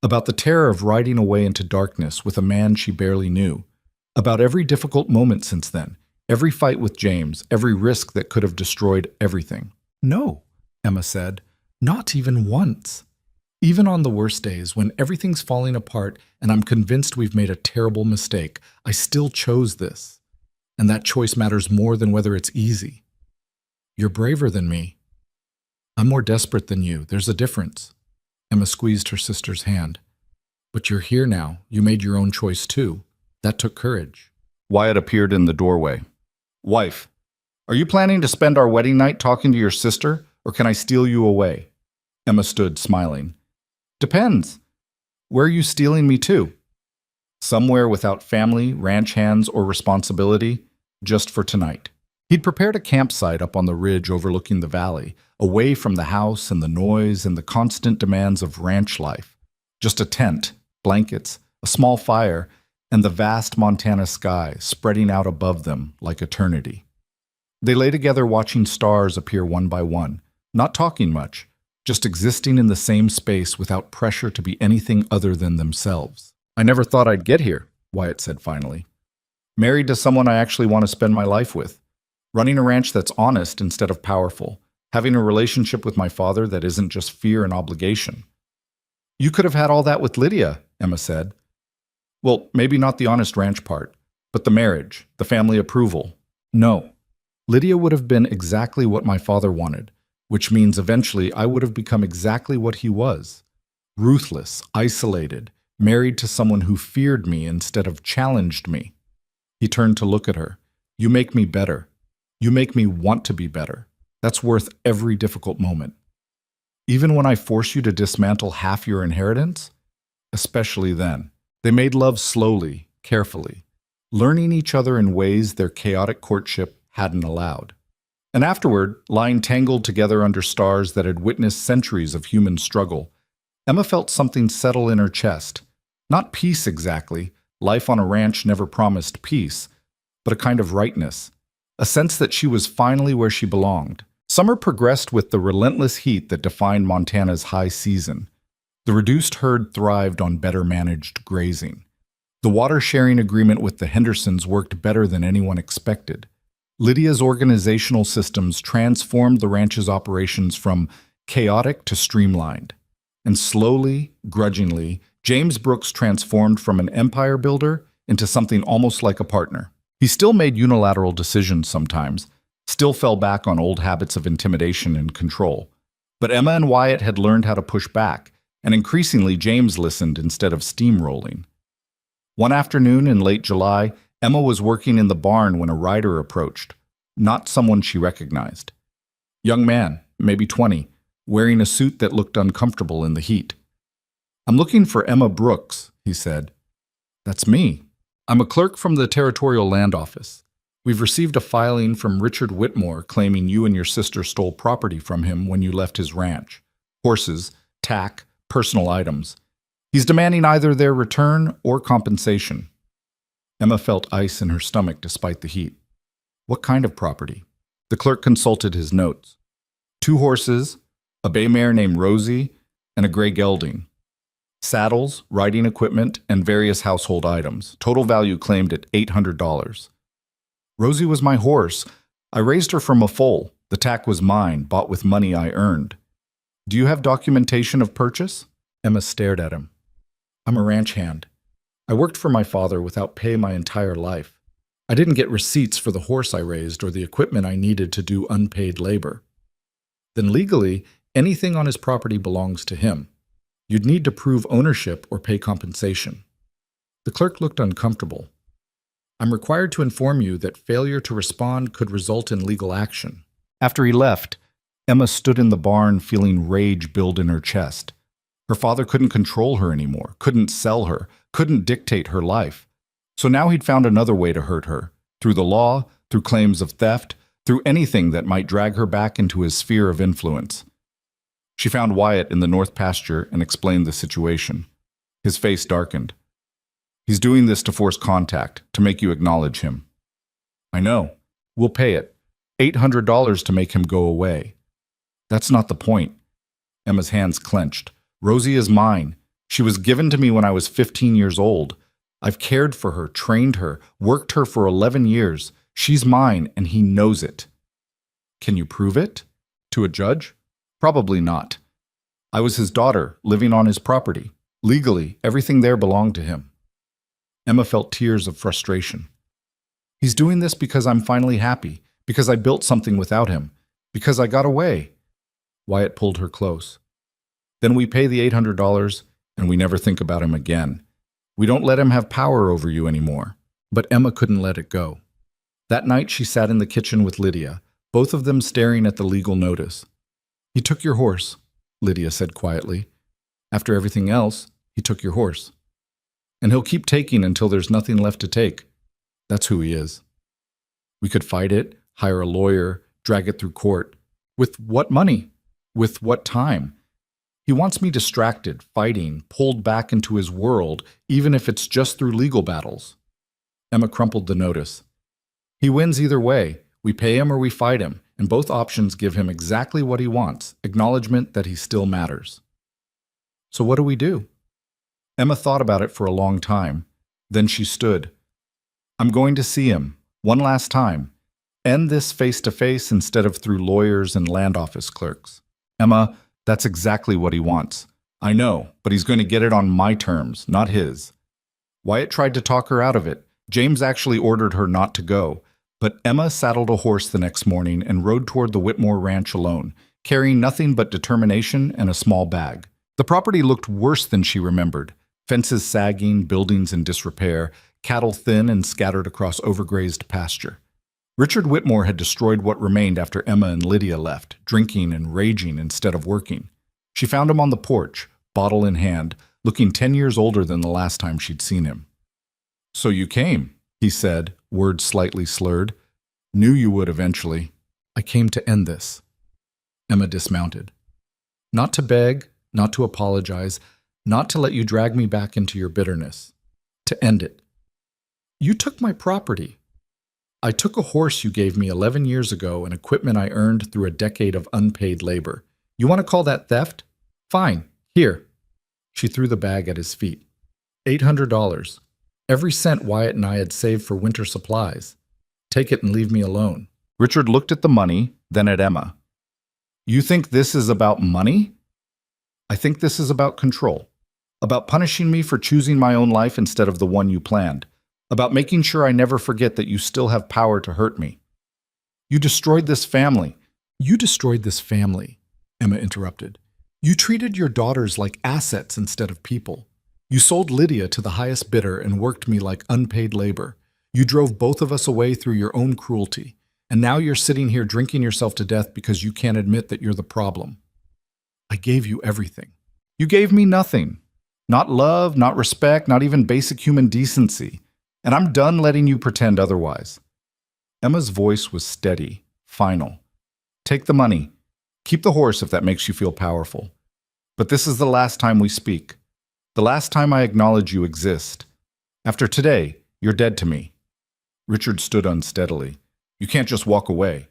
About the terror of riding away into darkness with a man she barely knew. About every difficult moment since then, every fight with James, every risk that could have destroyed everything. No, Emma said, not even once. Even on the worst days, when everything's falling apart and I'm convinced we've made a terrible mistake, I still chose this. And that choice matters more than whether it's easy. You're braver than me. I'm more desperate than you. There's a difference. Emma squeezed her sister's hand. But you're here now. You made your own choice too. That took courage. Wyatt appeared in the doorway. Wife, are you planning to spend our wedding night talking to your sister, or can I steal you away? Emma stood, smiling. Depends. Where are you stealing me to? Somewhere without family, ranch hands, or responsibility, just for tonight. He'd prepared a campsite up on the ridge overlooking the valley, away from the house and the noise and the constant demands of ranch life. Just a tent, blankets, a small fire, and the vast Montana sky spreading out above them like eternity. They lay together watching stars appear one by one, not talking much, just existing in the same space without pressure to be anything other than themselves. I never thought I'd get here, Wyatt said finally. Married to someone I actually want to spend my life with. Running a ranch that's honest instead of powerful. Having a relationship with my father that isn't just fear and obligation. You could have had all that with Lydia, Emma said. Well, maybe not the honest ranch part, but the marriage, the family approval. No. Lydia would have been exactly what my father wanted, which means eventually I would have become exactly what he was. Ruthless, isolated, married to someone who feared me instead of challenged me. He turned to look at her. You make me better. You make me want to be better. That's worth every difficult moment. Even when I force you to dismantle half your inheritance? Especially then. They made love slowly, carefully, learning each other in ways their chaotic courtship hadn't allowed. And afterward, lying tangled together under stars that had witnessed centuries of human struggle, Emma felt something settle in her chest. Not peace exactly. Life on a ranch never promised peace, but a kind of rightness. A sense that she was finally where she belonged. Summer progressed with the relentless heat that defined Montana's high season. The reduced herd thrived on better managed grazing. The water-sharing agreement with the Hendersons worked better than anyone expected. Lydia's organizational systems transformed the ranch's operations from chaotic to streamlined. And slowly, grudgingly, James Brooks transformed from an empire builder into something almost like a partner. He still made unilateral decisions sometimes, still fell back on old habits of intimidation and control. But Emma and Wyatt had learned how to push back, and increasingly James listened instead of steamrolling. One afternoon in late July, Emma was working in the barn when a rider approached, not someone she recognized. Young man, maybe 20, wearing a suit that looked uncomfortable in the heat. "I'm looking for Emma Brooks," he said. "That's me. I'm a clerk from the Territorial Land Office. We've received a filing from Richard Whitmore claiming you and your sister stole property from him when you left his ranch. Horses, tack, personal items. He's demanding either their return or compensation." Emma felt ice in her stomach despite the heat. What kind of property? The clerk consulted his notes. 2 horses, a bay mare named Rosie, and a gray gelding. Saddles, riding equipment, and various household items. Total value claimed at $800. "Rosie was my horse. I raised her from a foal. The tack was mine, bought with money I earned. Do you have documentation of purchase?" Emma stared at him. "I'm a ranch hand. I worked for my father without pay my entire life. I didn't get receipts for the horse I raised or the equipment I needed to do unpaid labor." "Then legally, anything on his property belongs to him. You'd need to prove ownership or pay compensation." The clerk looked uncomfortable. "I'm required to inform you that failure to respond could result in legal action." After he left, Emma stood in the barn feeling rage build in her chest. Her father couldn't control her anymore, couldn't sell her, couldn't dictate her life. So now he'd found another way to hurt her, through the law, through claims of theft, through anything that might drag her back into his sphere of influence. She found Wyatt in the north pasture and explained the situation. His face darkened. "He's doing this to force contact, to make you acknowledge him." "I know. We'll pay it. $800 to make him go away." "That's not the point." Emma's hands clenched. "Rosie is mine. She was given to me when I was 15 years old. I've cared for her, trained her, worked her for 11 years. She's mine, and he knows it." "Can you prove it? To a judge?" "Probably not. I was his daughter, living on his property. Legally, everything there belonged to him." Emma felt tears of frustration. "He's doing this because I'm finally happy, because I built something without him, because I got away." Wyatt pulled her close. "Then we pay the $800, and we never think about him again. We don't let him have power over you anymore." But Emma couldn't let it go. That night she sat in the kitchen with Lydia, both of them staring at the legal notice. "He took your horse," Lydia said quietly. "After everything else, he took your horse. And he'll keep taking until there's nothing left to take. That's who he is. We could fight it, hire a lawyer, drag it through court. With what money? With what time? He wants me distracted, fighting, pulled back into his world, even if it's just through legal battles." Emma crumpled the notice. "He wins either way. We pay him or we fight him, and both options give him exactly what he wants, acknowledgement that he still matters." "So what do we do?" Emma thought about it for a long time. Then she stood. "I'm going to see him, one last time. End this face-to-face instead of through lawyers and land office clerks. Emma, that's exactly what he wants. I know, but he's going to get it on my terms, not his." Wyatt tried to talk her out of it. James actually ordered her not to go. But Emma saddled a horse the next morning and rode toward the Whitmore ranch alone, carrying nothing but determination and a small bag. The property looked worse than she remembered. Fences sagging, buildings in disrepair, cattle thin and scattered across overgrazed pasture. Richard Whitmore had destroyed what remained after Emma and Lydia left, drinking and raging instead of working. She found him on the porch, bottle in hand, looking 10 years older than the last time she'd seen him. "So you came," he said, words slightly slurred. "Knew you would eventually." "I came to end this." Emma dismounted. "Not to beg, not to apologize, not to let you drag me back into your bitterness. To end it. You took my property. I took a horse you gave me 11 years ago and equipment I earned through a decade of unpaid labor. You want to call that theft? Fine, here." She threw the bag at his feet. $800. Every cent Wyatt and I had saved for winter supplies. Take it and leave me alone." Richard looked at the money, then at Emma. "You think this is about money?" "I think this is about control. About punishing me for choosing my own life instead of the one you planned. About making sure I never forget that you still have power to hurt me. You destroyed this family." "You destroyed this family," Emma interrupted. "You treated your daughters like assets instead of people. You sold Lydia to the highest bidder and worked me like unpaid labor. You drove both of us away through your own cruelty. And now you're sitting here drinking yourself to death because you can't admit that you're the problem. I gave you everything. You gave me nothing. Not love, not respect, not even basic human decency. And I'm done letting you pretend otherwise. Emma's voice was steady, final. Take the money. Keep the horse if that makes you feel powerful. But this is the last time we speak. The last time I acknowledge you exist. After today, you're dead to me. Richard stood unsteadily. You can't just walk away.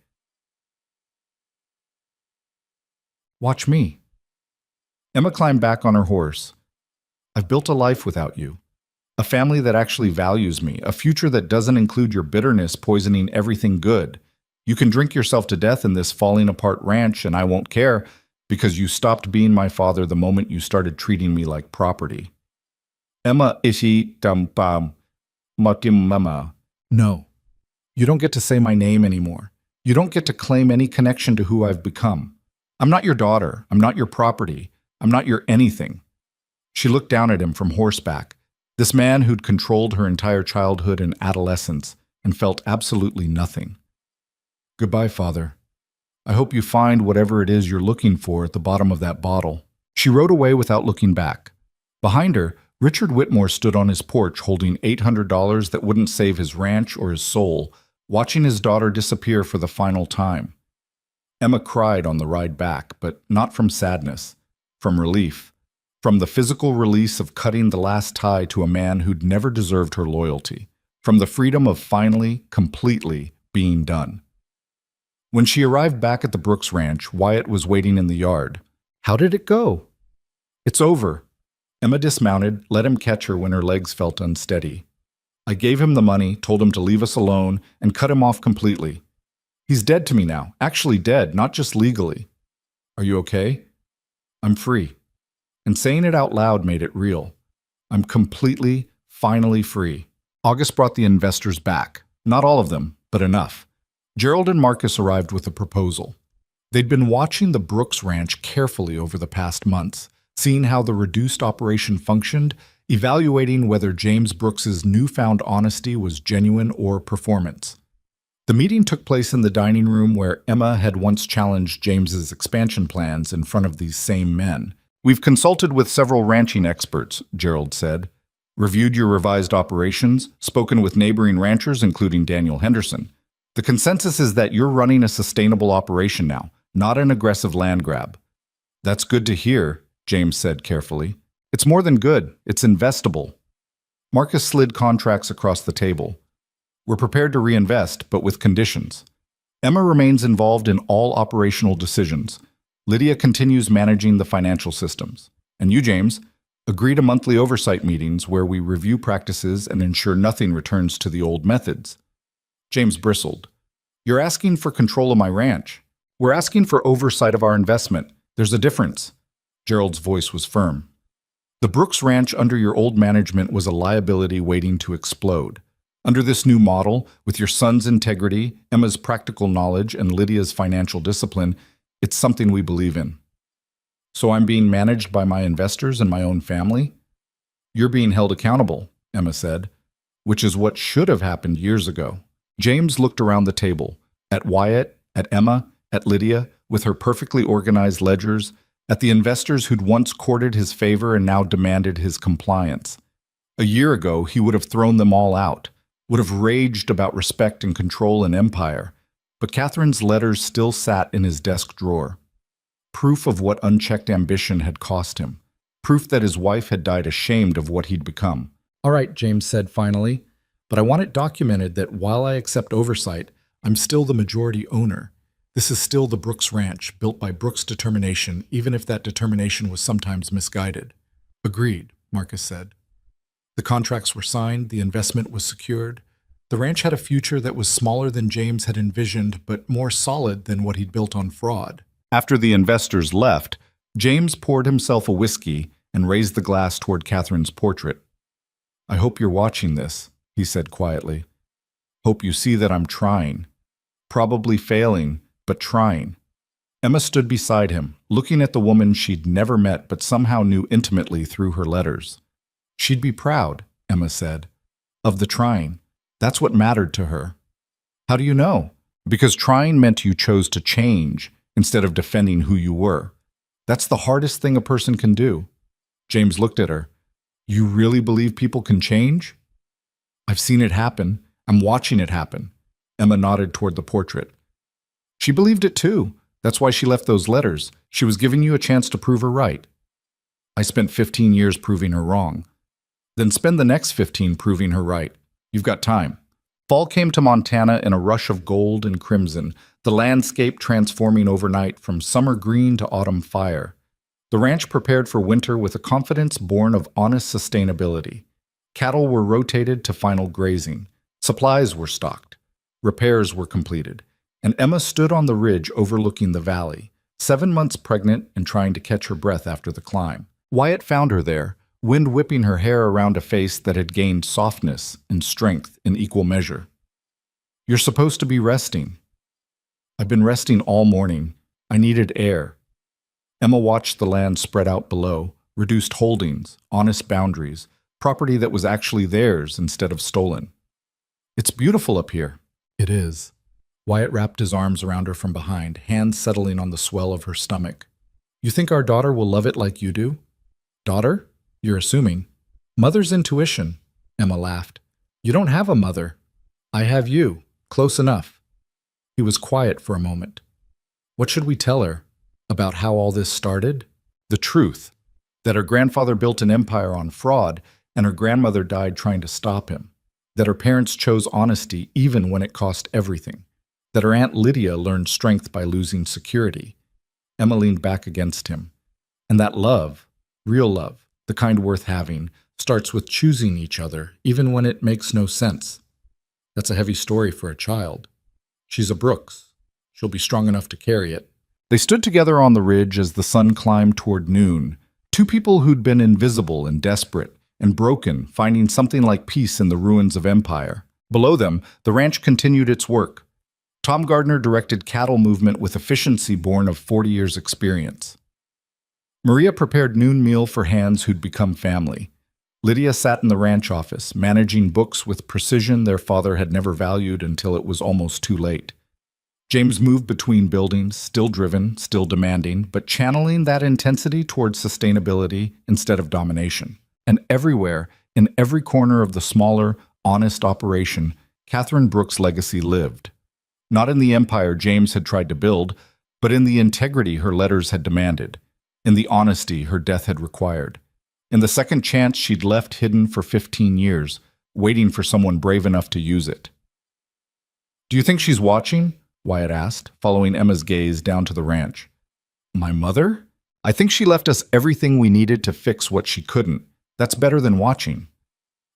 Watch me. Emma climbed back on her horse. I've built a life without you. A family that actually values me. A future that doesn't include your bitterness poisoning everything good. You can drink yourself to death in this falling apart ranch and I won't care because you stopped being my father the moment you started treating me like property. Emma ishi dampam matim mama. No. You don't get to say my name anymore. You don't get to claim any connection to who I've become. I'm not your daughter. I'm not your property. I'm not your anything. She looked down at him from horseback, this man who'd controlled her entire childhood and adolescence and felt absolutely nothing. Goodbye, Father. I hope you find whatever it is you're looking for at the bottom of that bottle. She rode away without looking back. Behind her, Richard Whitmore stood on his porch holding $800 that wouldn't save his ranch or his soul, watching his daughter disappear for the final time. Emma cried on the ride back, but not from sadness, from relief, from the physical release of cutting the last tie to a man who'd never deserved her loyalty, from the freedom of finally, completely being done. When she arrived back at the Brooks Ranch, Wyatt was waiting in the yard. How did it go? It's over. Emma dismounted, let him catch her when her legs felt unsteady. I gave him the money, told him to leave us alone, and cut him off completely. He's dead to me now, actually dead, not just legally. Are you okay? I'm free. And saying it out loud made it real. I'm completely, finally free. August brought the investors back. Not all of them, but enough. Gerald and Marcus arrived with a proposal. They'd been watching the Brooks Ranch carefully over the past months, seeing how the reduced operation functioned, evaluating whether James Brooks's newfound honesty was genuine or performance. The meeting took place in the dining room where Emma had once challenged James's expansion plans in front of these same men. We've consulted with several ranching experts, Gerald said, reviewed your revised operations, spoken with neighboring ranchers, including Daniel Henderson. The consensus is that you're running a sustainable operation now, not an aggressive land grab. That's good to hear, James said carefully. It's more than good, it's investable. Marcus slid contracts across the table. We're prepared to reinvest, but with conditions. Emma remains involved in all operational decisions. Lydia continues managing the financial systems. And you, James, agree to monthly oversight meetings where we review practices and ensure nothing returns to the old methods. James bristled. You're asking for control of my ranch. We're asking for oversight of our investment. There's a difference. Gerald's voice was firm. The Brooks Ranch under your old management was a liability waiting to explode. Under this new model, with your son's integrity, Emma's practical knowledge, and Lydia's financial discipline, it's something we believe in. So I'm being managed by my investors and my own family? You're being held accountable, Emma said, which is what should have happened years ago. James looked around the table, at Wyatt, at Emma, at Lydia, with her perfectly organized ledgers, at the investors who'd once courted his favor and now demanded his compliance. A year ago, he would have thrown them all out, would have raged about respect and control and empire, but Catherine's letters still sat in his desk drawer. Proof of what unchecked ambition had cost him. Proof that his wife had died ashamed of what he'd become. All right, James said finally, but I want it documented that while I accept oversight, I'm still the majority owner. This is still the Brooks Ranch, built by Brooks' determination, even if that determination was sometimes misguided. Agreed, Marcus said. The contracts were signed, the investment was secured. The ranch had a future that was smaller than James had envisioned, but more solid than what he'd built on fraud. After the investors left, James poured himself a whiskey and raised the glass toward Catherine's portrait. I hope you're watching this, he said quietly. Hope you see that I'm trying. Probably failing, but trying. Emma stood beside him, looking at the woman she'd never met but somehow knew intimately through her letters. She'd be proud, Emma said, of the trying. That's what mattered to her. How do you know? Because trying meant you chose to change instead of defending who you were. That's the hardest thing a person can do. James looked at her. You really believe people can change? I've seen it happen. I'm watching it happen. Emma nodded toward the portrait. She believed it too. That's why she left those letters. She was giving you a chance to prove her right. I spent 15 years proving her wrong. Then spend the next 15 proving her right. You've got time. Fall came to Montana in a rush of gold and crimson, the landscape transforming overnight from summer green to autumn fire. The ranch prepared for winter with a confidence born of honest sustainability. Cattle were rotated to final grazing. Supplies were stocked. Repairs were completed. And Emma stood on the ridge overlooking the valley, 7 months pregnant and trying to catch her breath after the climb. Wyatt found her there, wind whipping her hair around a face that had gained softness and strength in equal measure. You're supposed to be resting. I've been resting all morning. I needed air. Emma watched the land spread out below, reduced holdings, honest boundaries, property that was actually theirs instead of stolen. It's beautiful up here. It is. Wyatt wrapped his arms around her from behind, hands settling on the swell of her stomach. You think our daughter will love it like you do? Daughter? You're assuming. Mother's intuition, Emma laughed. You don't have a mother. I have you. Close enough. He was quiet for a moment. What should we tell her? About how all this started? The truth. That her grandfather built an empire on fraud, and her grandmother died trying to stop him. That her parents chose honesty even when it cost everything. That her Aunt Lydia learned strength by losing security. Emma leaned back against him. And that love, real love, the kind worth having, starts with choosing each other, even when it makes no sense. That's a heavy story for a child. She's a Brooks. She'll be strong enough to carry it. They stood together on the ridge as the sun climbed toward noon, two people who'd been invisible and desperate and broken, finding something like peace in the ruins of empire. Below them, the ranch continued its work. Tom Gardner directed cattle movement with efficiency born of 40 years' experience. Maria prepared noon meal for hands who'd become family. Lydia sat in the ranch office, managing books with precision their father had never valued until it was almost too late. James moved between buildings, still driven, still demanding, but channeling that intensity towards sustainability instead of domination. And everywhere, in every corner of the smaller, honest operation, Catherine Brooks' legacy lived. Not in the empire James had tried to build, but in the integrity her letters had demanded, in the honesty her death had required, in the second chance she'd left hidden for 15 years, waiting for someone brave enough to use it. Do you think she's watching? Wyatt asked, following Emma's gaze down to the ranch. My mother? I think she left us everything we needed to fix what she couldn't. That's better than watching.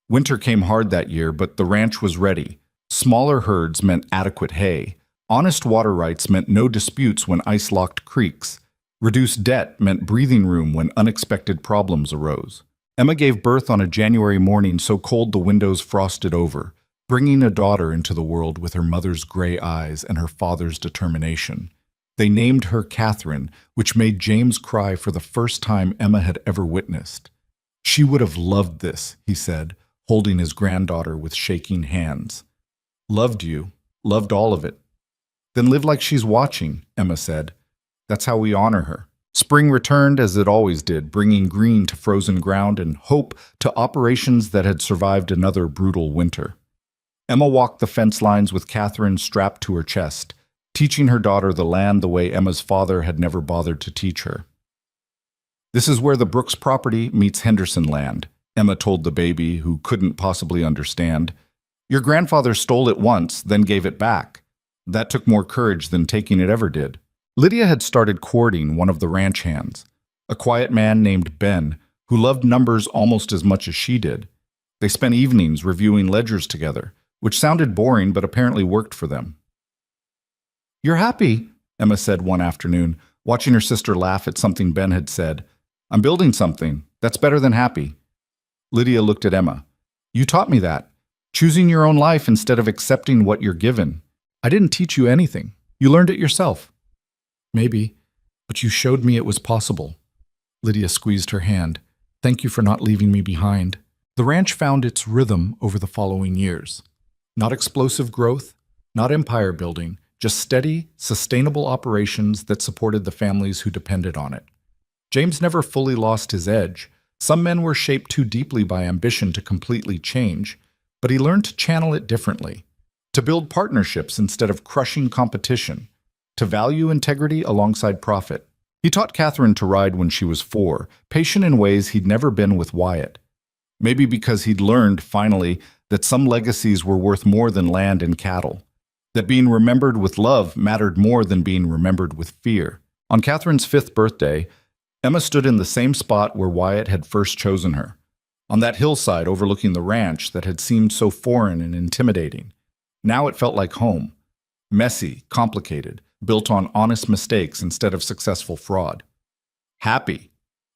Winter came hard that year, but the ranch was ready. Smaller herds meant adequate hay. Honest water rights meant no disputes when ice-locked creeks. Reduced debt meant breathing room when unexpected problems arose. Emma gave birth on a January morning so cold the windows frosted over, bringing a daughter into the world with her mother's gray eyes and her father's determination. They named her Catherine, which made James cry for the first time Emma had ever witnessed. She would have loved this, he said, holding his granddaughter with shaking hands. Loved you, loved all of it. Then live like she's watching, Emma said. That's how we honor her. Spring returned as it always did, bringing green to frozen ground and hope to operations that had survived another brutal winter. Emma walked the fence lines with Catherine strapped to her chest, teaching her daughter the land the way Emma's father had never bothered to teach her. This is where the Brooks property meets Henderson land, Emma told the baby, who couldn't possibly understand. Your grandfather stole it once, then gave it back. That took more courage than taking it ever did. Lydia had started courting one of the ranch hands, a quiet man named Ben, who loved numbers almost as much as she did. They spent evenings reviewing ledgers together, which sounded boring but apparently worked for them. You're happy, Emma said one afternoon, watching her sister laugh at something Ben had said. I'm building something. That's better than happy. Lydia looked at Emma. You taught me that. Choosing your own life instead of accepting what you're given. I didn't teach you anything. You learned it yourself. Maybe, but you showed me it was possible. Lydia squeezed her hand. Thank you for not leaving me behind. The ranch found its rhythm over the following years. Not explosive growth, not empire building, just steady, sustainable operations that supported the families who depended on it. James never fully lost his edge. Some men were shaped too deeply by ambition to completely change, but he learned to channel it differently, to build partnerships instead of crushing competition, to value integrity alongside profit. He taught Catherine to ride when she was 4, patient in ways he'd never been with Wyatt. Maybe because he'd learned, finally, that some legacies were worth more than land and cattle, that being remembered with love mattered more than being remembered with fear. On Catherine's 5th birthday, Emma stood in the same spot where Wyatt had first chosen her, on that hillside overlooking the ranch that had seemed so foreign and intimidating. Now it felt like home, messy, complicated, built on honest mistakes instead of successful fraud. Happy?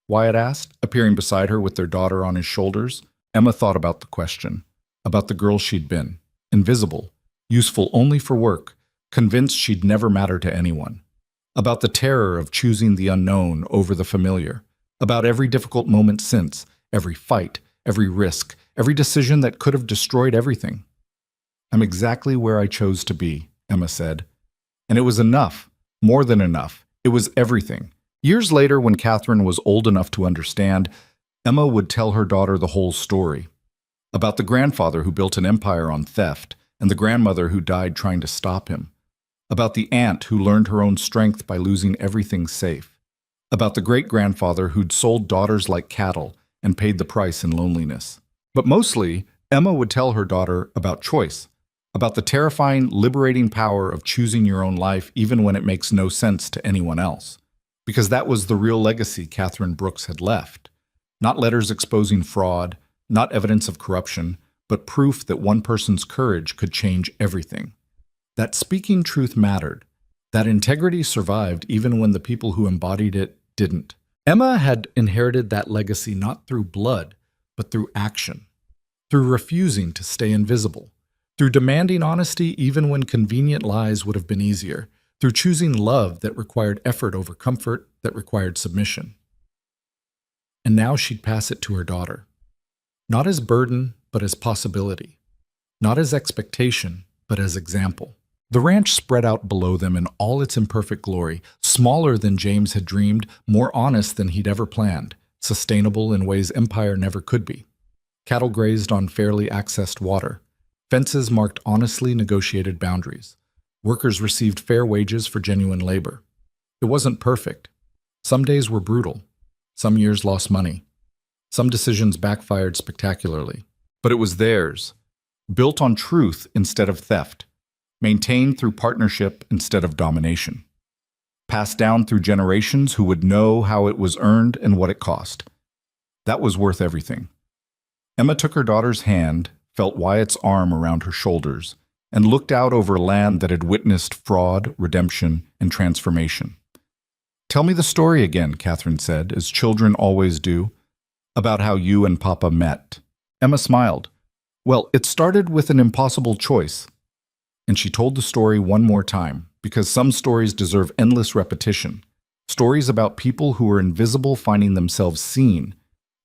Wyatt asked, appearing beside her with their daughter on his shoulders. Emma thought about the question, about the girl she'd been, invisible, useful only for work, convinced she'd never matter to anyone. About the terror of choosing the unknown over the familiar, about every difficult moment since, every fight, every risk, every decision that could have destroyed everything. I'm exactly where I chose to be, Emma said. And it was enough, more than enough. It was everything. Years later, when Catherine was old enough to understand, Emma would tell her daughter the whole story. About the grandfather who built an empire on theft, and the grandmother who died trying to stop him. About the aunt who learned her own strength by losing everything safe. About the great-grandfather who'd sold daughters like cattle and paid the price in loneliness. But mostly, Emma would tell her daughter about choice, about the terrifying, liberating power of choosing your own life even when it makes no sense to anyone else. Because that was the real legacy Catherine Brooks had left. Not letters exposing fraud, not evidence of corruption, but proof that one person's courage could change everything. That speaking truth mattered. That integrity survived even when the people who embodied it didn't. Emma had inherited that legacy not through blood, but through action. Through refusing to stay invisible. Through demanding honesty even when convenient lies would have been easier. Through choosing love that required effort over comfort that required submission. And now she'd pass it to her daughter. Not as burden, but as possibility. Not as expectation, but as example. The ranch spread out below them in all its imperfect glory, smaller than James had dreamed, more honest than he'd ever planned, sustainable in ways empire never could be. Cattle grazed on fairly accessed water. Fences marked honestly negotiated boundaries. Workers received fair wages for genuine labor. It wasn't perfect. Some days were brutal. Some years lost money. Some decisions backfired spectacularly. But it was theirs, built on truth instead of theft, maintained through partnership instead of domination, passed down through generations who would know how it was earned and what it cost. That was worth everything. Emma took her daughter's hand, felt Wyatt's arm around her shoulders, and looked out over land that had witnessed fraud, redemption, and transformation. "Tell me the story again," Catherine said, as children always do, "about how you and Papa met." Emma smiled. "Well, it started with an impossible choice." And she told the story one more time, because some stories deserve endless repetition. Stories about people who were invisible finding themselves seen,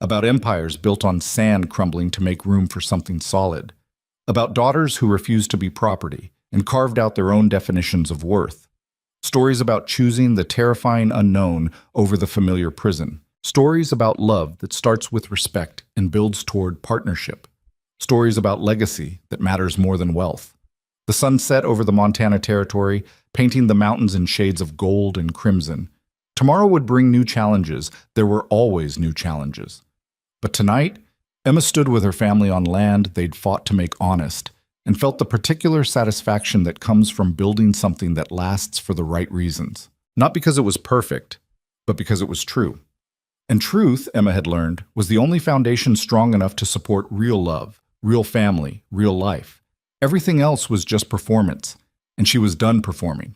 about empires built on sand crumbling to make room for something solid, about daughters who refused to be property and carved out their own definitions of worth. Stories about choosing the terrifying unknown over the familiar prison. Stories about love that starts with respect and builds toward partnership. Stories about legacy that matters more than wealth. The sun set over the Montana Territory, painting the mountains in shades of gold and crimson. Tomorrow would bring new challenges. There were always new challenges. But tonight, Emma stood with her family on land they'd fought to make honest, and felt the particular satisfaction that comes from building something that lasts for the right reasons. Not because it was perfect, but because it was true. And truth, Emma had learned, was the only foundation strong enough to support real love, real family, real life. Everything else was just performance, and she was done performing.